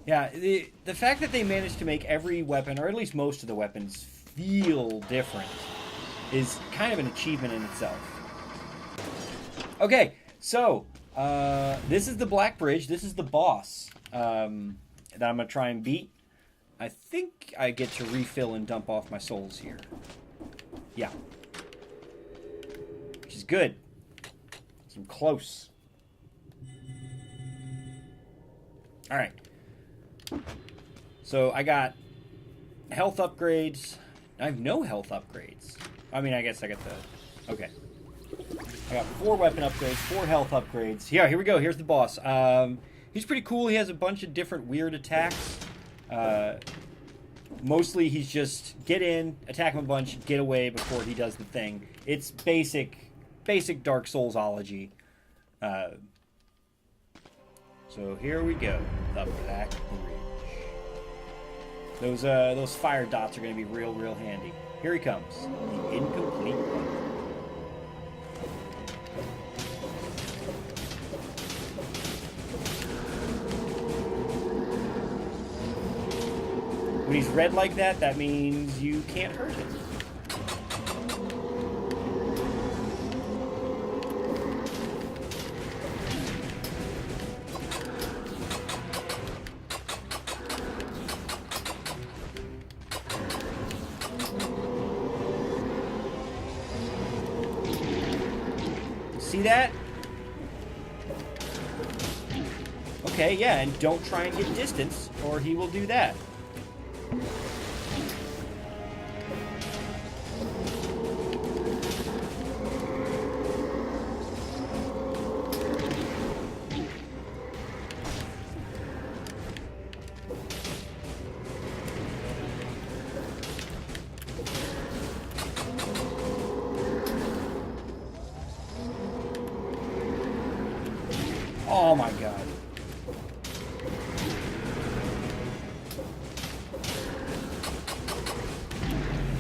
Yeah, the fact that they managed to make every weapon, or at least most of the weapons, feel different is kind of an achievement in itself. Okay, so this is the Black Bridge. This is the boss that I'm going to try and beat. I think I get to refill and dump off my souls here. Yeah. Which is good. I'm close. Alright. So I got health upgrades. I have no health upgrades. I mean, I guess I got the... Okay. I got 4 weapon upgrades, 4 health upgrades. Yeah, here we go. Here's the boss. He's pretty cool. He has a bunch of different weird attacks. Mostly he's just get in, attack him a bunch, get away before he does the thing. It's basic Dark Souls-ology. So here we go. The Black Bridge. Those fire dots are going to be real handy. Here he comes. The incomplete one. When he's red like that, that means you can't hurt him. See that? Okay, yeah, and don't try and get distance, or he will do that. Oh my god.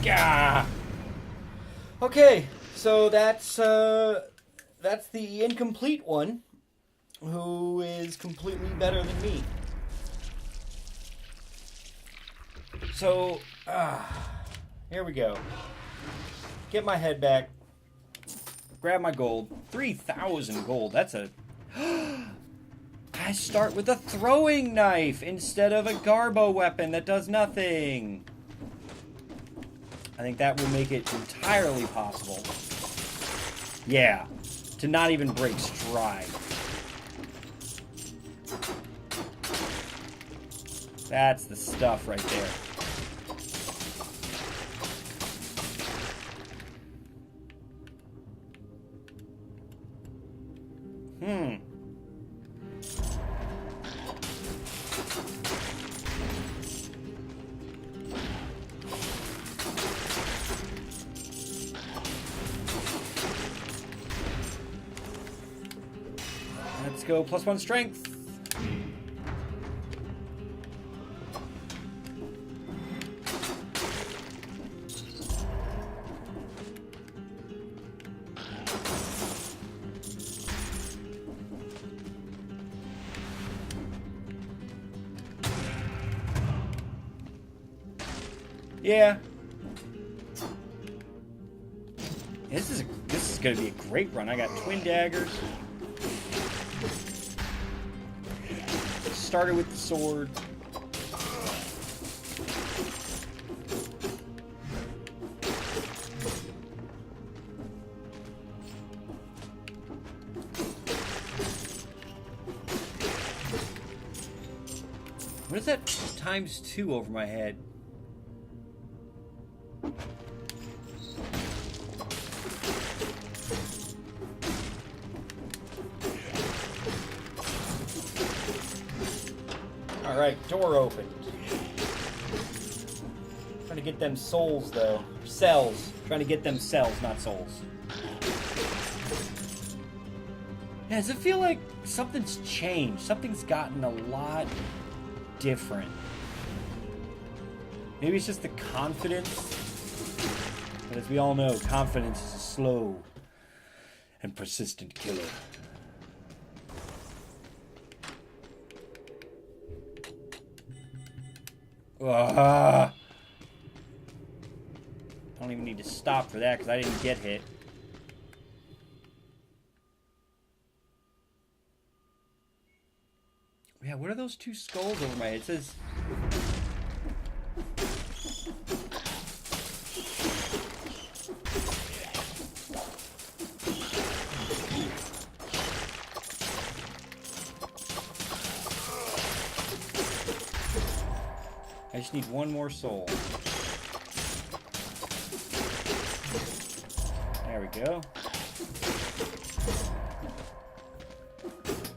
Gah! Okay, so that's the incomplete one, who is completely better than me. So, here we go. Get my head back. Grab my gold. 3,000 gold. That's a... I start with a throwing knife instead of a garbo weapon that does nothing. I think that will make it entirely possible. Yeah, to not even break stride. That's the stuff right there. Let's go +1 strength. Yeah. This is gonna be a great run. I got twin daggers. Started with the sword. What is that ×2 over my head? Alright, door opened. Trying to get them souls, though. Cells. Trying to get them cells, not souls. Yeah, does it feel like something's changed? Something's gotten a lot different. Maybe it's just the confidence. But as we all know, confidence is a slow and persistent killer. I don't even need to stop for that because I didn't get hit. Yeah, what are those two skulls over my head? It says... I just need one more soul. There we go.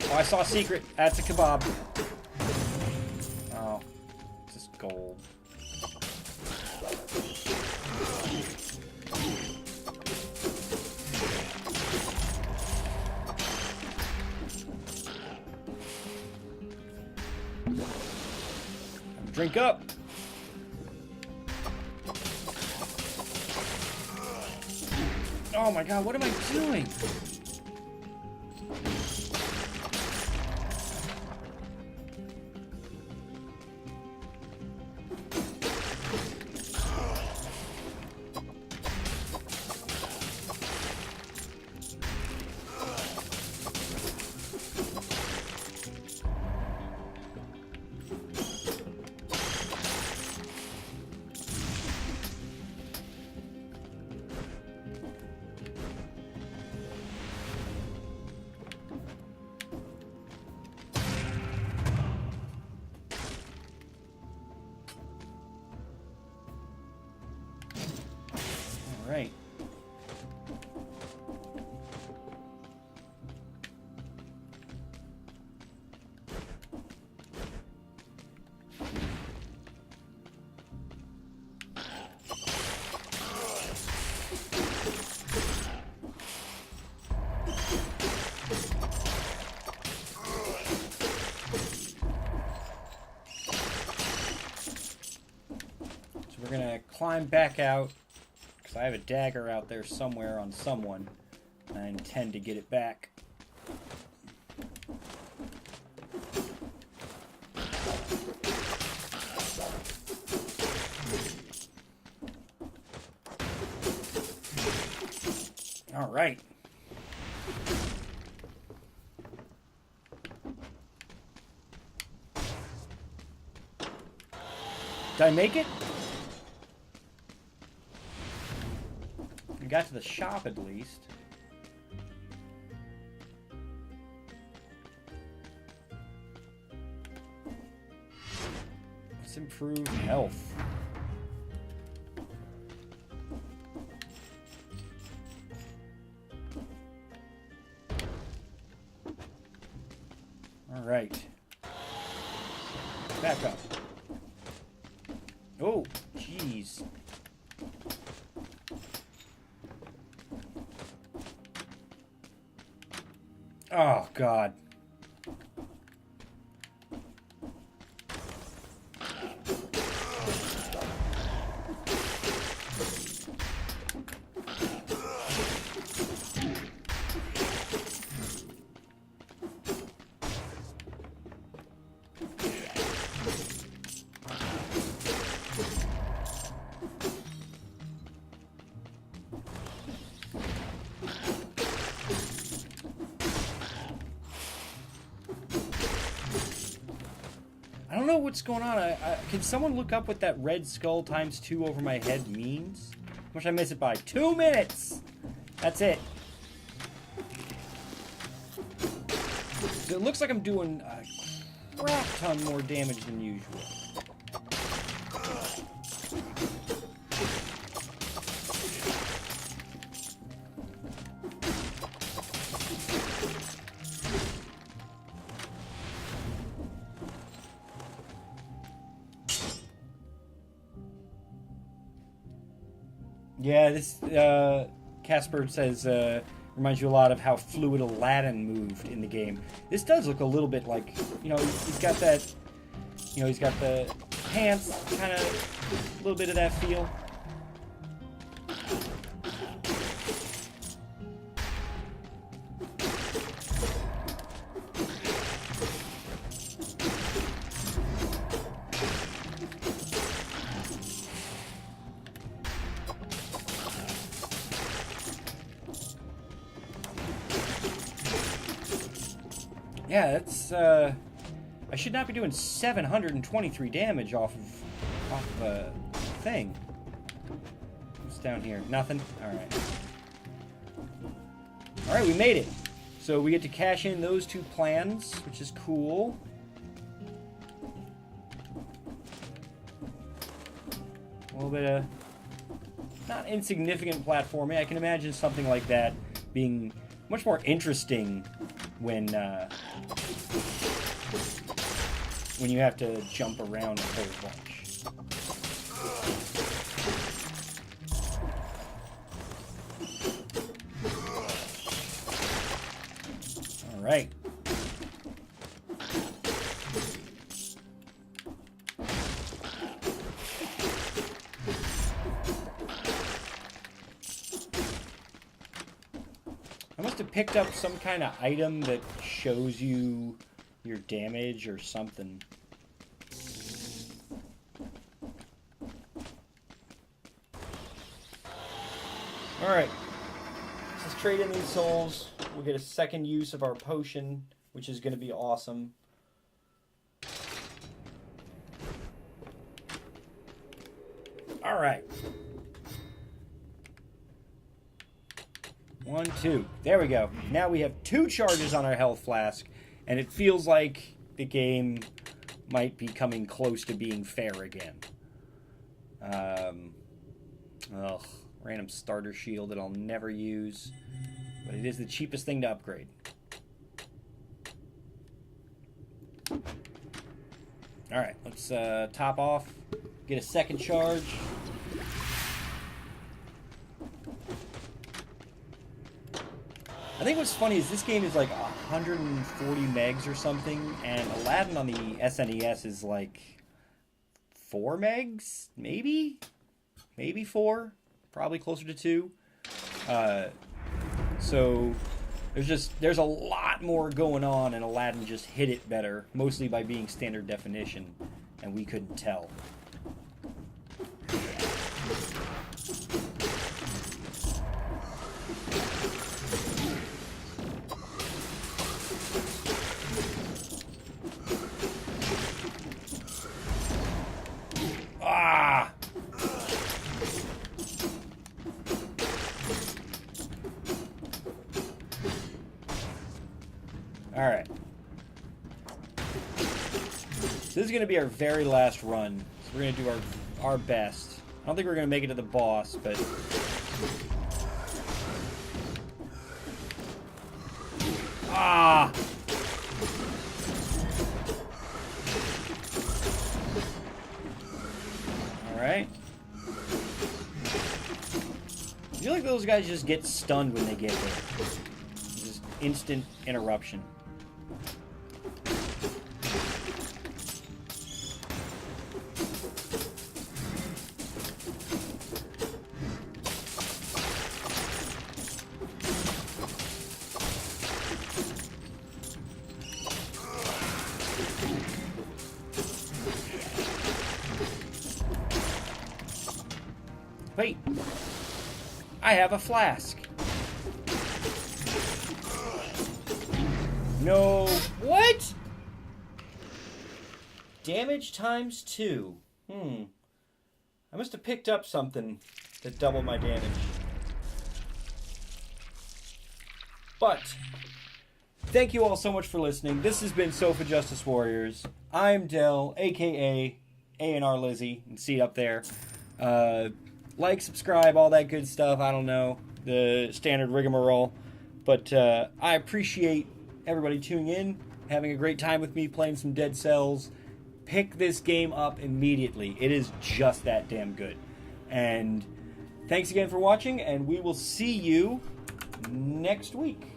Oh, I saw a secret. That's a kebab. Oh, it's just gold. Drink up. Oh my god, what am I doing? Right. So we're gonna climb back out. I have a dagger out there somewhere on someone, and I intend to get it back. All right. Did I make it? Got to the shop at least. Let's improve health. All right. Back up. Oh, jeez. Oh, God. I don't know what's going on. Can someone look up what that red skull times 2 over my head means? How much I miss it by? 2 minutes! That's it. It looks like I'm doing a crap ton more damage than usual. Yeah, this Casper says reminds you a lot of how fluid Aladdin moved in the game. This does look a little bit like, you know, he's got that, you know, he's got the pants, kind of a little bit of that feel. Yeah, that's, I should not be doing 723 damage off of a thing. What's down here? Nothing? Alright. Alright, we made it. So we get to cash in those 2 plans, which is cool. A little bit of not insignificant platforming. I can imagine something like that being much more interesting when you have to jump around a whole bunch. All right. I must have picked up some kind of item that shows you your damage or something. Alright. Let's trade in these souls. We'll get a second use of our potion, which is going to be awesome. Alright. 1, 2. There we go. Now we have 2 charges on our health flask, and it feels like the game might be coming close to being fair again. Random starter shield that I'll never use, but it is the cheapest thing to upgrade. Alright, let's top off, get a second charge. I think what's funny is this game is like 140 megs or something, and Aladdin on the SNES is like 4 megs, maybe? Maybe 4? Probably closer to 2. So there's a lot more going on, and Aladdin just hit it better, mostly by being standard definition, and we couldn't tell. Alright. So this is going to be our very last run. So we're going to do our best. I don't think we're going to make it to the boss, but... Alright. I feel like those guys just get stunned when they get hit. Just instant interruption. Wait, I have a flask. No, what? Damage times 2. I must have picked up something that doubled my damage. But, thank you all so much for listening. This has been Sofa Justice Warriors. I'm Del, aka A&R Lizzie, and see it up there. Like, subscribe, all that good stuff. I don't know, the standard rigmarole. But I appreciate everybody tuning in, having a great time with me, playing some Dead Cells. Pick this game up immediately. It is just that damn good. And thanks again for watching, and we will see you next week.